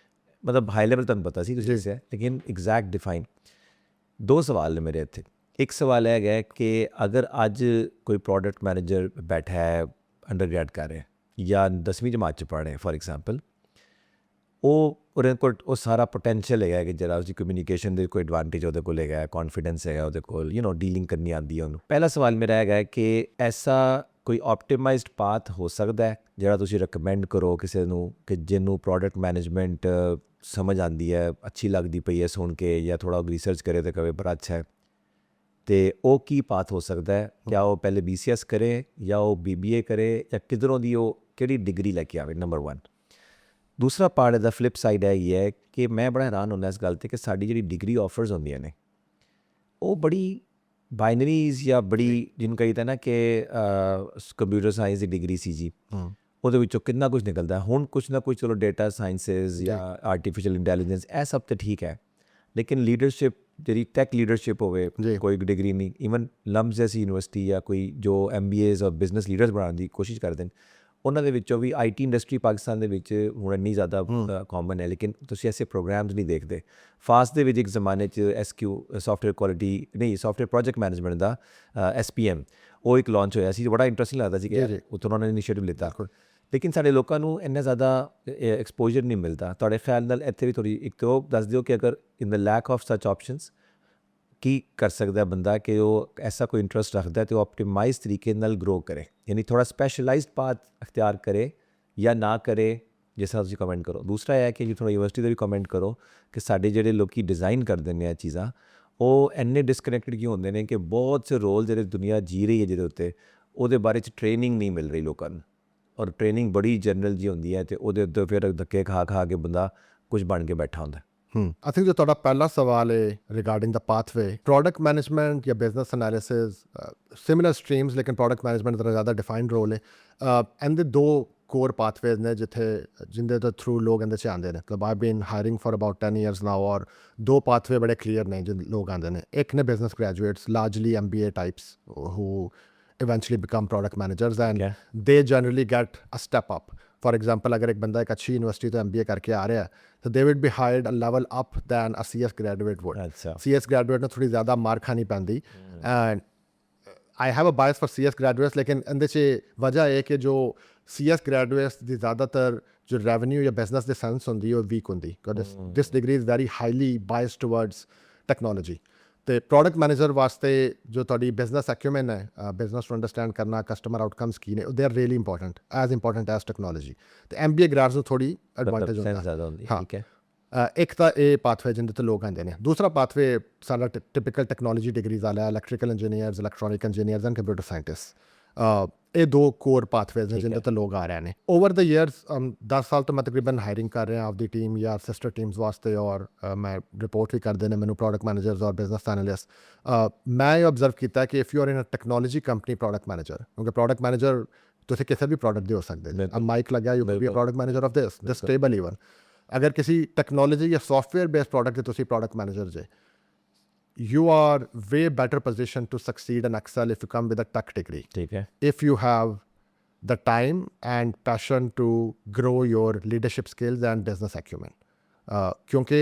ਮਤਲਬ ਹਾਈ ਲੈਵਲ ਤੁਹਾਨੂੰ ਪਤਾ ਸੀ ਤੁਸੀਂ ਦੱਸਿਆ, ਲੇਕਿਨ ਐਗਜ਼ੈਕਟ ਡਿਫਾਈਨ। ਦੋ ਸਵਾਲ ਨੇ ਮੇਰੇ ਇੱਥੇ। ਇੱਕ ਸਵਾਲ ਇਹ ਹੈਗਾ ਕਿ ਅਗਰ ਅੱਜ ਕੋਈ ਪ੍ਰੋਡਕਟ ਮੈਨੇਜਰ ਬੈਠਾ ਹੈ, ਅੰਡਰਗ੍ਰੈਡ ਕਰ ਰਿਹਾ ਜਾਂ 10ਵੀਂ ਜਮਾਤ 'ਚ ਪੜ੍ਹ ਰਿਹਾ ਫੋਰ ਐਗਜ਼ਾਮਪਲ, ਉਹਦੇ ਕੋਲ ਉਹ ਸਾਰਾ ਪੋਟੈਂਸ਼ੀਅਲ ਹੈਗਾ ਕਿ ਜਿਹੜਾ ਉਸਦੀ ਕਮਿਊਨੀਕੇਸ਼ਨ ਦੇ ਕੋਈ ਐਡਵਾਂਟੇਜ ਉਹਦੇ ਕੋਲ ਹੈਗਾ, ਕੌਨਫੀਡੈਂਸ ਹੈਗਾ ਉਹਦੇ ਕੋਲ, ਡੀਲਿੰਗ ਕਰਨੀ ਆਉਂਦੀ ਹੈ ਉਹਨੂੰ। ਪਹਿਲਾ ਸਵਾਲ ਮੇਰਾ ਹੈਗਾ ਕਿ ਐਸਾ ਕੋਈ ਆਪਟੀਮਾਈਜ਼ਡ ਪਾਥ ਹੋ ਸਕਦਾ ਹੈ ਜਿਹੜਾ ਤੁਸੀਂ ਰਿਕਮੈਂਡ ਕਰੋ ਕਿਸੇ ਨੂੰ ਕਿ ਜਿਹਨੂੰ ਪ੍ਰੋਡਕਟ ਮੈਨੇਜਮੈਂਟ ਸਮਝ ਆਉਂਦੀ ਹੈ, ਅੱਛੀ ਲੱਗਦੀ ਪਈ ਹੈ ਸੁਣ ਕੇ, ਜਾਂ ਥੋੜ੍ਹਾ ਰਿਸਰਚ ਕਰੇ ਤਾਂ ਕਵੇ ਬੜਾ ਅੱਛਾ ਹੈ। ਤੇ ਉਹ ਕੀ ਪਾਥ ਹੋ ਸਕਦਾ ਹੈ, ਕਿਆ ਉਹ ਪਹਿਲੇ BCS ਕਰੇ ਜਾਂ ਉਹ BBA ਕਰੇ ਜਾਂ ਕਿਧਰੋਂ ਦੀ ਉਹ ਕਿਹੜੀ ਡਿਗਰੀ ਲੈ ਕੇ ਆਵੇ, ਨੰਬਰ 1। ਦੂਸਰਾ ਪਾਰਟ ਇਹਦਾ ਫਲਿੱਪ ਸਾਈਡ ਇਹ ਹੈ ਕਿ ਮੈਂ ਬੜਾ ਹੈਰਾਨ ਹੁੰਦਾ ਇਸ ਗੱਲ 'ਤੇ ਕਿ ਸਾਡੀ ਜਿਹੜੀ ਡਿਗਰੀ ਆਫਰਸ ਹੁੰਦੀਆਂ ਨੇ ਉਹ ਬੜੀ ਬਾਈਨਰੀਜ਼ ਜਾਂ ਬੜੀ ਜਿਹਨੂੰ ਕਹੀਦਾ ਨਾ ਕਿ ਕੰਪਿਊਟਰ ਸਾਇੰਸ ਦੀ ਡਿਗਰੀ ਸੀ ਜੀ, ਉਹਦੇ ਵਿੱਚੋਂ ਕਿੰਨਾ ਕੁਝ ਨਿਕਲਦਾ। ਹੁਣ ਕੁਛ ਨਾ ਕੁਛ ਚਲੋ ਡੇਟਾ ਸਾਇੰਸਿਸ ਜਾਂ ਆਰਟੀਫਿਸ਼ੀਅਲ ਇੰਟੈਲੀਜੈਂਸ ਇਹ ਸਭ ਤਾਂ ਠੀਕ ਹੈ, ਲੇਕਿਨ ਲੀਡਰਸ਼ਿਪ ਜਿਹੜੀ ਟੈਕ ਲੀਡਰਸ਼ਿਪ ਹੋਵੇ ਕੋਈ ਡਿਗਰੀ ਨਹੀਂ। ਈਵਨ ਲੰਬਸ ਜੈਸੀ ਯੂਨੀਵਰਸਿਟੀ ਜਾਂ ਕੋਈ ਜੋ MBAs ਔਰ ਬਿਜ਼ਨਸ ਲੀਡਰਸ ਬਣਾਉਣ ਦੀ ਕੋਸ਼ਿਸ਼ ਕਰਦੇ ਨੇ, ਉਹਨਾਂ ਦੇ ਵਿੱਚੋਂ ਵੀ IT ਇੰਡਸਟਰੀ ਪਾਕਿਸਤਾਨ ਦੇ ਵਿੱਚ ਹੁਣ ਇੰਨੀ ਜ਼ਿਆਦਾ ਕਾਮਨ ਹੈ, ਲੇਕਿਨ ਤੁਸੀਂ ਐਸੇ ਪ੍ਰੋਗਰਾਮਸ ਨਹੀਂ ਦੇਖਦੇ। ਫਾਸਟ ਦੇ ਵਿੱਚ ਇੱਕ ਜ਼ਮਾਨੇ 'ਚ SQ ਸੌਫਟਵੇਅਰ ਕੁਆਲਿਟੀ ਨਹੀਂ ਸੌਫਟਵੇਅਰ ਪ੍ਰੋਜੈਕਟ ਮੈਨੇਜਮੈਂਟ ਦਾ SPM ਉਹ ਇੱਕ ਲਾਂਚ ਹੋਇਆ ਸੀ, ਬੜਾ ਇੰਟਰਸਟਿੰਗ ਲੱਗਦਾ ਸੀ ਕਿ ਉੱਥੋਂ ਉਹਨਾਂ ਨੇ ਇਨੀਸ਼ੀਏਟਿਵ ਲਿੱਤਾ, ਲੇਕਿਨ ਸਾਡੇ ਲੋਕਾਂ ਨੂੰ ਇੰਨਾ ਜ਼ਿਆਦਾ ਐਕਸਪੋਜਰ ਨਹੀਂ ਮਿਲਦਾ। ਤੁਹਾਡੇ ਖਿਆਲ ਨਾਲ ਇੱਥੇ ਵੀ ਥੋੜ੍ਹੀ ਇੱਕ ਤਾਂ ਦੱਸ ਦਿਓ ਕਿ ਅਗਰ ਇਨ ਦ ਲੈਕ ਆਫ ਸੱਚ ਆਪਸ਼ਨਸ ਕੀ ਕਰ ਸਕਦਾ ਬੰਦਾ ਕਿ ਉਹ ਐਸਾ ਕੋਈ ਇੰਟਰਸਟ ਰੱਖਦਾ ਤੇ ਉਹ ਆਪਟੀਮਾਈਜ਼ ਤਰੀਕੇ ਨਾਲ ਗਰੋ ਕਰੇ, ਯਾਨੀ ਥੋੜ੍ਹਾ ਸਪੈਸ਼ਲਾਈਜ਼ਡ ਪਾਥ ਅਖਤਿਆਰ ਕਰੇ ਜਾਂ ਨਾ ਕਰੇ, ਜਿਸ ਤਰ੍ਹਾਂ ਤੁਸੀਂ ਕਮੈਂਟ ਕਰੋ। ਦੂਸਰਾ ਇਹ ਹੈ ਕਿ ਜੀ ਥੋੜ੍ਹਾ ਯੂਨੀਵਰਸਿਟੀ ਦਾ ਵੀ ਕਮੈਂਟ ਕਰੋ ਕਿ ਸਾਡੇ ਜਿਹੜੇ ਲੋਕੀ ਡਿਜ਼ਾਈਨ ਕਰਦੇ ਨੇ ਇਹ ਚੀਜ਼ਾਂ ਉਹ ਇੰਨੇ ਡਿਸਕਨੈਕਟਡ ਕਿਉਂ ਹੁੰਦੇ ਨੇ ਕਿ ਬਹੁਤ ਸੇ ਰੋਲ ਜਿਹੜੇ ਦੁਨੀਆ ਜੀ ਰਹੀ ਹੈ ਜਿਹਦੇ ਉੱਤੇ ਉਹਦੇ ਬਾਰੇ 'ਚ ਟ੍ਰੇਨਿੰਗ ਨਹੀਂ ਮਿਲ ਰਹੀ ਲੋਕਾਂ ਨੂੰ, ਔਰ ਟ੍ਰੇਨਿੰਗ ਬੜੀ ਜਨਰਲ ਜੀ ਹੁੰਦੀ ਹੈ ਤੇ ਉਹਦੇ ਉੱਤੇ ਫਿਰ ਧੱਕੇ ਖਾ ਕੇ ਬੰਦਾ ਕੁਝ ਬਣ ਕੇ ਬੈਠਾ ਹੁੰਦਾ। I think जो ਤੁਹਾਡਾ ਪਹਿਲਾ ਸਵਾਲ ਹੈ ਰਿਗਾਰਡਿੰਗ ਦਾ ਪਾਥਵੇ, ਪ੍ਰੋਡਕਟ ਮੈਨੇਜਮੈਂਟ ਜਾਂ ਬਿਜ਼ਨਸ ਐਨਾਲਿਸਿਸ ਸਿਮਿਲਰ ਸਟਰੀਮਸ, ਲੇਕਿਨ ਪ੍ਰੋਡਕਟ ਮੈਨੇਜਮੈਂਟ ਦਾ ਜ਼ਿਆਦਾ ਡਿਫਾਈਨਡ ਰੋਲ ਹੈ। ਇਹਦੇ ਦੋ ਕੋਰ ਪਾਥਵੇਜ਼ ਨੇ ਜਿੰਦੇ ਦੇ ਥਰੂ ਲੋਕ ਇਹਦੇ 'ਚ ਆਉਂਦੇ ਨੇ। ਮਤਲਬ ਆਈ ਬੀਨ ਹਾਇਰਿੰਗ ਫॉर ਅਬਾਊਟ 10 years ਨਾਓ, ਔਰ ਦੋ ਪਾਥਵੇ ਬੜੇ ਕਲੀਅਰ ਨੇ ਜਿਨ ਲੋਕ ਆਉਂਦੇ ਨੇ। ਇੱਕ ਨੇ business graduates, ਲਾਰਜਲੀ MBA types who eventually become product managers and they generally get a step up. For example, अगर एक बंदा एक अच्छी यूनिवर्सिटी तो MBA करके आ रहा है तो they would be hired a level up than a CS graduate would. CS graduate ने थोड़ी ज़्यादा मार खानी पैंदी and I have a bias for CS graduates, लेकिन इंदे च वजह है कि जो CS graduates दी ज़्यादातर जो revenue या business दी sense होंदी है वो weak होंदी, because this degree is very highly biased towards technology. ਤੇ ਪ੍ਰੋਡਕਟ ਮੈਨੇਜਰ ਵਾਸਤੇ ਜੋ ਤੁਹਾਡੀ ਬਿਜ਼ਨਸ ਐਕਿਊਮਨ ਹੈ, ਬਿਜ਼ਨਸ ਨੂੰ ਅੰਡਰਸਟੈਂਡ ਕਰਨਾ, ਕਸਟਮਰ ਆਊਟਕਮਸ ਕੀ ਨੇ, they R really important as technology. ਤੇ MBA ਗ੍ਰੈਡਸ ਨੂੰ ਥੋੜੀ ਐਡਵਾਂਟੇਜ ਹੁੰਦਾ। ਇੱਕ ਤਾਂ ਇਹ ਪਾਥਵੇ ਜਿਹਦੇ ਤੇ ਲੋਕ ਆਉਂਦੇ ਨੇ। ਦੂਸਰਾ ਪਾਥਵੇ ਸਾਡਾ ਟਿਪੀਕਲ ਟੈਕਨੋਲੋਜੀ ਡਿਗਰੀਜ਼ ਵਾਲਾ, electrical engineers, electronic engineers and computer scientist. ਇਹ ਦੋ ਕੋਰ ਪਾਥਵੇਜ਼ ਨੇ ਜਿਹਦੇ ਤੇ ਲੋਕ ਆ ਰਹੇ ਨੇ। ਓਵਰ ਦ ਈਅਰਸ 10 ਸਾਲ ਤੋਂ ਮੈਂ ਤਕਰੀਬਨ ਹਾਇਰਿੰਗ ਕਰ ਰਿਹਾ ਆਪਦੀ ਟੀਮ ਜਾਂ ਸਿਸਟਰ ਟੀਮਸ ਵਾਸਤੇ, ਔਰ ਮੈਂ ਰਿਪੋਰਟ ਵੀ ਕਰਦੇ ਨੇ ਮੈਨੂੰ ਪ੍ਰੋਡਕਟ ਮੈਨੇਜਰਸ ਔਰ ਬਿਜ਼ਨਸ ਐਨਾਲਿਸਟ। ਮੈਂ ਇਹ ਓਬਜ਼ਰਵ ਕੀਤਾ ਕਿ if you are in a technology company product manager, ਕਿਉਂਕਿ ਪ੍ਰੋਡਕਟ ਮੈਨੇਜਰ ਤੁਸੀਂ ਕਿਸੇ ਵੀ ਪ੍ਰੋਡਕਟ ਦੇ ਹੋ ਸਕਦੇ। ਅ ਮਾਈਕ ਲੱਗਿਆ, you can be a product manager of this table even. ਅਗਰ ਕਿਸੇ ਟੈਕਨੋਲੋਜੀ ਜਾਂ ਸੌਫਟਵੇਅਰ ਬੇਸਡ ਪ੍ਰੋਡਕਟ ਦੇ ਤੁਸੀਂ ਪ੍ਰੋਡਕਟ ਮੈਨੇਜਰ ਜੇ, you are way better positioned to succeed and excel if you come with a tech degree. Okay. If you have the time and passion to grow your leadership skills and business acumen. क्योंकि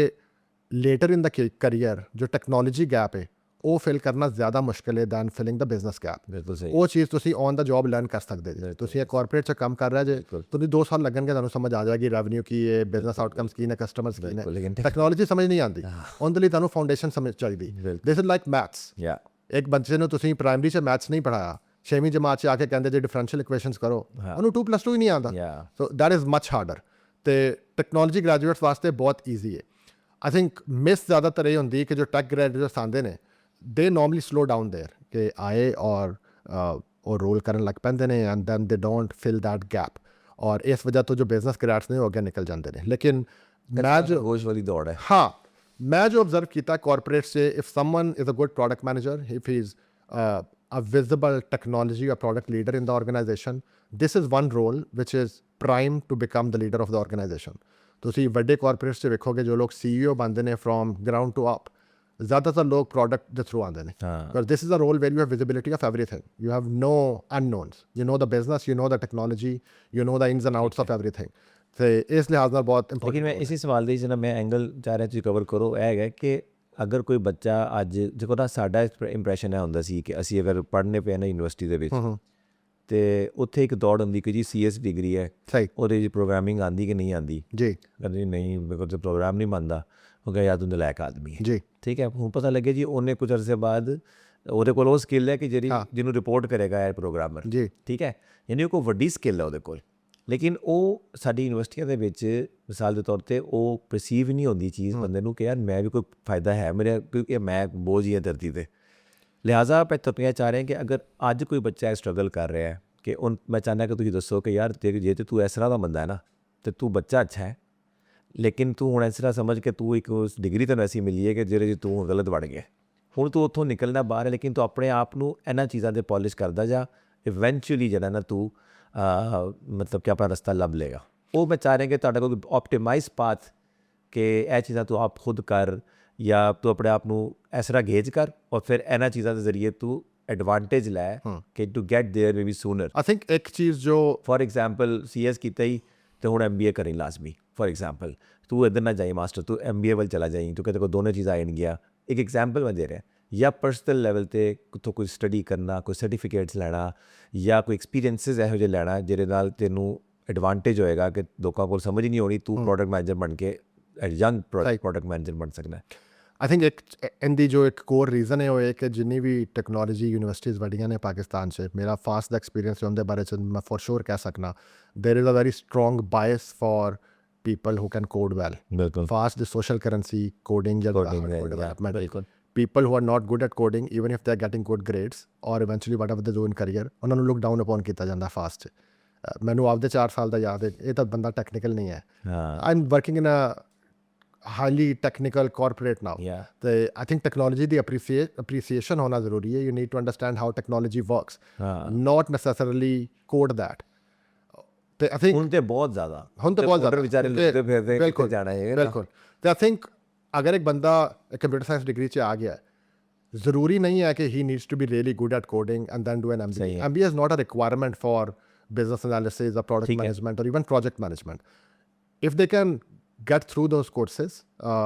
later in the career जो technology gap है ਉਹ fill ਕਰਨਾ ਜ਼ਿਆਦਾ ਮੁਸ਼ਕਿਲ ਹੈ then filling ਦਾ business gap. ਬਿਲਕੁਲ ਸਹੀ। ਉਹ ਚੀਜ਼ ਤੁਸੀਂ ਔਨ ਦਾ ਜੌਬ ਲਰਨ ਕਰ ਸਕਦੇ ਜੇ। ਤੁਸੀਂ ਇੱਕ ਕਾਰਪੋਰੇਟ 'ਚ ਕੰਮ ਕਰ ਰਿਹਾ ਜੇ, ਤੁਸੀਂ 2 ਸਾਲ ਲੱਗਣਗੇ ਤੁਹਾਨੂੰ ਸਮਝ ਆ ਜਾਏਗੀ ਰੈਵਨਿਊ ਕੀ ਹੈ, ਬਿਜ਼ਨਸ ਆਊਟਕਮਸ ਕੀ ਨੇ, ਕਸਟਮਰਸ ਕੀ ਨੇ। ਟੈਕਨੋਲੋਜੀ ਸਮਝ ਨਹੀਂ ਆਉਂਦੀ, ਉਹਦੇ ਲਈ ਤੁਹਾਨੂੰ ਫਾਊਂਡੇਸ਼ਨ ਸਮਝ ਚਾਹੀਦੀ। This is like maths. ਇੱਕ ਬੱਚੇ ਨੂੰ ਤੁਸੀਂ ਪ੍ਰਾਇਮਰੀ 'ਚ ਮੈਥਸ ਨਹੀਂ ਪੜ੍ਹਾਇਆ, 6ਵੀਂ ਜਮਾਤ 'ਚ ਆ ਕੇ ਕਹਿੰਦੇ ਜੇ ਡਿਫਰੈਂਸ਼ੀਅਲ ਇਕੁਏਸ਼ਨਸ ਕਰੋ, ਉਹਨੂੰ 2+2 ਹੀ ਨਹੀਂ ਆਉਂਦਾ। So that is much harder. ਤੇ ਟੈਕਨੋਲੋਜੀ ਗ੍ਰੈਜੂਏਟਸ ਵਾਸਤੇ ਬਹੁਤ ਈਜ਼ੀ ਹੈ। ਆਈ ਥਿੰਕ ਮਿਸ ਜ਼ਿਆਦਾਤਰ ਇਹ ਹੁੰਦੀ ਕਿ ਜੋ ਟੈਕ ਗ੍ਰੈਜੂਏਟਸ ਆਉਂਦੇ ਨੇ they normally slow down there ਕਿ ਆਏ ਔਰ ਰੋਲ ਕਰਨ ਲੱਗ ਪੈਂਦੇ ਨੇ and then they don't fill that gap, ਔਰ ਇਸ ਵਜ੍ਹਾ ਤੋਂ ਜੋ ਬਿਜ਼ਨਸ ਗ੍ਰੈਡਸ ਨੇ ਉਹ ਅੱਗੇ ਨਿਕਲ ਜਾਂਦੇ ਨੇ। ਲੇਕਿਨ ਮੈਂ ਜੋ ਹੋਸ਼ ਵਾਲੀ ਦੌੜ ਹੈ, ਹਾਂ ਮੈਂ ਜੋ observe ਕੀਤਾ corporates 'ਚ, if someone is a good product manager, if he is a visible technology or product leader in the organization, this is one role which is prime to become the leader of the organization. ਤੁਸੀਂ ਵੱਡੇ corporates 'ਚ ਵੇਖੋਗੇ ਜੋ ਲੋਕ CEO ਬਣਦੇ ਨੇ from ground to up, ਜ਼ਿਆਦਾਤਰ ਲੋਕ ਪ੍ਰੋਡਕਟ ਦੇ ਥਰੂ ਆਉਂਦੇ ਨੇ। Because this is a role where you have visibility of everything, you have no unknowns, you know the business, you know the technology, you know the ins and outs of everything. ਤੇ ਇਸ ਲਿਹਾਜ਼ ਨਾਲ ਬਹੁਤ important. ਲੇਕਿਨ ਮੈਂ ਇਸੇ ਸਵਾਲ ਦੇ ਜਿਹੜਾ ਮੈਂ ਐਂਗਲ ਚਾਹ ਰਿਹਾ ਤੁਸੀਂ ਕਵਰ ਕਰੋ, ਇਹ ਹੈਗਾ ਕਿ ਅਗਰ ਕੋਈ ਬੱਚਾ ਅੱਜ ਦੇਖੋ ਨਾ, ਸਾਡਾ ਇੰਪਰੈਸ਼ਨ ਇਹ ਹੁੰਦਾ ਸੀ ਕਿ ਅਸੀਂ ਅਗਰ ਪੜ੍ਹਨੇ ਪਏ ਨਾ ਯੂਨੀਵਰਸਿਟੀ ਦੇ ਵਿੱਚ ਤੇ ਉੱਥੇ ਇੱਕ ਦੌੜ ਹੁੰਦੀ ਕਿ ਜੀ CS ਡਿਗਰੀ ਹੈ, ਉਹਦੇ 'ਚ ਪ੍ਰੋਗਰਾਮਿੰਗ ਆਉਂਦੀ ਕਿ ਨਹੀਂ ਆਉਂਦੀ ਜੀ, ਕਹਿੰਦੇ ਨਹੀਂ ਮੇਰੇ ਕੋਲ ਤਾਂ ਪ੍ਰੋਗਰਾਮ ਨਹੀਂ ਬਣਦਾ, ਉਹ ਕਿਹਾ ਯਾਰ ਤੂੰ ਨਲਾਇਕ ਆਦਮੀ ਹੈ ਜੀ, ਠੀਕ ਹੈ। ਹੁਣ ਪਤਾ ਲੱਗੇ ਜੀ ਉਹਨੇ ਕੁਝ ਅਰਸੇ ਬਾਅਦ ਉਹਦੇ ਕੋਲ ਉਹ ਸਕਿੱਲ ਹੈ ਕਿ ਜਿਹੜੀ ਜਿਹਨੂੰ ਰਿਪੋਰਟ ਕਰੇਗਾ ਇਹ ਪ੍ਰੋਗਰਾਮਰ ਜੀ, ਠੀਕ ਹੈ, ਯਾਨੀ ਉਹ ਕੋਈ ਵੱਡੀ ਸਕਿੱਲ ਹੈ ਉਹਦੇ ਕੋਲ। ਲੇਕਿਨ ਉਹ ਸਾਡੀ ਯੂਨੀਵਰਸਿਟੀਆਂ ਦੇ ਵਿੱਚ ਮਿਸਾਲ ਦੇ ਤੌਰ 'ਤੇ ਉਹ ਪਰਸੀਵ ਨਹੀਂ ਹੁੰਦੀ ਚੀਜ਼ ਬੰਦੇ ਨੂੰ ਕਿ ਯਾਰ ਮੈਂ ਵੀ ਕੋਈ ਫਾਇਦਾ ਹੈ ਮੇਰੇ, ਕਿਉਂਕਿ ਮੈਂ ਬੋਝ ਹੀ ਹੈ ਧਰਤੀ 'ਤੇ। ਲਿਹਾਜ਼ਾ ਆਪਾਂ ਤੁਰਪੀਆਂ ਚਾਹ ਰਹੇ ਹਾਂ ਕਿ ਅਗਰ ਅੱਜ ਕੋਈ ਬੱਚਾ ਸਟਰਗਲ ਕਰ ਰਿਹਾ ਹੈ ਕਿ ਮੈਂ ਚਾਹੁੰਦਾ ਕਿ ਤੁਸੀਂ ਦੱਸੋ ਕਿ ਯਾਰ ਜੇ ਤੇ ਤੂੰ ਇਸ ਤਰ੍ਹਾਂ ਦਾ ਬੰਦਾ ਹੈ ਨਾ ਤੇ ਤੂੰ ਬੱਚਾ ਅੱਛਾ ਹੈ, ਲੇਕਿਨ ਤੂੰ ਹੁਣ ਇਸ ਤਰ੍ਹਾਂ ਸਮਝ ਕਿ ਤੂੰ ਇੱਕ ਉਸ ਡਿਗਰੀ ਤੈਨੂੰ ਐਸੀ ਮਿਲੀ ਹੈ ਕਿ ਜਿਹੜੇ 'ਚ ਤੂੰ ਗਲਤ ਵੜ ਗਿਆ, ਹੁਣ ਤੂੰ ਉੱਥੋਂ ਨਿਕਲਣਾ ਬਾਹਰ ਹੈ, ਲੇਕਿਨ ਤੂੰ ਆਪਣੇ ਆਪ ਨੂੰ ਇਹਨਾਂ ਚੀਜ਼ਾਂ 'ਤੇ ਪੋਲਿਸ਼ ਕਰਦਾ ਜਾ, ਇਵੈਂਚੁਅਲੀ ਜਿਹੜਾ ਨਾ ਤੂੰ ਮਤਲਬ ਕਿ ਆਪਣਾ ਰਸਤਾ ਲੱਭ ਲਏਗਾ। ਉਹ ਮੈਂ ਚਾਹ ਰਿਹਾ ਕਿ ਤੁਹਾਡਾ ਕੋਈ ਆਪਟੀਮਾਈਜ਼ ਪਾਥ ਕਿ ਇਹ ਚੀਜ਼ਾਂ ਤੂੰ ਆਪ ਖੁਦ ਕਰ ਜਾਂ ਤੂੰ ਆਪਣੇ ਆਪ ਨੂੰ ਇਸ ਤਰ੍ਹਾਂ ਗੇਜ ਕਰ ਔਰ ਫਿਰ ਇਹਨਾਂ ਚੀਜ਼ਾਂ ਦੇ ਜ਼ਰੀਏ ਤੂੰ ਐਡਵਾਂਟੇਜ ਲੈ ਕਿ to get there maybe sooner. I think ਇੱਕ ਚੀਜ਼ ਜੋ ਫੋਰ ਐਗਜ਼ਾਮਪਲ CS ਕੀਤਾ ਹੀ ਤੇ ਹੁਣ MBA ਕਰੀ ਲਾਜ਼ਮੀ। ਫੋਰ ਐਗਜ਼ਾਮਪਲ ਤੂੰ ਇੱਧਰ ਨਾ ਜਾਈ ਮਾਸਟਰ, ਤੂੰ MBA ਵੱਲ ਚਲਾ ਜਾਈ, ਤੂੰ ਕਿਤੇ ਕੋਈ ਦੋਨੋਂ ਚੀਜ਼ਾਂ ਆਉਣਗੀਆਂ। ਇੱਕ ਐਗਜ਼ਾਮਪਲ ਮੈਂ ਦੇ ਰਿਹਾ। ਜਾਂ ਪਰਸਨਲ ਲੈਵਲ 'ਤੇ ਕਿੱਥੋਂ ਕੋਈ ਸਟੱਡੀ ਕਰਨਾ, ਕੋਈ ਸਰਟੀਫਿਕੇਟਸ ਲੈਣਾ ਜਾਂ ਕੋਈ ਐਕਸਪੀਰੀਐਂਸਿਸ ਇਹੋ ਜਿਹੇ ਲੈਣਾ ਜਿਹਦੇ ਨਾਲ ਤੈਨੂੰ ਐਡਵਾਂਟੇਜ ਹੋਏਗਾ ਕਿ ਲੋਕਾਂ ਕੋਲ ਸਮਝ ਹੀ ਨਹੀਂ ਆਉਣੀ, ਤੂੰ ਪ੍ਰੋਡਕਟ ਮੈਨੇਜਰ ਬਣ ਕੇ ਯੰਗ ਪ੍ਰੋਡਕਟ ਮੈਨੇਜਰ ਬਣ ਸਕਦਾ। आई थिंक एक इनकी जो एक कोर रीज़न है वो है कि जिन्नी भी टैक्नोलॉजी यूनिवर्सिटीज़ बड़ियां ने पाकिस्तान से, मेरा फास्ट दा एक्सपीरियंस है उनके बारे च मैं फॉर श्योर कह सकना there is a very strong bias for people who can code well. बिल्कुल fast the social currency coding या डेवलपमेंट, बिल्कुल people who are not good at coding even if they are getting good grades or eventually whatever they do in career ਉਹਨਾਂ ਨੂੰ look down upon ਕੀਤਾ ਜਾਂਦਾ fast 'ਚ। ਮੈਨੂੰ ਆਪਦੇ 4 ਸਾਲ ਦਾ ਯਾਦ ਹੈ, ਇਹ ਤਾਂ ਬੰਦਾ ਟੈਕਨੀਕਲ ਨਹੀਂ ਹੈ। ਹਾਂ I'm working in a highly technical corporate now. Yeah. I think technology the appreciation होना ज़रूरी है. You need to understand how technology works, not necessarily code that. ਤੇ I think ਹੁਣ ਤੇ ਬਹੁਤ ਜ਼ਿਆਦਾ ਹੁਣ ਤਾਂ ਬਹੁਤ ਜ਼ਿਆਦਾ ਵਿਚਾਰੇ ਲੁੱਟਦੇ ਫਿਰਦੇ ਕਿੱਥੇ ਜਾਣਾ ਹੈ ਬਿਲਕੁਲ। ਤੇ I think ਅਗਰ ਇੱਕ ਬੰਦਾ ਕੰਪਿਊਟਰ ਸਾਇੰਸ ਡਿਗਰੀ 'ਚ ਆ ਗਿਆ ਹੈ, ਜ਼ਰੂਰੀ ਨਹੀਂ ਹੈ ਕਿ he needs to be really good at coding and then do an MBA. MBA is not a requirement for business analysis or product management or even project management. If they can get through those courses,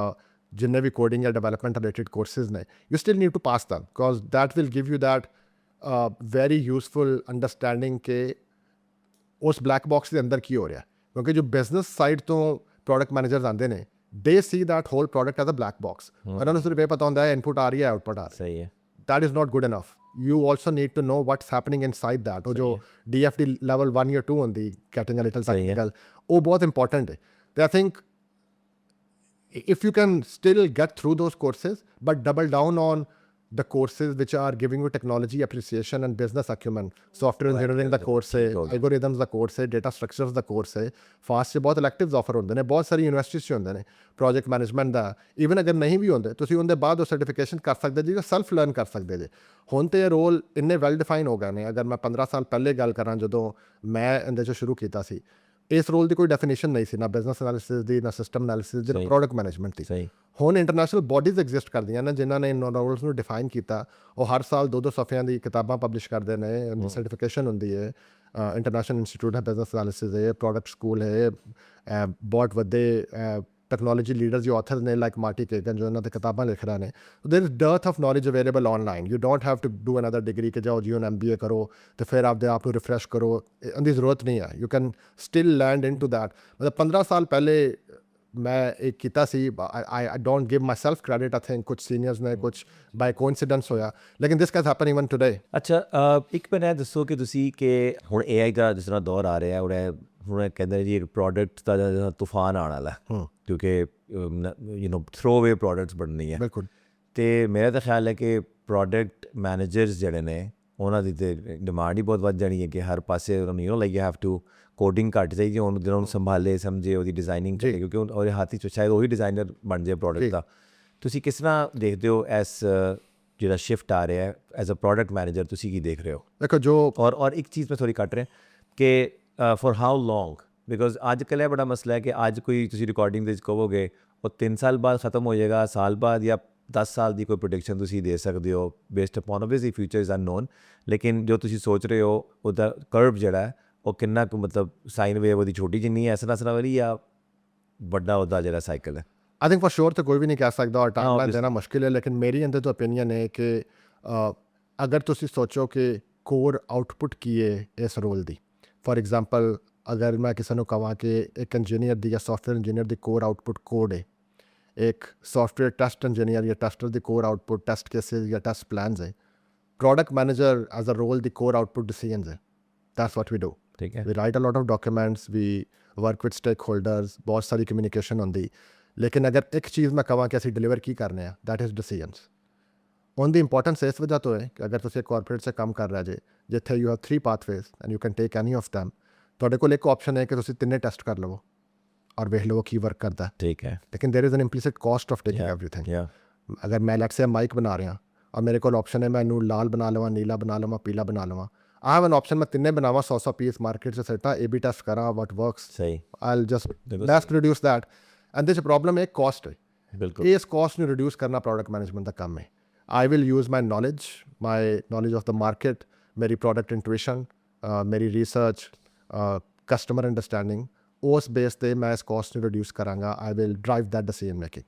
जिन्ने भी coding या development related courses ने, you still need to pass them because that will give you that very useful understanding के उस black box के अंदर की हो रहा है। क्योंकि जो business side तो product managers आते ने, they see that whole product as a black box. उन्होंने सिर्फ ये पता होता है input आ रही है output आ रही है। सही है। That is not good enough. You also need to know what's happening inside that. और जो DFD level 1 या 2 होती, getting a little technical, वो बहुत important है। I think if you can still get through those courses but double down on the courses which are giving you technology appreciation and business acumen, software engineering the course ਹੈ, algorithms ਦਾ course ਹੈ, data structures ਦਾ course ਹੈ, fast 'ਚ ਬਹੁਤ electives offer ਹੁੰਦੇ ਨੇ, ਬਹੁਤ ਸਾਰੀ universities 'ਚ ਹੁੰਦੇ ਨੇ ਪ੍ਰੋਜੈਕਟ ਮੈਨੇਜਮੈਂਟ ਦਾ। ਈਵਨ ਅਗਰ ਨਹੀਂ ਵੀ ਹੁੰਦੇ ਤੁਸੀਂ ਉਹਦੇ ਬਾਅਦ ਉਹ ਸਰਟੀਫਿਕੇਸ਼ਨ ਕਰ ਸਕਦੇ ਜੀ, ਸੈਲਫ ਲਰਨ ਕਰ ਸਕਦੇ ਜੇ। ਹੁਣ ਤੇ ਇਹ ਰੋਲ ਇੰਨੇ ਵੈਲ ਡਿਫਾਈਨ ਹੋ ਗਏ ਨੇ। ਅਗਰ ਮੈਂ 15 ਸਾਲ ਪਹਿਲੇ ਗੱਲ ਕਰਾਂ ਜਦੋਂ ਮੈਂ ਇਹਦੇ 'ਚ ਸ਼ੁਰੂ ਕੀਤਾ ਸੀ, ਇਸ ਰੋਲ ਦੀ ਕੋਈ ਡੈਫੀਨੇਸ਼ਨ ਨਹੀਂ ਸੀ, ਨਾ ਬਿਜ਼ਨਸ ਐਨਾਲਿਸਿਸ ਦੀ, ਨਾ ਸਿਸਟਮ ਐਨਾਲਿਸਿਸ ਦੀ, ਨਾ ਪ੍ਰੋਡਕਟ ਮੈਨੇਜਮੈਂਟ ਦੀ। ਹੁਣ ਇੰਟਰਨੈਸ਼ਨਲ ਬੋਡੀਜ਼ ਐਗਜ਼ਿਸਟ ਕਰਦੀਆਂ ਨੇ ਜਿਨ੍ਹਾਂ ਨੇ ਇਹਨਾਂ ਰੋਲਸ ਨੂੰ ਡਿਫਾਈਨ ਕੀਤਾ। ਉਹ ਹਰ ਸਾਲ 2-2 ਸਫ਼ਿਆਂ ਦੀ ਕਿਤਾਬਾਂ ਪਬਲਿਸ਼ ਕਰਦੇ ਨੇ, ਉਹਦੀ ਸਰਟੀਫਿਕੇਸ਼ਨ ਹੁੰਦੀ ਹੈ। ਇੰਟਰਨੈਸ਼ਨਲ ਇੰਸਟੀਟਿਊਟ ਹੈ ਬਿਜ਼ਨਸ ਐਨਾਲਿਸਿਸ ਹੈ, ਪ੍ਰੋਡਕਟ ਸਕੂਲ ਹੈ, ਬਹੁਤ ਵੱਡੇ technology leaders ਜੋ authors ਨੇ like Marty Cagan ਜੋ ਇਹਨਾਂ ਤੇ ਕਿਤਾਬਾਂ ਲਿਖ ਰਹੇ ਨੇ। there is dearth of knowledge available online. You don't have to do another degree ਕਿ ਜਾਓ ਜੀ ਹੁਣ MBA ਕਰੋ ਤੇ ਫਿਰ ਆਪਦੇ ਆਪ ਨੂੰ ਰਿਫਰੈਸ਼ ਕਰੋ, ਇਹਦੀ ਜ਼ਰੂਰਤ ਨਹੀਂ ਹੈ। You can still land into that. ਮਤਲਬ 15 ਸਾਲ ਪਹਿਲੇ ਮੈਂ ਇਹ ਕੀਤਾ ਸੀ। I don't give myself credit. I think ਕੁਝ ਸੀਨੀਅਰਸ ਨੇ ਕੁਝ by coincidence ਹੋਇਆ, ਲੇਕਿਨ this can happen even today. ਅੱਛਾ, ਇੱਕ ਮੈਨੂੰ ਇਹ ਦੱਸੋ ਕਿ ਤੁਸੀਂ ਕਿ ਹੁਣ AI ਦਾ ਜਿਸ ਤਰ੍ਹਾਂ ਦੌਰ ਆ ਰਿਹਾ ਹੁਣ ਕਹਿੰਦੇ ਜੀ ਪ੍ਰੋਡਕਟ ਦਾ ਜਿਹੜਾ ਤੂਫਾਨ ਆਉਣ ਵਾਲਾ, ਕਿਉਂਕਿ ਥਰੋ ਅਵੇ ਪ੍ਰੋਡਕਟਸ ਬਣਨੀ ਹੈ। ਬਿਲਕੁਲ। ਅਤੇ ਮੇਰਾ ਤਾਂ ਖਿਆਲ ਹੈ ਕਿ ਪ੍ਰੋਡਕਟ ਮੈਨੇਜਰਸ ਜਿਹੜੇ ਨੇ ਉਹਨਾਂ ਦੀ ਤਾਂ ਡਿਮਾਂਡ ਹੀ ਬਹੁਤ ਵੱਧ ਜਾਣੀ ਹੈ ਕਿ ਹਰ ਪਾਸੇ ਉਹਨਾਂ ਨੂੰ like you have to coding ਘੱਟ ਜਾਏਗੀ, ਉਹਨੂੰ ਜਿਹਨਾਂ ਨੂੰ ਸੰਭਾਲੇ ਸਮਝੇ, ਉਹਦੀ ਡਿਜ਼ਾਈਨਿੰਗ ਕਰੇ, ਕਿਉਂਕਿ ਉਹਦੇ ਹੱਥ 'ਚ ਸ਼ਾਇਦ ਉਹੀ ਡਿਜ਼ਾਈਨਰ ਬਣ ਜਾਏ ਪ੍ਰੋਡਕਟ ਦਾ। ਤੁਸੀਂ ਕਿਸ ਤਰ੍ਹਾਂ ਦੇਖਦੇ ਹੋ ਇਸ ਜਿਹੜਾ ਸ਼ਿਫਟ ਆ ਰਿਹਾ ਹੈ ਐਜ਼ ਅ ਪ੍ਰੋਡਕਟ ਮੈਨੇਜਰ, ਤੁਸੀਂ ਕੀ ਦੇਖ ਰਹੇ ਹੋ? ਦੇਖੋ ਜੋ ਔਰ ਇੱਕ ਚੀਜ਼ ਮੈਂ ਥੋੜ੍ਹੀ ਕੱਟ ਰਿਹਾ ਕਿ ਫॉर ਹਾਊ ਲੌਂਗ, ਬਿਕੋਜ਼ ਅੱਜ ਕੱਲ੍ਹ ਇਹ ਬੜਾ ਮਸਲਾ ਹੈ ਕਿ ਅੱਜ ਕੋਈ ਤੁਸੀਂ ਰਿਕਾਰਡਿੰਗ ਦੇ ਵਿੱਚ ਕਹੋਗੇ ਉਹ 3 ਸਾਲ ਬਾਅਦ ਖਤਮ ਹੋ ਜਾਏਗਾ, ਸਾਲ ਬਾਅਦ ਜਾਂ 10 ਸਾਲ ਦੀ ਕੋਈ ਪ੍ਰੋਡਿਕਸ਼ਨ ਤੁਸੀਂ ਦੇ ਸਕਦੇ ਹੋ based upon obviously future is unknown. ਲੇਕਿਨ ਜੋ ਤੁਸੀਂ ਸੋਚ ਰਹੇ ਹੋ ਉਹਦਾ ਕਰਵ ਜਿਹੜਾ ਹੈ ਉਹ ਕਿੰਨਾ ਕੁ ਮਤਲਬ ਸਾਈਨ ਵੇਵ ਉਹਦੀ ਛੋਟੀ ਜਿੰਨੀ ਹੈ ਇਸ ਵਾਲੀ ਜਾਂ ਵੱਡਾ ਉਹਦਾ ਜਿਹੜਾ ਸਾਈਕਲ ਹੈ? आई थिंक फॉर श्योर तो कोई भी नहीं कह सकता और टाइम देना मुश्किल है, लेकिन मेरी अंदर तो ओपीनियन है कि अगर तुसी सोचो कि कोर आउटपुट की है इस रोल दी, फॉर एग्जांपल अगर मैं किसी को कਹਾਂ कि एक इंजीनियर दी या सॉफ्टवेयर इंजीनियर दी कोर आउटपुट कोड है, एक सॉफ्टवेयर टेस्ट इंजीनियर या टेस्टर दी कोर आउटपुट टेस्ट केसेस या टेस्ट प्लान्स है, product manager as a role दी कोर आउटपुट डिसीजंस है। That's what we do. ठीक है, we write a lot of documents, we work with stakeholders, बहुत सारी कम्युनिकेशन होंदी। लेकिन अगर एक चीज़ मैं कਹਾਂ कि ਅਸੀਂ ਡਿਲੀਵਰ ਕੀ ਕਰਨੇ ਆ, दैट इज़ डिसीजंस। ਉਹਦੀ ਇੰਪੋਰਟੈਂਸ ਇਸ ਵਜ੍ਹਾ ਤੋਂ ਹੈ ਕਿ ਅਗਰ ਤੁਸੀਂ ਕਾਰਪੋਰੇਟ 'ਚ ਕੰਮ ਕਰ ਰਹੇ ਜੇ ਜਿੱਥੇ you have 3 pathways and you can take any of them, ਤੁਹਾਡੇ ਕੋਲ ਇੱਕ ਆਪਸ਼ਨ ਹੈ ਕਿ ਤੁਸੀਂ ਤਿੰਨੇ ਟੈਸਟ ਕਰ ਲਵੋ ਔਰ ਵੇਖ ਲਵੋ ਕੀ ਵਰਕ ਕਰਦਾ, ठीक है, ਲੇਕਿਨ there is an implicit caste of taking everything. या ਅਗਰ ਮੈਂ ਲੈਟਸ ਸੇ ਮਾਈਕ ਬਣਾ ਰਿਹਾ ਔਰ ਮੇਰੇ ਕੋਲ ਆਪਸ਼ਨ ਹੈ ਮੈਂ ਇਹਨੂੰ ਲਾਲ ਬਣਾ ਲਵਾਂ, ਨੀਲਾ ਬਣਾ ਲਵਾਂ, ਪੀਲਾ ਬਣਾ ਲਵਾਂ, ਆਈ ਹੈਵ ਐਨ ਆਪਸ਼ਨ ਮੈਂ ਤਿੰਨੇ ਬਣਾਵਾਂ 100 ਪੀਸ ਮਾਰਕੀਟ 'ਚ ਸੱਟਾਂ ਏ ਬੀ ਟੈਸਟ ਕਰਾਂ ਵਟ ਵਰਕਸ, सही, ਆਈਲ ਜਸਟ बिल्कुल ਲੈਟਸ ਰਿਡਿਊਸ दैट। ਇਹਦੇ 'ਚ ਪ੍ਰੋਬਲਮ ਹੈ ਕਾਸਟ ਹੈ, बिल्कुल ਇਸ ਕਾਸਟ ਨੂੰ ਰਿਡਿਊਸ ਕਰਨਾ ਪ੍ਰੋਡਕਟ ਮੈਨੇਜਮੈਂਟ ਦਾ ਕੰਮ ਹੈ। I will use my knowledge of the market, ਮੇਰੀ ਪ੍ਰੋਡਕਟ ਇੰਟੂਇਸ਼ਨ, ਮੇਰੀ ਰਿਸਰਚ, ਕਸਟਮਰ ਅੰਡਰਸਟੈਂਡਿੰਗ, ਉਸ ਬੇਸ 'ਤੇ ਮੈਂ ਇਸ ਕਾਸਟ ਨੂੰ ਰਿਡਿਊਸ ਕਰਾਂਗਾ। I will drive that decision making.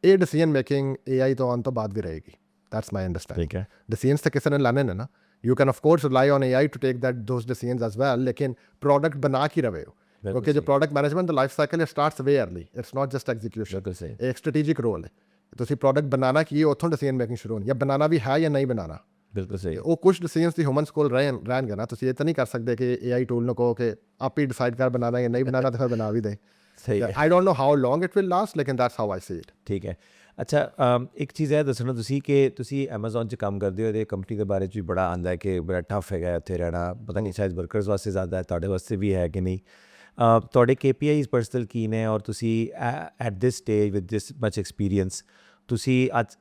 ਇਹ ਡਿਸੀਜਨ ਮੇਕਿੰਗ AI ਤੋਂ ਆਉਣ ਤੋਂ ਬਾਅਦ ਵੀ ਰਹੇਗੀ, ਦੈਟਸ ਮਾਈ ਅੰਡਰਸਟੈਂਡਿੰਗ। ठीक है, ਡਿਸੀਜਨਸ ਤਾਂ ਕਿਸੇ ਨੇ ਲੈਣੇ ਨੇ ਨਾ, you can of course rely on AI to take that those decisions as well, ਲੇਕਿਨ ਪ੍ਰੋਡਕਟ ਬਣਾ ਕੇ ਰਵੇ ਹੋ, ਕਿਉਂਕਿ ਜੋ ਪ੍ਰੋਡਕਟ ਮੈਨੇਜਮੈਂਟ ਦਾ life cycle starts way early, it's not just execution, बिल्कुल सही, ਇਹ ਇੱਕ ਸਟ੍ਰੈਟੇਜਿਕ ਰੋਲ ਹੈ। ਤੁਸੀਂ ਪ੍ਰੋਡਕਟ ਬਣਾਉਣਾ ਕੀ ਹੈ, ਉੱਥੋਂ ਡਿਸੀਜਨ ਮੇਕਿੰਗ ਸ਼ੁਰੂ ਹੋਣੀ, ਜਾਂ ਬਣਾਉਣਾ ਵੀ ਹੈ ਜਾਂ ਨਹੀਂ ਬਣਾਉਣਾ, बिल्कुल सही, ਉਹ ਕੁਝ ਡਿਸੀਜਨਸ ਦੀ ਹਿਊਮਨਸ ਕੋਲ ਰਹਿਣਗੇ ਨਾ। ਤੁਸੀਂ ਇਹ ਤਾਂ ਨਹੀਂ ਕਰ ਸਕਦੇ ਕਿ AI ਟੂਲ ਨੂੰ ਕਹੋ ਕਿ ਆਪ ਹੀ ਡਿਸਾਈਡ ਕਰ ਬਣਾਉਣਾ ਜਾਂ ਨਹੀਂ ਬਣਾਉਣਾ, ਤਾਂ ਫਿਰ ਬਣਾ ਵੀ ਦੇ। सही है, I don't know how long it will last, ਲੇਕਿਨ that's how I see it. ਠੀਕ ਹੈ। ਅੱਛਾ, ਇੱਕ ਚੀਜ਼ ਹੈ ਦੱਸਣਾ ਤੁਸੀਂ ਕਿ ਤੁਸੀਂ Amazon 'ਚ ਕੰਮ ਕਰਦੇ ਹੋ, ਇਹਦੇ ਕੰਪਨੀ ਦੇ ਬਾਰੇ 'ਚ ਵੀ ਬੜਾ ਆਉਂਦਾ ਹੈ ਕਿ ਬੜਾ ਟਫ ਹੈਗਾ ਉੱਥੇ ਰਹਿਣਾ, ਪਤਾ ਨਹੀਂ ਸ਼ਾਇਦ ਵਰਕਰਸ ਵਾਸਤੇ ਜ਼ਿਆਦਾ ਹੈ, ਤੁਹਾਡੇ ਵਾਸਤੇ ਵੀ ਹੈ ਕਿ ਨਹੀਂ। ਤੁਹਾਡੇ KPIs ਪਰਸਨਲ ਕੀ ਨੇ, ਔਰ ਤੁਸੀਂ at this stage with this much experience ਤੁਸੀਂ ਅੱਜ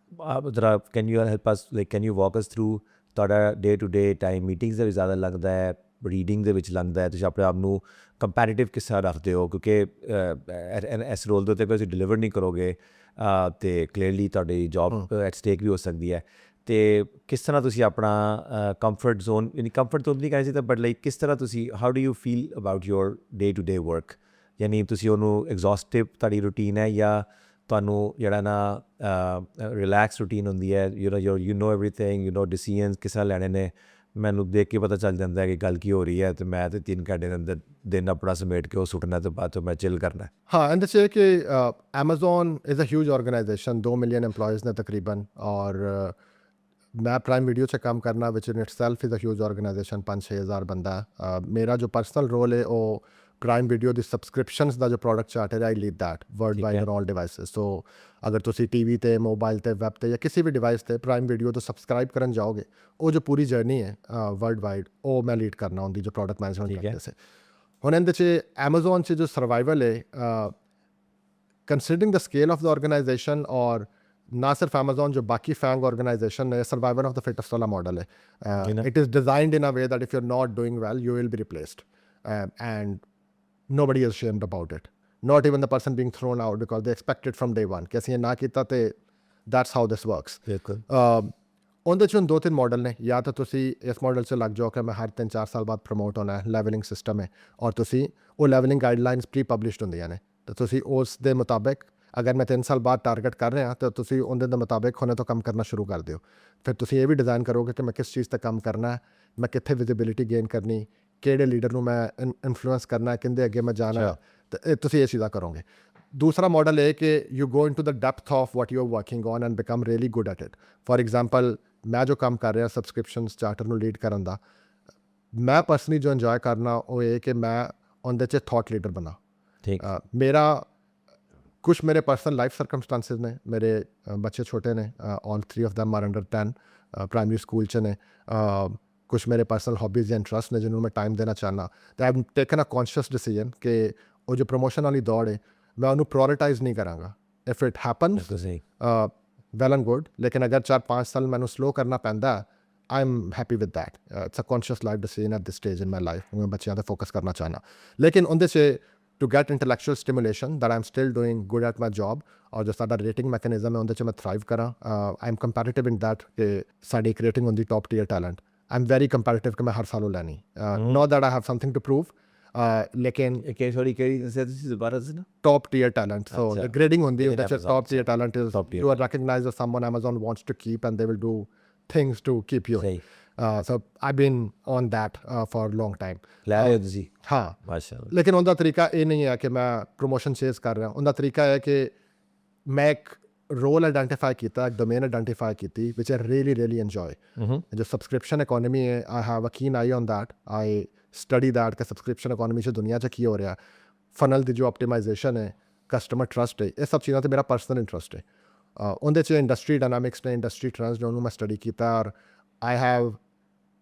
ਜ਼ਰਾ can you help us, like can you walk us through ਤੁਹਾਡਾ day to day time meetings ਦੇ ਵਿੱਚ ਜ਼ਿਆਦਾ ਲੱਗਦਾ ਹੈ, ਰੀਡਿੰਗ ਦੇ ਵਿੱਚ ਲੱਗਦਾ ਹੈ, ਤੁਸੀਂ ਆਪਣੇ ਆਪ ਨੂੰ ਕੰਪੈਰੀਟਿਵ ਕਿਸ ਤਰ੍ਹਾਂ ਰੱਖਦੇ ਹੋ, ਕਿਉਂਕਿ ਇਸ ਰੋਲ ਦੇ ਉੱਤੇ ਤੁਸੀਂ ਡਿਲੀਵਰ ਨਹੀਂ ਕਰੋਗੇ ਅਤੇ ਕਲੀਅਰਲੀ ਤੁਹਾਡੀ ਜੌਬ ਐਟ ਸਟੇਕ ਵੀ ਹੋ ਸਕਦੀ ਹੈ, ਅਤੇ ਕਿਸ ਤਰ੍ਹਾਂ ਤੁਸੀਂ ਆਪਣਾ ਕੰਫਰਟ ਜ਼ੋਨ, ਯਾਨੀ ਕੰਫਰਟ ਜ਼ੋਨ ਨਹੀਂ ਕਹਿਣਾ ਚਾਹੀਦਾ, ਬਟ ਲਾਈਕ ਕਿਸ ਤਰ੍ਹਾਂ ਤੁਸੀਂ how do you feel about your day to day work, ਯਾਨੀ ਤੁਸੀਂ ਉਹਨੂੰ ਐਗਜ਼ੌਸਟਿਵ ਤੁਹਾਡੀ ਰੂਟੀਨ ਹੈ ਜਾਂ ਤੁਹਾਨੂੰ ਜਿਹੜਾ ਨਾ ਰਿਲੈਕਸ ਰੂਟੀਨ ਹੁੰਦੀ ਹੈ, you know everything, you know decisions ਕਿਸ ਤਰ੍ਹਾਂ ਲੈਣੇ ਨੇ, ਮੈਨੂੰ ਦੇਖ ਕੇ ਪਤਾ ਚੱਲ ਜਾਂਦਾ ਹੈ ਕਿ ਗੱਲ ਕੀ ਹੋ ਰਹੀ ਹੈ, ਅਤੇ ਮੈਂ ਤਾਂ 3 ਘੰਟੇ ਦੇ ਅੰਦਰ ਦਿਨ ਆਪਣਾ ਸਮੇਟ ਕੇ ਉਹ ਸੁੱਟਣਾ ਅਤੇ ਬਾਅਦ 'ਚੋਂ ਮੈਂ ਚਿਲ ਕਰਨਾ। हाँ, एंड जैसे कि Amazon is a huge organisation, 2 million employees ने तकरीबन, और मैं प्राइम वीडियो से काम करना which in itself is a huge organisation, 5-6 हज़ार बंदा है। मेरा जो पर्सनल रोल है वो प्राइम वीडियो दी सब्सक्रिप्शंस का जो प्रोडक्ट चार्ट है, आई लीड दैट वर्ल्ड ठीक वाइड है। On all devices. सो अगर तुसी टीवी ते, मोबाइल ते, वैब ते या किसी भी डिवाइस ते प्राइम वीडियो तो सब्सक्राइब करन जाओगे, वो जो पूरी जर्नी है वर्ल्ड वाइड, वो मैं लीड करना उनकी जो प्रोडक्ट मैनेजमेंट ठीक है। प्रैक्टिस है। हुण इहदे च अमेज़ॉन से जो सर्वाइवल है, considering the scale of the organisation, और ना सिर्फ अमेज़ॉन, जो बाकी फैंग ऑर्गेनाइजेशन है, सर्वाइवल ऑफ द फिटेस्ट वाला मॉडल You know? है। It is designed in a way that if you are not doing well you will be replaced, and nobody is ashamed about it, not even the person being thrown out, because they expect it from day one कि ਅਸੀਂ ਇਹ ਨਾ ਕੀਤਾ ਤੇ that's how this works। ਬਿਲਕੁਲ ਉਹਦੇ 'ਚ ਹੁਣ 2-3 ਮਾਡਲ ਨੇ, ਜਾਂ ਤਾਂ ਤੁਸੀਂ ਇਸ ਮਾਡਲ 'ਚ ਲੱਗ ਜਾਓ ਕਿ ਮੈਂ ਹਰ 3-4 ਸਾਲ ਬਾਅਦ ਪ੍ਰਮੋਟ ਹੋਣਾ ਹੈ, ਲੈਵਲਿੰਗ ਸਿਸਟਮ ਹੈ, ਔਰ ਤੁਸੀਂ ਉਹ ਲੈਵਲਿੰਗ ਗਾਈਡਲਾਈਨਸ ਪ੍ਰੀ ਪਬਲਿਸ਼ਡ ਹੁੰਦੀਆਂ ਨੇ, ਤਾਂ ਤੁਸੀਂ ਉਸ ਦੇ ਮੁਤਾਬਿਕ ਅਗਰ ਮੈਂ 3 ਸਾਲ ਬਾਅਦ ਟਾਰਗੇਟ ਕਰ ਰਿਹਾ ਤਾਂ ਤੁਸੀਂ ਉਹਦੇ ਦੇ ਮੁਤਾਬਿਕ ਹੁਣੇ ਤੋਂ ਕੰਮ ਕਰਨਾ ਸ਼ੁਰੂ ਕਰ ਦਿਓ। ਫਿਰ ਤੁਸੀਂ ਇਹ ਵੀ ਡਿਜ਼ਾਈਨ ਕਰੋਗੇ ਕਿ ਮੈਂ ਕਿਸ ਚੀਜ਼ 'ਤੇ ਕੰਮ ਕਰਨਾ ਹੈ, ਮੈਂ ਕਿੱਥੇ ਵਿਜ਼ਿਬਿਲਿਟੀ ਗੇਨ ਕਰਨੀ, ਕਿਹੜੇ ਲੀਡਰ ਨੂੰ ਮੈਂ ਇਨਫਲੂਐਂਸ ਕਰਨਾ, ਕਿੰਦੇ ਅੱਗੇ ਮੈਂ ਜਾਣਾ, ਤੇ ਤੁਸੀਂ ਇਹ ਚੀਜ਼ਾਂ ਕਰੋਗੇ। दूसरा मॉडल है कि you go into the depth of what you are working on and become really good at it. For example मैं जो काम कर रहा सबसक्रिप्शन चार्टर ਨੂੰ ਲੀਡ ਕਰਨ ਦਾ, ਮੈਂ ਪਰਸਨਲੀ ਜੋ ਇੰਜੋਏ ਕਰਨਾ ਉਹ ਇਹ ਕਿ ਮੈਂ ਉਹਦੇ 'ਚ ਥਾਟ ਲੀਡਰ ਬਣਾ। ਠੀਕ ਮੇਰਾ ਕੁਛ ਮੇਰੇ ਪਰਸਨਲ ਲਾਈਫ ਸਰਕਮਸਟੈਂਸਿਸ ਨੇ, ਮੇਰੇ ਬੱਚੇ ਛੋਟੇ ਨੇ, all 3 of them are under 10, primary school 'ਚ ਨੇ, ਕੁਛ ਮੇਰੇ ਪਰਸਨਲ ਹੌਬੀਜ਼ ਜਾਂ ਇੰਟਰਸਟ ਨੇ ਜਿਹਨੂੰ ਮੈਂ ਟਾਈਮ ਦੇਣਾ ਚਾਹੁੰਦਾ, ਅਤੇ I have taken a conscious decision ਕਿ ਉਹ ਜੋ ਪ੍ਰਮੋਸ਼ਨ ਵਾਲੀ ਦੌੜ ਹੈ मैं ਉਹਨੂੰ ਪ੍ਰਾਇੋਰਟਾਈਜ਼ ਨਹੀਂ ਕਰਾਂਗਾ। ਇਫ ਇਟ ਹੈਪਨਸ ਬਿਲਕੁਲ ਸਹੀ ਵੈਲ ਐਂਡ ਗੁੱਡ, ਲੇਕਿਨ ਅਗਰ 4-5 ਸਾਲ ਮੈਨੂੰ ਸਲੋ ਕਰਨਾ ਪੈਂਦਾ, I am happy with that. It's a conscious life decision at this stage in my life. ਮੈਂ ਬੱਚਿਆਂ 'ਤੇ ਫੋਕਸ ਕਰਨਾ ਚਾਹੁੰਦਾ, ਲੇਕਿਨ ਉਹਦੇ 'ਚ to get intellectual stimulation that I am still doing good at my job, ਔਰ ਜੋ ਸਾਡਾ ਰੇਟਿੰਗ ਮੈਕੈਨਿਜ਼ਮ ਹੈ ਉਹਦੇ 'ਚ ਮੈਂ ਥਰਾਈਵ ਕਰਾਂ। I am comparative in that ਕਿ ਸਾਡੀ ਇੱਕ ਰੇਟਿੰਗ ਹੁੰਦੀ top tier talent. I am very comparative ਕਿ ਮੈਂ ਹਰ ਸਾਲ ਉਹ ਲੈਣੀ, not that I have something to prove, लेकिन ਸੌਰੀ ਕਿਹੜੀ ਤੁਸੀਂ ਦੁਬਾਰਾ ਸੀ ਨਾ top tier talent. So the grading on the Within that's a Amazon, top tier talent is top tier. you are recognized as someone Amazon wants to keep, and they will do things to keep you. ਸਹੀ So I've been on that for a long time. ਲੈ ਆਏ ਹੋ ਤੁਸੀਂ हाँ, ਮਾਸ਼ਾਅੱਲਾ लेकिन उनका तरीका ये नहीं है कि मैं promotion chase कर रहा। उनका तरीका है कि मैं एक रोल आइडेंटिफाई किया, एक डोमेन आइडेंटिफाई की विच आई really enjoy। जो सब्सक्रिप्शन इकोनॉमी है, I have a keen eye on that. I study that कि सब्सक्रिप्शन इकोनॉमी 'ਚ ਦੁਨੀਆ 'ਚ ਕੀ ਹੋ ਰਿਹਾ, ਫਨਲ ਦੀ ਜੋ ਆਪਟੀਮਾਈਜੇਸ਼ਨ ਹੈ, ਕਸਟਮਰ ਟਰਸਟ ਹੈ, ਇਹ ਸਭ ਚੀਜ਼ਾਂ 'ਤੇ ਮੇਰਾ ਪਰਸਨਲ ਇੰਟਰਸਟ ਹੈ। ਉਹਦੇ 'ਚ ਇੰਡਸਟਰੀ ਡਾਇਨਾਮਿਕਸ ਨੇ, ਇੰਡਸਟਰੀ ਟ੍ਰੈਂਡਸ ਨੇ, ਉਹਨੂੰ ਮੈਂ ਸਟੱਡੀ ਕੀਤਾ ਔਰ I have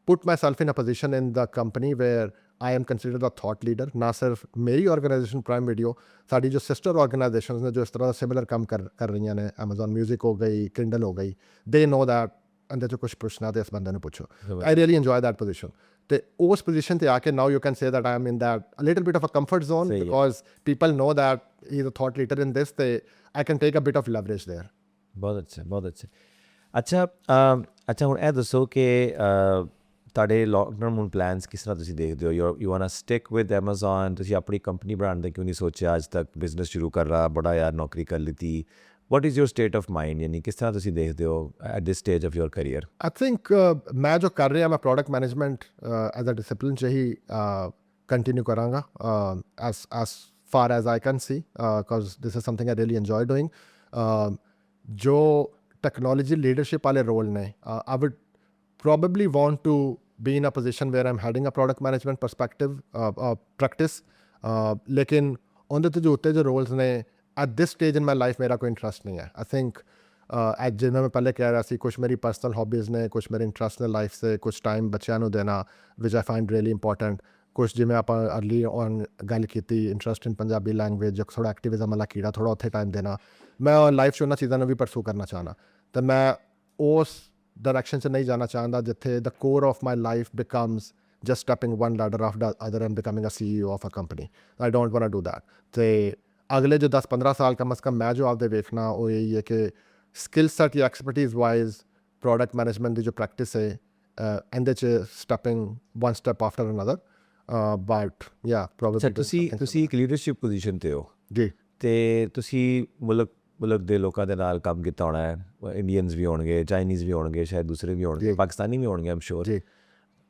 put myself in a position in the company where I am considered a thought leader. ਨਾ ਸਿਰਫ ਮੇਰੀ ਆਰਗੇਨਾਈਜੇਸ਼ਨ ਪ੍ਰਾਈਮ ਵੀਡੀਓ, ਸਾਡੀ ਜੋ ਸਿਸਟਰ ਆਰਗੇਨਾਈਜੇਸ਼ਨਸ ਨੇ ਜੋ ਇਸ ਤਰ੍ਹਾਂ ਦਾ ਸਿਮਿਲਰ ਕੰਮ ਕਰ ਰਹੀਆਂ ਨੇ, Amazon Music ਹੋ ਗਈ, Kindle ਹੋ ਗਈ, they know that ਇਹਦੇ 'ਚ ਕੁਛ ਪੁੱਛਣਾ ਤੇ ਇਸ ਬੰਦੇ ਨੂੰ ਪੁੱਛੋ. I really enjoy that position. ਤੇ ਉਸ ਪੋਜੀਸ਼ਨ ਤੇ ਆ ਕੇ now you can say that I am in that a little bit of a comfort zone because people know that he is a thought leader in this, ਤੇ I can take a bit of leverage there. ਬਹੁਤ ਅੱਛਾ, ਬਹੁਤ ਅੱਛਾ. ਅੱਛਾ ਹੁਣ ਇਹ ਦੱਸੋ ਕਿ ਤੁਹਾਡੇ ਲੌਂਗ ਟਰਮ ਪਲਾਨਸ ਕਿਸ ਤਰ੍ਹਾਂ ਤੁਸੀਂ ਦੇਖਦੇ ਹੋ? You want to stick with Amazon? ਤੁਸੀਂ ਆਪਣੀ ਕੰਪਨੀ ਬਣਾਉਣ ਦਾ ਕਿਉਂ ਨਹੀਂ ਸੋਚਿਆ ਅੱਜ ਤੱਕ? ਬਿਜ਼ਨਸ ਸ਼ੁਰੂ ਕਰ ਰਹਾ, ਬੜਾ ਯਾਰ ਨੌਕਰੀ ਕਰ ਲਿੱਤੀ. What is your state of mind? ਯਾਨੀ ਕਿਸ ਤਰ੍ਹਾਂ ਤੁਸੀਂ ਦੇਖਦੇ ਹੋ at this stage of your career? I think ਮੈਂ ਜੋ ਕਰ ਰਿਹਾ, ਮੈਂ product management as a discipline 'ਚ ਹੀ ਕੰਟੀਨਿਊ ਕਰਾਂਗਾ as far as I can see, because this is something I really enjoy doing. ਜੋ ਟੈਕਨੋਲੋਜੀ ਲੀਡਰਸ਼ਿਪ ਵਾਲੇ ਰੋਲ ਨੇ, I would probably want to be in a position where I'm heading a product management perspective practice. लेकिन ਉਹਦੇ ਤੇ ਜੋ ਉੱਤੇ ਜੋ rolls ਨੇ at this stage in my life ਮੇਰਾ ਕੋਈ ਇੰਟਰਸਟ ਨਹੀਂ ਹੈ. I think ਜਿਵੇਂ ਮੈਂ ਪਹਿਲੇ ਕਹਿ ਰਿਹਾ ਸੀ, ਕੁਛ ਮੇਰੀ ਪਰਸਨਲ ਹੌਬੀਜ਼ ਨੇ, ਕੁਛ ਮੇਰੇ ਇੰਟਰਸਟਨਲ ਲਾਈਫ ਸੇ, ਕੁਛ ਟਾਈਮ ਬੱਚਿਆਂ ਨੂੰ ਦੇਣਾ ਵਿਚ I find really important. ਕੁਛ ਜਿਵੇਂ ਆਪਾਂ ਅਰਲੀ ਔਨ ਗੱਲ ਕੀਤੀ, ਇੰਟਰਸਟ ਇਨ ਪੰਜਾਬੀ ਲੈਂਗੁਏਜ, ਥੋੜ੍ਹਾ ਐਕਟਿਵਿਜ਼ਮ ਵਾਲਾ ਕੀੜਾ, ਥੋੜ੍ਹਾ ਉੱਥੇ ਟਾਈਮ ਦੇਣਾ. ਮੈਂ ਲਾਈਫ 'ਚ ਉਹਨਾਂ ਚੀਜ਼ਾਂ ਨੂੰ ਵੀ ਪਰਸੂ ਕਰਨਾ ਚਾਹੁੰਦਾ ਅਤੇ ਮੈਂ ਉਸ ਡਾਇਰੈਕਸ਼ਨ 'ਚ ਨਹੀਂ ਜਾਣਾ ਚਾਹੁੰਦਾ ਜਿੱਥੇ the core of my life becomes just stepping one ladder after the other and becoming a CEO of a company. I don't want to do that. ਤੇ ਅਗਲੇ ਜੋ 10-15 ਸਾਲ ਕਮ ਅਜ਼ ਕਮ ਮੈਂ ਜੋ ਆਪਦੇ ਵੇਖਣਾ ਉਹ ਇਹੀ ਹੈ ਕਿ ਸਕਿੱਲ ਸੈਟ ਜਾਂ ਐਕਸਪਰਟੀਜ਼ ਵਾਈਜ਼ ਪ੍ਰੋਡਕਟ ਮੈਨੇਜਮੈਂਟ ਦੀ ਜੋ ਪ੍ਰੈਕਟਿਸ ਹੈ ਇਹਦੇ 'ਚ stepping one step after another. But ਯਾ ਪ੍ਰੋਬਬਲੀ ਤੁਸੀਂ ਇੱਕ ਲੀਡਰਸ਼ਿਪ ਪੋਜੀਸ਼ਨ 'ਤੇ ਹੋ ਜੀ, ਅਤੇ ਤੁਸੀਂ ਮੁਲਕ ਦੇ ਲੋਕਾਂ ਦੇ ਨਾਲ ਕੰਮ ਕੀਤਾ ਹੋਣਾ ਹੈ. ਇੰਡੀਅਨਸ ਵੀ ਹੋਣਗੇ, ਚਾਈਨੀਜ਼ ਵੀ ਹੋਣਗੇ, ਸ਼ਾਇਦ ਦੂਸਰੇ ਵੀ ਹੋਣਗੇ, ਪਾਕਿਸਤਾਨੀ ਵੀ ਹੋਣਗੇ, ਆਮ ਸ਼ੋਰ. ਜੀ,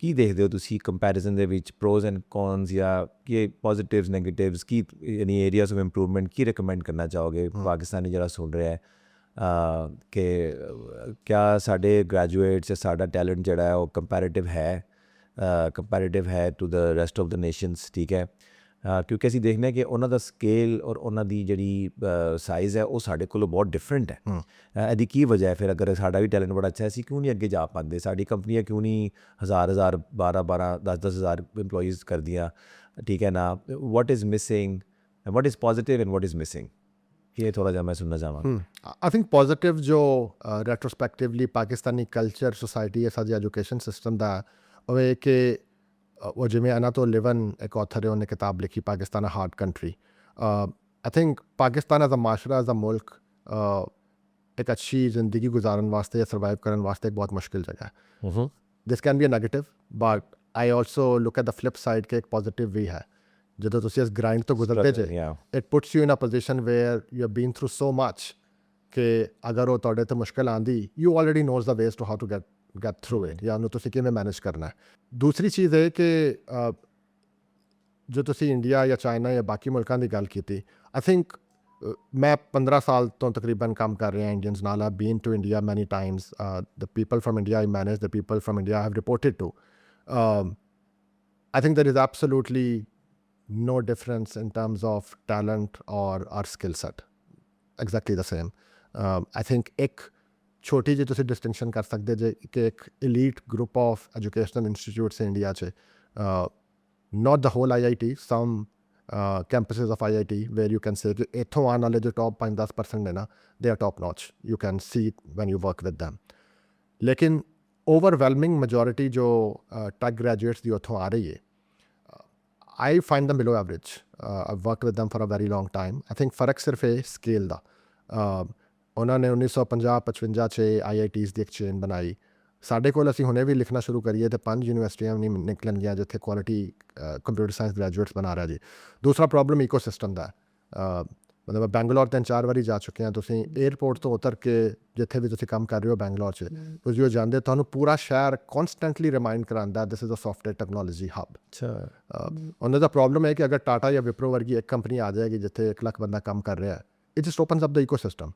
ਕੀ ਦੇਖਦੇ ਹੋ ਤੁਸੀਂ ਕੰਪੈਰੀਜ਼ਨ ਦੇ ਵਿੱਚ ਪ੍ਰੋਜ਼ ਐਂਡ ਕੌਨਸ ਜਾਂ ਕੀ ਪੋਜ਼ੀਟਿਵਸ ਨੈਗੇਟਿਵਸ, ਕੀ ਯਾਨੀ areas of improvement Ki recommend ਕਰਨਾ ਚਾਹੋਗੇ ਪਾਕਿਸਤਾਨੀ ਜਿਹੜਾ ਸੁਣ ਰਿਹਾ ਹੈ ਕਿ ਕਿਆ ਸਾਡੇ ਗ੍ਰੈਜੂਏਟਸ ਜਾਂ ਸਾਡਾ ਟੈਲੈਂਟ ਜਿਹੜਾ ਹੈ ਉਹ ਕੰਪੈਰੇਟਿਵ ਹੈ to the rest of the nations? ਠੀਕ ਹੈ, ਕਿਉਂਕਿ ਅਸੀਂ ਦੇਖਦੇ ਹਾਂ ਕਿ ਉਹਨਾਂ ਦਾ ਸਕੇਲ ਔਰ ਉਹਨਾਂ ਦੀ ਜਿਹੜੀ ਸਾਈਜ਼ ਹੈ ਉਹ ਸਾਡੇ ਕੋਲੋਂ ਬਹੁਤ ਡਿਫਰੈਂਟ ਹੈ. ਇਹਦੀ ਕੀ ਵਜ੍ਹਾ ਹੈ ਫਿਰ? ਅਗਰ ਸਾਡਾ ਵੀ ਟੈਲੈਂਟ ਬੜਾ ਅੱਛਾ, ਅਸੀਂ ਕਿਉਂ ਨਹੀਂ ਅੱਗੇ ਜਾ ਪਾਉਂਦੇ? ਸਾਡੀ ਕੰਪਨੀਆਂ ਕਿਉਂ ਨਹੀਂ 1000 12 10 ਹਜ਼ਾਰ ਇੰਪਲੋਈਜ਼ ਕਰਦੀਆਂ? ਠੀਕ ਹੈ ਨਾ, what is missing, what is positive and what is missing? ਇਹ ਥੋੜ੍ਹਾ ਜਿਹਾ ਮੈਂ ਸੁਣਨਾ ਚਾਹਾਂਗਾ. I think ਪੋਜ਼ੀਟਿਵ ਜੋ ਰੈਟਰੋਸਪੈਕਟਿਵਲੀ ਪਾਕਿਸਤਾਨੀ ਕਲਚਰ, ਸੋਸਾਇਟੀ, ਸਾਡੀ ਐਜੂਕੇਸ਼ਨ ਸਿਸਟਮ ਦਾ ਉਹ ਇਹ ਕਿ ਉਹ ਜਿਵੇਂ ਅਨਾਤੋਲ ਲਿਵਨ ਇੱਕ ਔਥਰ ਹੈ, ਉਹਨੇ ਕਿਤਾਬ ਲਿਖੀ Pakistan hard country. I think Pakistan as a ਮਾਸ਼ਰਾ, ਐਜ਼ ਅ ਮੁਲਕ ਇੱਕ ਅੱਛੀ ਜ਼ਿੰਦਗੀ ਗੁਜ਼ਾਰਨ ਵਾਸਤੇ ਜਾਂ ਸਰਵਾਈਵ ਕਰਨ ਵਾਸਤੇ ਇੱਕ ਬਹੁਤ ਮੁਸ਼ਕਿਲ ਜਗ੍ਹਾ ਹੈ. This can be a negative but I also look at the flip side ਕਿ ਇੱਕ ਪੋਜ਼ੀਟਿਵ ਵੀ ਹੈ. ਜਦੋਂ ਤੁਸੀਂ ਇਸ ਗ੍ਰਾਈਂਡ ਤੋਂ ਗੁਜ਼ਰਦੇ ਜੇ, it puts you in a position where you have been through so much ਕਿ ਅਗਰ ਉਹ ਤੁਹਾਡੇ 'ਤੇ ਮੁਸ਼ਕਿਲ ਆਉਂਦੀ, you already knows the ways to how to get through it, ਜਾਂ ਉਹਨੂੰ ਤੁਸੀਂ ਕਿਵੇਂ ਮੈਨੇਜ ਕਰਨਾ ਹੈ. ਦੂਸਰੀ ਚੀਜ਼ ਇਹ ਕਿ ਜੋ ਤੁਸੀਂ ਇੰਡੀਆ ਜਾਂ ਚਾਈਨਾ ਜਾਂ ਬਾਕੀ ਮੁਲਕਾਂ ਦੀ ਗੱਲ ਕੀਤੀ, ਆਈ ਥਿੰਕ ਮੈਂ 15 ਸਾਲ ਤੋਂ ਤਕਰੀਬਨ ਕੰਮ ਕਰ ਰਿਹਾ ਇੰਡੀਅਨਸ ਨਾਲ. I been to India many times. The people from India I manage, the people from India I have reported to. I think there is absolutely no difference in terms of talent or our skill set. Exactly the same. I think ਇੱਕ ਛੋਟੀ ਜਿਹੀ ਤੁਸੀਂ distinction ਕਰ ਸਕਦੇ ਜੇ ਕਿ ਇੱਕ elite group of educational institutes India 'ਚ, not the whole IIT, some campuses of IIT where you can say ਕਿ ਇੱਥੋਂ ਆਉਣ ਵਾਲੇ ਜੋ ਟੌਪ 5-10% ਨੇ ਨਾ, they are top notch. You can see when you work with them. ਲੇਕਿਨ overwhelming majority ਜੋ ਟੈਕ ਗ੍ਰੈਜੂਏਟਸ ਦੀ ਉੱਥੋਂ ਆ ਰਹੀ ਹੈ, I find them below average. I've worked with them for a very long time. I think ਫਰਕ ਸਿਰਫ ਇਹ scale ਦਾ. ਉਹਨਾਂ ਨੇ 1950-55 'ਚ IITs ਦੀ ਇੱਕ ਚੇਨ ਬਣਾਈ. ਸਾਡੇ ਕੋਲ ਅਸੀਂ ਹੁਣੇ ਵੀ ਲਿਖਣਾ ਸ਼ੁਰੂ ਕਰੀਏ ਤਾਂ 5 ਯੂਨੀਵਰਸਿਟੀਆਂ ਨਹੀਂ ਨਿਕਲਣਗੀਆਂ ਜਿੱਥੇ ਕੁਆਲਿਟੀ ਕੰਪਿਊਟਰ ਸਾਇੰਸ ਗ੍ਰੈਜੂਏਟਸ ਬਣਾ ਰਿਹਾ ਜੀ. ਦੂਸਰਾ ਪ੍ਰੋਬਲਮ ਈਕੋ ਸਿਸਟਮ ਦਾ. ਮਤਲਬ ਬੈਂਗਲੌਰ 3-4 ਵਾਰੀ ਜਾ ਚੁੱਕੇ ਹਾਂ. ਤੁਸੀਂ ਏਅਰਪੋਰਟ ਤੋਂ ਉਤਰ ਕੇ ਜਿੱਥੇ ਵੀ ਤੁਸੀਂ ਕੰਮ ਕਰ ਰਹੇ ਹੋ ਬੈਂਗਲੌਰ 'ਚ, ਤੁਸੀਂ ਉਹ ਜਾਂਦੇ, ਤੁਹਾਨੂੰ ਪੂਰਾ ਸ਼ਹਿਰ ਕੌਨਸਟੈਂਟਲੀ ਰਿਮਾਈਂਡ ਕਰਾਉਂਦਾ this is a software technology hub. ਉਹਨਾਂ ਦਾ ਪ੍ਰੋਬਲਮ ਹੈ ਕਿ ਅਗਰ ਟਾਟਾ ਜਾਂ ਵਿਪਰੋ ਵਰਗੀ ਇੱਕ ਕੰਪਨੀ ਆ ਜਾਏਗੀ ਜਿੱਥੇ 1 ਲੱਖ ਬੰਦਾ ਕੰਮ ਕਰ ਰਿਹਾ, it just opens up the ecosystem.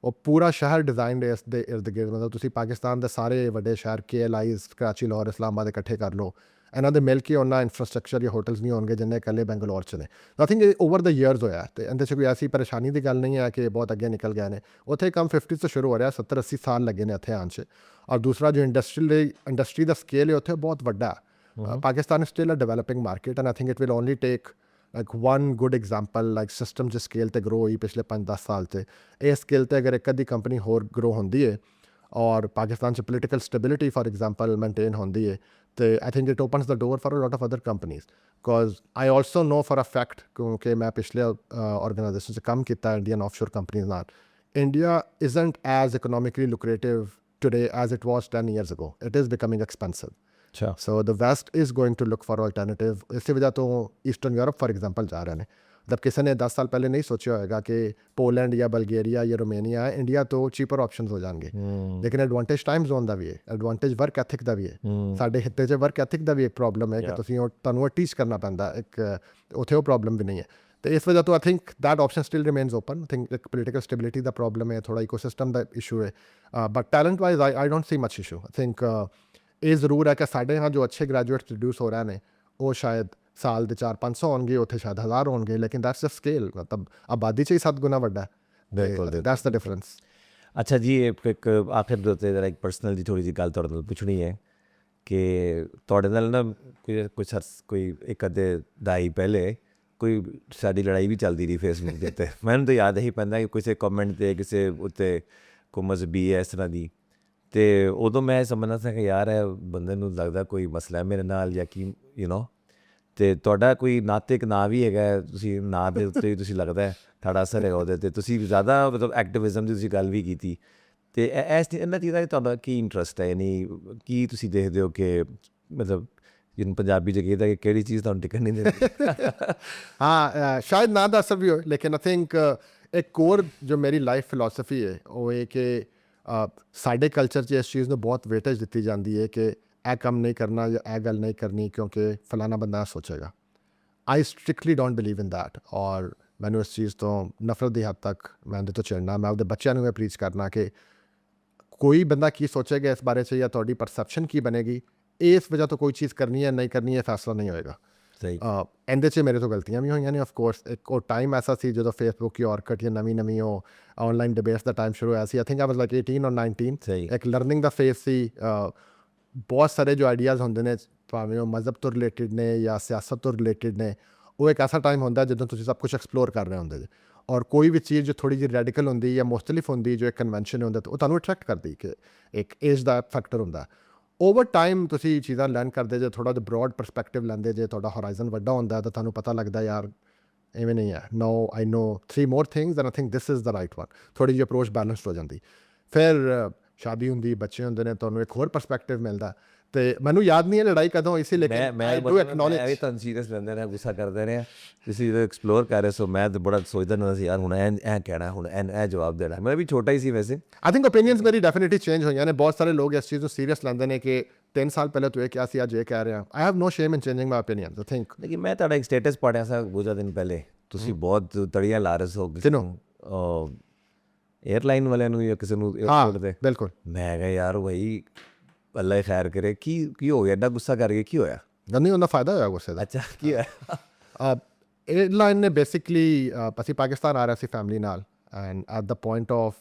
ਉਹ ਪੂਰਾ ਸ਼ਹਿਰ ਡਿਜ਼ਾਈਨਡ ਹੈ ਇਸ ਦੇ ਇਰਦ ਗਿਰਦ. ਮਤਲਬ ਤੁਸੀਂ ਪਾਕਿਸਤਾਨ ਦੇ ਸਾਰੇ ਵੱਡੇ ਸ਼ਹਿਰ KLIs, ਕਰਾਚੀ, ਲਾਹੌਰ, ਇਸਲਾਮਾਬਾਦ ਇਕੱਠੇ ਕਰ ਲਓ, ਇਹਨਾਂ ਦੇ ਮਿਲ ਕੇ ਉਹਨਾਂ ਇਨਫਰਾਸਟ੍ਰਕਚਰ ਜਾਂ ਹੋਟਲਸ ਨਹੀਂ ਹੋਣਗੇ ਜਿੰਨੇ ਇਕੱਲੇ ਬੈਂਗਲੌਰ 'ਚ ਨੇ। I think over the years ਹੋਇਆ ਅਤੇ ਇਹਦੇ 'ਚ ਕੋਈ ਐਸੀ ਪਰੇਸ਼ਾਨੀ ਦੀ ਗੱਲ ਨਹੀਂ ਹੈ ਕਿ ਬਹੁਤ ਅੱਗੇ ਨਿਕਲ ਗਏ ਨੇ। ਉੱਥੇ ਕੰਮ 50 ਤੋਂ ਸ਼ੁਰੂ ਹੋ ਰਿਹਾ, 70-80 ਸਾਲ ਲੱਗੇ ਨੇ ਇੱਥੇ ਆਉਣ 'ਚ। ਔਰ ਦੂਸਰਾ ਜੋ ਇੰਡਸਟਰੀ ਦਾ ਸਕੇਲ ਹੈ ਉੱਥੇ ਬਹੁਤ ਵੱਡਾ ਹੈ। Pakistan still a developing market and I think it will only take like one good example like system ਜਿਸ ਸਕੇਲ 'ਤੇ ਗਰੋ ਹੋਈ ਪਿਛਲੇ 5-10 ਸਾਲ 'ਤੇ, ਇਹ ਸਕੇਲ 'ਤੇ ਅਗਰ ਇੱਕ ਅੱਧੀ ਕੰਪਨੀ ਹੋਰ ਗਰੋ ਹੁੰਦੀ ਹੈ ਔਰ ਪਾਕਿਸਤਾਨ 'ਚ political stability for example maintain ਹੁੰਦੀ ਹੈ ਤੇ I think it opens the door for a lot of other companies. Because I also know for a fact, ਕਿਉਂਕਿ ਮੈਂ ਪਿਛਲੇ ਆਰਗੇਨਾਈਜੇਸ਼ਨ 'ਚ ਕੰਮ ਕੀਤਾ ਇੰਡੀਅਨ ਆਫਸ਼ੋਰ ਕੰਪਨੀਜ਼ ਨਾਲ, India isn't as economically lucrative today as it was 10 years ago. It is becoming expensive. ਅੱਛਾ। So the West is going to look for alternative. ਇਸੇ ਵਜ੍ਹਾ ਤੋਂ ਈਸਟਰਨ ਯੂਰਪ ਫॉर एग्जांपल ਜਾ ਰਹੇ ਨੇ। ਜਦ ਕਿਸੇ ਨੇ 10 ਸਾਲ ਪਹਿਲੇ ਨਹੀਂ ਸੋਚਿਆ ਹੋਏਗਾ ਕਿ ਪੋਲੈਂਡ ਜਾਂ ਬਲਗੇਰੀਆ ਜਾਂ ਰੋਮੇਨੀਆ ਇੰਡੀਆ ਤੋਂ ਚੀਪਰ ਆਪਸ਼ਨਸ ਹੋ ਜਾਣਗੇ। ਲੇਕਿਨ ਐਡਵਾਂਟੇਜ ਟਾਈਮ ਜ਼ੋਨ ਦਾ ਵੀ ਹੈ, ਐਡਵਾਂਟੇਜ ਵਰਕ ਐਥਿਕ ਦਾ ਵੀ ਹੈ। ਸਾਡੇ ਹਿੱਤੇ 'ਚ ਵਰਕ ਐਥਿਕ ਦਾ ਵੀ ਇੱਕ ਪ੍ਰੋਬਲਮ ਹੈ ਕਿ ਤੁਹਾਨੂੰ ਉਹ ਟੀਚ ਕਰਨਾ ਪੈਂਦਾ, ਇੱਕ ਉੱਥੇ ਉਹ ਪ੍ਰੋਬਲਮ ਵੀ ਨਹੀਂ ਹੈ। ਤੇ ਇਸ ਵਜ੍ਹਾ ਤੋਂ ਆਈ think that option still remains open. I think ਇੱਕ ਪੋਲੀਟੀਕਲ ਸਟੈਬਿਲਿਟੀ ਦਾ ਪ੍ਰੋਬਲਮ ਹੈ, ਥੋੜਾ ਇਕੋਸਿਸਟਮ ਦਾ ਇਸ਼ੂ ਹੈ, but talent wise I don't C much issue. I think ਇਹ ਜ਼ਰੂਰ ਹੈ ਕਿ ਸਾਡੇ यहाँ ਜੋ ਅੱਛੇ ਗ੍ਰੈਜੂਏਟਸ ਰਿਡਿਊਸ ਹੋ ਰਹੇ ਨੇ ਉਹ ਸ਼ਾਇਦ ਸਾਲ ਦੇ 400-500 ਹੋਣਗੇ, ਉੱਥੇ ਸ਼ਾਇਦ 1000 ਹੋਣਗੇ, ਲੇਕਿਨ ਦੈਟਸ ਦ ਸਕੇਲ, ਮਤਲਬ ਆਬਾਦੀ 'ਚ ਹੀ 7 ਗੁਣਾ ਵੱਡਾ ਹੈ। That's the difference. ਅੱਛਾ ਜੀ, ਇੱਕ ਆਖਿਰ ਦੇ ਉੱਤੇ ਜਰਾ ਇੱਕ ਪਰਸਨਲ ਦੀ ਥੋੜ੍ਹੀ ਜਿਹੀ ਗੱਲ ਤੁਹਾਡੇ ਨਾਲ ਪੁੱਛਣੀ ਹੈ ਕਿ ਤੁਹਾਡੇ ਨਾਲ ਨਾ ਕੋਈ ਇੱਕ ਅੱਧੇ ਦਹਾਈ ਪਹਿਲੇ ਕੋਈ ਸਾਡੀ ਲੜਾਈ ਵੀ ਚੱਲਦੀ ਰਹੀ ਫੇਸਬੁੱਕ ਦੇ ਉੱਤੇ। ਮੈਨੂੰ ਤਾਂ ਯਾਦ ਇਹੀ ਪੈਂਦਾ ਕਿ ਕਿਸੇ ਕਮੈਂਟ 'ਤੇ ਕਿਸੇ ਉੱਤੇ ਕੋਈ ਮਜ਼ਹਬੀ ਹੈ ਇਸ ਤਰ੍ਹਾਂ ਦੀ, ਅਤੇ ਉਦੋਂ ਮੈਂ ਸਮਝਦਾ ਸੀ ਕਿ ਯਾਰ ਇਹ ਬੰਦੇ ਨੂੰ ਲੱਗਦਾ ਕੋਈ ਮਸਲਾ ਹੈ ਮੇਰੇ ਨਾਲ ਜਾਂ ਕੀ ਅਤੇ ਤੁਹਾਡਾ ਕੋਈ ਨਾਤਿਕ ਨਾਂ ਵੀ ਹੈਗਾ, ਤੁਸੀਂ ਨਾਂ ਦੇ ਉੱਤੇ ਤੁਸੀਂ ਲੱਗਦਾ ਹੈ ਤੁਹਾਡਾ ਅਸਰ ਹੈਗਾ ਉਹਦੇ 'ਤੇ, ਤੁਸੀਂ ਜ਼ਿਆਦਾ ਮਤਲਬ ਐਕਟਿਵਿਜ਼ਮ ਦੀ ਤੁਸੀਂ ਗੱਲ ਵੀ ਕੀਤੀ। ਅਤੇ ਇਹਨਾਂ ਚੀਜ਼ਾਂ 'ਚ ਤੁਹਾਡਾ ਕੀ ਇੰਟਰਸਟ ਹੈ, ਯਾਨੀ ਕੀ ਤੁਸੀਂ ਦੇਖਦੇ ਹੋ ਕਿ ਮਤਲਬ ਜਿਹਨੂੰ ਪੰਜਾਬੀ 'ਚ ਕਹਿੰਦਾ ਕਿ ਕਿਹੜੀ ਚੀਜ਼ ਤੁਹਾਨੂੰ ਟਿਕਣ ਨਹੀਂ ਦਿੰਦੀ? ਹਾਂ, ਸ਼ਾਇਦ ਨਾ ਦਾ ਅਸਰ ਵੀ ਹੋਏ, ਲੇਕਿਨ ਆਈ ਥਿੰਕ ਇੱਕ ਕੋਰ ਜੋ ਮੇਰੀ ਲਾਈਫ ਫਿਲੋਸਫੀ ਹੈ ਉਹ ਇਹ ਕਿ ਸਾਡੇ ਕਲਚਰ 'ਚ ਇਸ ਚੀਜ਼ ਨੂੰ ਬਹੁਤ ਵੇਟੇਜ ਦਿੱਤੀ ਜਾਂਦੀ ਹੈ ਕਿ ਇਹ ਕੰਮ ਨਹੀਂ ਕਰਨਾ ਜਾਂ ਇਹ ਗੱਲ ਨਹੀਂ ਕਰਨੀ ਕਿਉਂਕਿ ਫਲਾਣਾ ਬੰਦਾ ਸੋਚੇਗਾ। I strictly don't believe in that, ਔਰ ਮੈਨੂੰ ਇਸ ਚੀਜ਼ ਤੋਂ ਨਫ਼ਰਤ ਦੀ ਹੱਦ ਤੱਕ ਮੈਂ ਉਹਦੇ ਤੋਂ ਚਿੜਨਾ। ਮੈਂ ਆਪਦੇ ਬੱਚਿਆਂ ਨੂੰ ਇਹ ਪ੍ਰੀਚ ਕਰਨਾ ਕਿ ਕੋਈ ਬੰਦਾ ਕੀ ਸੋਚੇਗਾ ਇਸ ਬਾਰੇ 'ਚ ਜਾਂ ਤੁਹਾਡੀ ਪਰਸੈਪਸ਼ਨ ਕੀ ਬਣੇਗੀ, ਇਸ ਵਜ੍ਹਾ ਤੋਂ ਕੋਈ ਚੀਜ਼ ਕਰਨੀ ਹੈ ਨਹੀਂ ਕਰਨੀ ਹੈ ਫੈਸਲਾ ਨਹੀਂ ਹੋਏਗਾ। ਸਹੀ। ਇਹਦੇ 'ਚ ਮੇਰੇ ਤੋਂ ਗਲਤੀਆਂ ਵੀ ਹੋਈਆਂ ਨੇ ਆਫ ਕੋਰਸ। ਇੱਕ ਉਹ ਟਾਈਮ ਐਸਾ ਸੀ ਜਦੋਂ ਫੇਸਬੁੱਕ ਜਾਂ ਔਰਕਟ ਜਾਂ ਨਵੀਂ ਉਹ ਔਨਲਾਈਨ ਡਿਬੇਟਸ ਦਾ ਟਾਈਮ ਸ਼ੁਰੂ ਹੋਇਆ ਸੀ। I think I was like 18 ਔਰ 19। ਸਹੀ। ਇੱਕ ਲਰਨਿੰਗ ਦਾ ਫੇਸ ਸੀ। ਬਹੁਤ ਸਾਰੇ ਜੋ ਆਈਡੀਆਜ਼ ਹੁੰਦੇ ਨੇ, ਭਾਵੇਂ ਉਹ ਮਜ਼ਹਬ ਤੋਂ ਰਿਲੇਟਿਡ ਨੇ ਜਾਂ ਸਿਆਸਤ ਤੋਂ ਰਿਲੇਟਿਡ ਨੇ, ਉਹ ਇੱਕ ਐਸਾ ਟਾਈਮ ਹੁੰਦਾ ਜਦੋਂ ਤੁਸੀਂ ਸਭ ਕੁਛ ਐਕਸਪਲੋਰ ਕਰ ਰਹੇ ਹੁੰਦੇ ਜੇ, ਔਰ ਕੋਈ ਵੀ ਚੀਜ਼ ਜੋ ਥੋੜ੍ਹੀ ਜਿਹੀ ਰੈਡੀਕਲ ਹੁੰਦੀ ਜਾਂ ਮੁਖਤਲਿਫ ਹੁੰਦੀ, ਜੋ ਇੱਕ ਕਨਵੈਨਸ਼ਨ ਹੁੰਦਾ, ਉਹ ਤੁਹਾਨੂੰ ਅਟਰੈਕਟ ਕਰਦੀ ਕਿ ਇੱਕ ਏਜ ਦਾ ਫੈਕਟਰ ਹੁੰਦਾ। ਓਵਰ ਟਾਈਮ ਤੁਸੀਂ ਚੀਜ਼ਾਂ ਲਰਨ ਕਰਦੇ ਜੇ, ਥੋੜ੍ਹਾ ਜਿਹਾ ਬਰੋਡ ਪਰਸਪੈਕਟਿਵ ਲੈਂਦੇ ਜੇ, ਤੁਹਾਡਾ ਹੋਰਾਈਜ਼ਨ ਵੱਡਾ ਹੁੰਦਾ ਤਾਂ ਤੁਹਾਨੂੰ ਪਤਾ ਲੱਗਦਾ ਯਾਰ ਇਵੇਂ ਨਹੀਂ ਹੈ। ਨੋ ਆਈ ਨੋ 3 more things and I think this is the right one। ਥੋੜ੍ਹੀ ਜਿਹੀ ਅਪਰੋਚ ਬੈਲੈਂਸਡ ਹੋ ਜਾਂਦੀ। ਫਿਰ ਸ਼ਾਦੀ ਹੁੰਦੀ, ਬੱਚੇ ਹੁੰਦੇ ਨੇ, ਤੁਹਾਨੂੰ ਇੱਕ ਹੋਰ ਪਰਸਪੈਕਟਿਵ ਮਿਲਦਾ। ਅਤੇ ਮੈਨੂੰ ਯਾਦ ਨਹੀਂ ਹੈ ਲੜਾਈ ਕਦੋਂ ਹੋਈ ਸੀ, ਲੇਕਿਨ ਆਈ ਡੂ ਐਕਨੋਲੇਜ। ਵੀ ਤੁਹਾਨੂੰ ਸੀਰੀਅਸ ਲੈਂਦੇ ਰਹੇ, ਗੁੱਸਾ ਕਰਦੇ ਰਹੇ, ਤੁਸੀਂ ਜਦੋਂ ਐਕਸਪਲੋਰ ਕਰ ਰਹੇ ਸੋ ਮੈਂ ਤਾਂ ਬੜਾ ਸੋਚਦਾ ਹੁੰਦਾ ਸੀ ਯਾਰ ਹੁਣ ਇਹ ਕਹਿਣਾ, ਹੁਣ ਇਹ ਜਵਾਬ ਦੇਣਾ। ਮੈਂ ਵੀ ਛੋਟਾ ਹੀ ਸੀ ਵੈਸੇ। ਆਈ ਥਿੰਕ ਓਪੀਨੀਅਨਸ ਮੇਰੀ ਡੈਫੀਨਿਟਲੀ ਚੇਂਜ ਹੋਈਆਂ ਨੇ। ਬਹੁਤ ਸਾਰੇ ਲੋਕ ਇਸ ਚੀਜ਼ ਨੂੰ ਸੀਰੀਅਸ ਲੈਂਦੇ ਨੇ ਕਿ 3 ਸਾਲ ਪਹਿਲੇ ਤੂੰ ਇਹ ਕਿਹਾ ਸੀ, ਅੱਜ ਇਹ ਕਹਿ ਰਿਹਾ। I have no shame in changing my opinions. I think ਲੇਕਿਨ ਮੈਂ ਤੁਹਾਡਾ ਇੱਕ ਸਟੇਟਸ ਪੜ੍ਹਿਆ ਸੀ ਕੁਝ ਦਿਨ ਪਹਿਲੇ, ਤੁਸੀਂ ਬਹੁਤ ਤੜੀਆਂ ਲਾ ਰਹੇ ਸੋ ਕਿਸੇ ਨੂੰ, ਏਅਰਲਾਈਨ ਵਾਲਿਆਂ ਨੂੰ ਜਾਂ ਕਿਸੇ ਨੂੰ ਏਅਰਪੋਰਟ 'ਤੇ। ਬਿਲਕੁਲ। ਮੈਂ ਕਿਹਾ ਯਾਰ ਬਈ ਅੱਲਾ ਖੈਰ ਕਰੇ, ਕੀ ਹੋ ਗਿਆ, ਐਡਾ ਗੁੱਸਾ ਕਰਕੇ ਕੀ ਹੋਇਆ? ਨਹੀਂ, ਉਹਦਾ ਫਾਇਦਾ ਹੋਇਆ ਗੁੱਸੇ ਦਾ। ਅੱਛਾ, ਕੀ ਹੋਇਆ? ਏਅਰਲਾਈਨ ਨੇ ਬੇਸਿਕਲੀ ਅਸੀਂ ਪਾਕਿਸਤਾਨ ਆ ਰਹੇ ਸੀ ਫੈਮਿਲੀ ਨਾਲ, and at the point of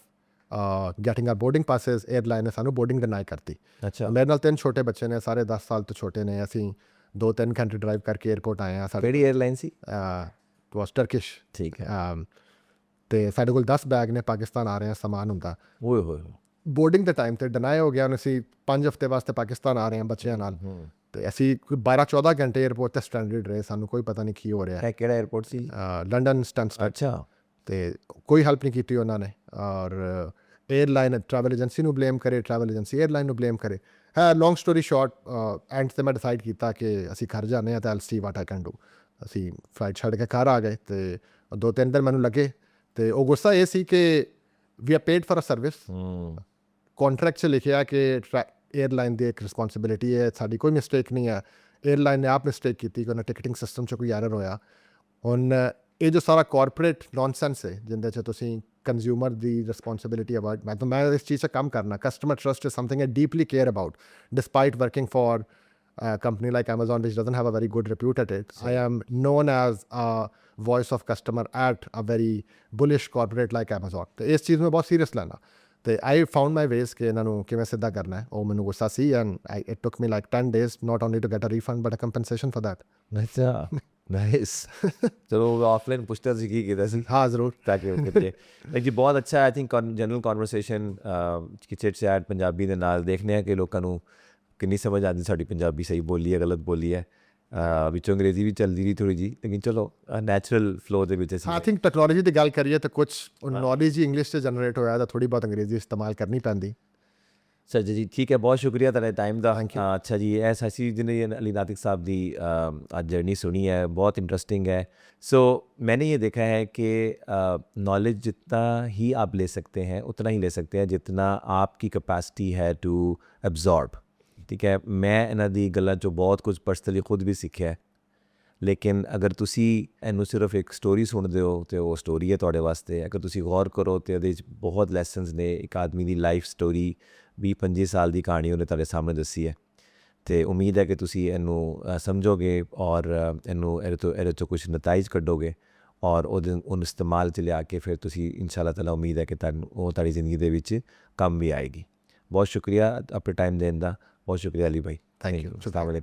getting our boarding passes airline ਨੇ ਸਾਨੂੰ ਬੋਰਡਿੰਗ ਡਿਨਾਈ ਕਰਤੀ। ਅੱਛਾ। ਮੇਰੇ ਨਾਲ 3 ਛੋਟੇ ਬੱਚੇ ਨੇ, ਸਾਰੇ 10 ਸਾਲ ਤੋਂ ਛੋਟੇ ਨੇ। ਅਸੀਂ 2-3 ਘੰਟੇ ਡਰਾਈਵ ਕਰਕੇ ਏਅਰਪੋਰਟ ਆਏ ਹਾਂ। ਕਿਹੜੀ ਏਅਰਲਾਈਨ ਸੀ? It was Turkish. ਠੀਕ ਹੈ। ਅਤੇ ਸਾਡੇ ਕੋਲ 10 ਬੈਗ ਨੇ, ਪਾਕਿਸਤਾਨ ਆ ਰਹੇ ਹਾਂ, ਸਮਾਨ ਹੁੰਦਾ। ਓਏ ਹੋਏ। ਬੋਰਡਿੰਗ ਦੇ ਟਾਈਮ 'ਤੇ ਡਿਨਾਈ ਹੋ ਗਿਆ। ਹੁਣ ਅਸੀਂ 5 ਹਫ਼ਤੇ ਵਾਸਤੇ ਪਾਕਿਸਤਾਨ ਆ ਰਹੇ ਹਾਂ ਬੱਚਿਆਂ ਨਾਲ, ਅਤੇ ਅਸੀਂ ਕੋਈ 12-14 ਘੰਟੇ ਏਅਰਪੋਰਟ 'ਤੇ ਸਟੈਂਡਰਡ ਰਹੇ। ਸਾਨੂੰ ਕੋਈ ਪਤਾ ਨਹੀਂ ਕੀ ਹੋ ਰਿਹਾ। ਇਹ ਕਿਹੜਾ ਏਅਰਪੋਰਟ ਸੀ? ਲੰਡਨ ਸਟੈਂਸਟਡ। ਅੱਛਾ। ਅਤੇ ਕੋਈ ਹੈਲਪ ਨਹੀਂ ਕੀਤੀ ਉਹਨਾਂ ਨੇ, ਔਰ ਏਅਰਲਾਈਨ ਟਰੈਵਲ ਏਜੰਸੀ ਨੂੰ ਬਲੇਮ ਕਰੇ, ਟਰੈਵਲ ਏਜੰਸੀ ਏਅਰਲਾਈਨ ਨੂੰ ਬਲੇਮ ਕਰੇ। ਹੈ ਲੌਂਗ ਸਟੋਰੀ ਸ਼ਾਰਟ, ਐਂਡ 'ਤੇ ਮੈਂ ਡਿਸਾਈਡ ਕੀਤਾ ਕਿ ਅਸੀਂ ਘਰ ਜਾਂਦੇ ਹਾਂ, ਤਾਂ I'll C what I can do. ਅਸੀਂ ਫਲਾਈਟ ਛੱਡ ਕੇ ਘਰ ਆ ਗਏ, ਅਤੇ 2-3 ਦਿਨ ਮੈਨੂੰ ਲੱਗੇ। ਅਤੇ ਉਹ ਗੁੱਸਾ ਇਹ ਸੀ ਕਿ we are paid for a service. Contract 'ਚ ਲਿਖਿਆ ਕਿ ਏਅਰਲਾਈਨ ਦੀ ਇੱਕ ਰਿਸਪੋਂਸੀਬਿਲਿਟੀ ਹੈ, ਸਾਡੀ ਕੋਈ ਮਿਸਟੇਕ ਨਹੀਂ ਹੈ। ਏਅਰਲਾਈਨ ਨੇ ਆਪ ਮਿਸਟੇਕ ਕੀਤੀ ਕਿ ਉਹਨਾਂ ਟਿਕਟਿੰਗ ਸਿਸਟਮ 'ਚ ਕੋਈ ਐਰਰ ਹੋਇਆ। ਹੁਣ ਇਹ ਜੋ ਸਾਰਾ ਕਾਰਪੋਰੇਟ ਨੌਨਸੈਂਸ ਹੈ ਜਿਹਦੇ 'ਚ ਤੁਸੀਂ ਕੰਜ਼ਿਊਮਰ ਦੀ ਰਿਸਪੋਂਸੀਬਿਲਿਟੀ ਅਵਾਇਡ, ਮੈਂ ਇਸ ਚੀਜ਼ 'ਚ ਕੰਮ ਕਰਨਾ। Customer trust is something I deeply care about, despite working for a company like Amazon, which doesn't have a very good repute at it. I am known as a voice of customer at a very bullish corporate like Amazon. तो इस चीज़ में बहुत serious लेना. ਤੇ I found my ways ਕਿ ਇਹਨਾਂ ਨੂੰ ਕਿਵੇਂ ਸਿੱਧਾ ਕਰਨਾ ਹੈ. ਉਹ ਮੈਨੂੰ ਗੁੱਸਾ ਸੀ and it took me like 10 days not only to get a refund but a compensation for that. अच्छा नाइस चलो ऑफलाइन पूछता ਸੀ ਕੀ ਕੀਤਾ ਸੀ हाँ ज़रूर. ताकि ਉਹ ਕਿਤੇ ਲਾਈਕ ਜੀ ਬਹੁਤ ਅੱਛਾ ਆਈ ਥਿੰਕ ਜਨਰਲ ਕਨਵਰਸੇਸ਼ਨ ਕਿ ਚਿਟ ਚੈਟ ਪੰਜਾਬੀ ਦੇ ਨਾਲ ਦੇਖਦੇ ਆ ਕਿ ਲੋਕਾਂ ਨੂੰ ਕਿੰਨੀ ਸਮਝ ਆਉਂਦੀ ਸਾਡੀ ਪੰਜਾਬੀ ਸਹੀ ਬੋਲੀ ਹੈ ਗਲਤ ਬੋਲੀ ਹੈ ਵਿੱਚੋਂ ਅੰਗਰੇਜ਼ੀ ਵੀ ਚੱਲਦੀ ਰਹੀ ਥੋੜ੍ਹੀ ਜੀ ਲੇਕਿਨ ਚਲੋ ਨੈਚੁਰਲ ਫਲੋ ਦੇ ਵਿੱਚ ਅਸੀਂ I think ਟੈਕਨੋਲੋਜੀ ਦੀ ਗੱਲ ਕਰੀਏ ਤਾਂ ਕੁਝ ਨੌਲੇਜ ਹੀ ਇੰਗਲਿਸ਼ 'ਚ ਜਨਰੇਟ ਹੋਇਆ ਤਾਂ ਥੋੜ੍ਹੀ ਬਹੁਤ ਅੰਗਰੇਜ਼ੀ ਇਸਤੇਮਾਲ ਕਰਨੀ ਪੈਂਦੀ. ਸਰ ਜੀ ਠੀਕ ਹੈ ਬਹੁਤ ਸ਼ੁਕਰੀਆ ਤੁਹਾਡੇ ਟਾਈਮ ਦਾ ਅੱਛਾ ਜੀ ਇਹ ਅਸੀਂ ਜਿਹਨੇ ਅਲੀ ਨਾਤਿਕ ਸਾਹਿਬ ਦੀ ਅੱਜ ਜਰਨੀ ਸੁਣੀ ਹੈ बहुत इंटरेस्टिंग है सो मैंने ये देखा है कि नॉलेज जितना ही आप ले सकते हैं उतना ही ले सकते हैं जितना आपकी कैपेसिटी है टू एब्जॉर्ब ठीक है मैं ਇਹਨਾਂ ਦੀ ਗੱਲਾਂ 'ਚੋਂ ਬਹੁਤ ਕੁਝ ਪਰਸਨਲੀ ਖੁਦ ਵੀ ਸਿੱਖਿਆ ਲੇਕਿਨ ਅਗਰ ਤੁਸੀਂ ਇਹਨੂੰ ਸਿਰਫ ਇੱਕ ਸਟੋਰੀ ਸੁਣਦੇ ਹੋ ਤੇ ਉਹ ਸਟੋਰੀ ਹੈ ਤੁਹਾਡੇ ਵਾਸਤੇ ਅਗਰ ਤੁਸੀਂ ਗੌਰ ਕਰੋ ਤੇ ਉਹਦੇ 'ਚ ਬਹੁਤ ਲੈਸਨਸ ਨੇ ਇੱਕ ਆਦਮੀ ਦੀ ਲਾਈਫ ਸਟੋਰੀ 20-25 ਸਾਲ ਦੀ ਕਹਾਣੀ ਉਹਨੇ ਤੁਹਾਡੇ ਸਾਹਮਣੇ ਦੱਸੀ ਹੈ ਤੇ ਉਮੀਦ ਹੈ ਕਿ ਤੁਸੀਂ ਇਹਨੂੰ ਸਮਝੋਗੇ ਔਰ ਇਹਦੇ ਤੋਂ ਕੁਝ ਨਤਾਇਜ ਕੱਢੋਗੇ ਔਰ ਉਹਨੂੰ ਇਸਤੇਮਾਲ 'ਚ ਲਿਆ ਕੇ ਫਿਰ ਤੁਸੀਂ ਇਨਸ਼ਾ ਅੱਲਾਹ ਤਾਲਾ ਉਮੀਦ ਹੈ ਕਿ ਤੁਹਾਨੂੰ ਉਹ ਤੁਹਾਡੀ ਜ਼ਿੰਦਗੀ ਦੇ ਵਿੱਚ ਕੰਮ ਵੀ ਆਏਗੀ ਬਹੁਤ ਸ਼ੁਕਰੀਆ ਆਪਣੇ ਟਾਈਮ ਦੇਣ ਦਾ ਬਹੁਤ ਸ਼ੁਕਰੀਆ ਅਲੀ ਭਾਈ Thank you. अस्सलाम वालेकुम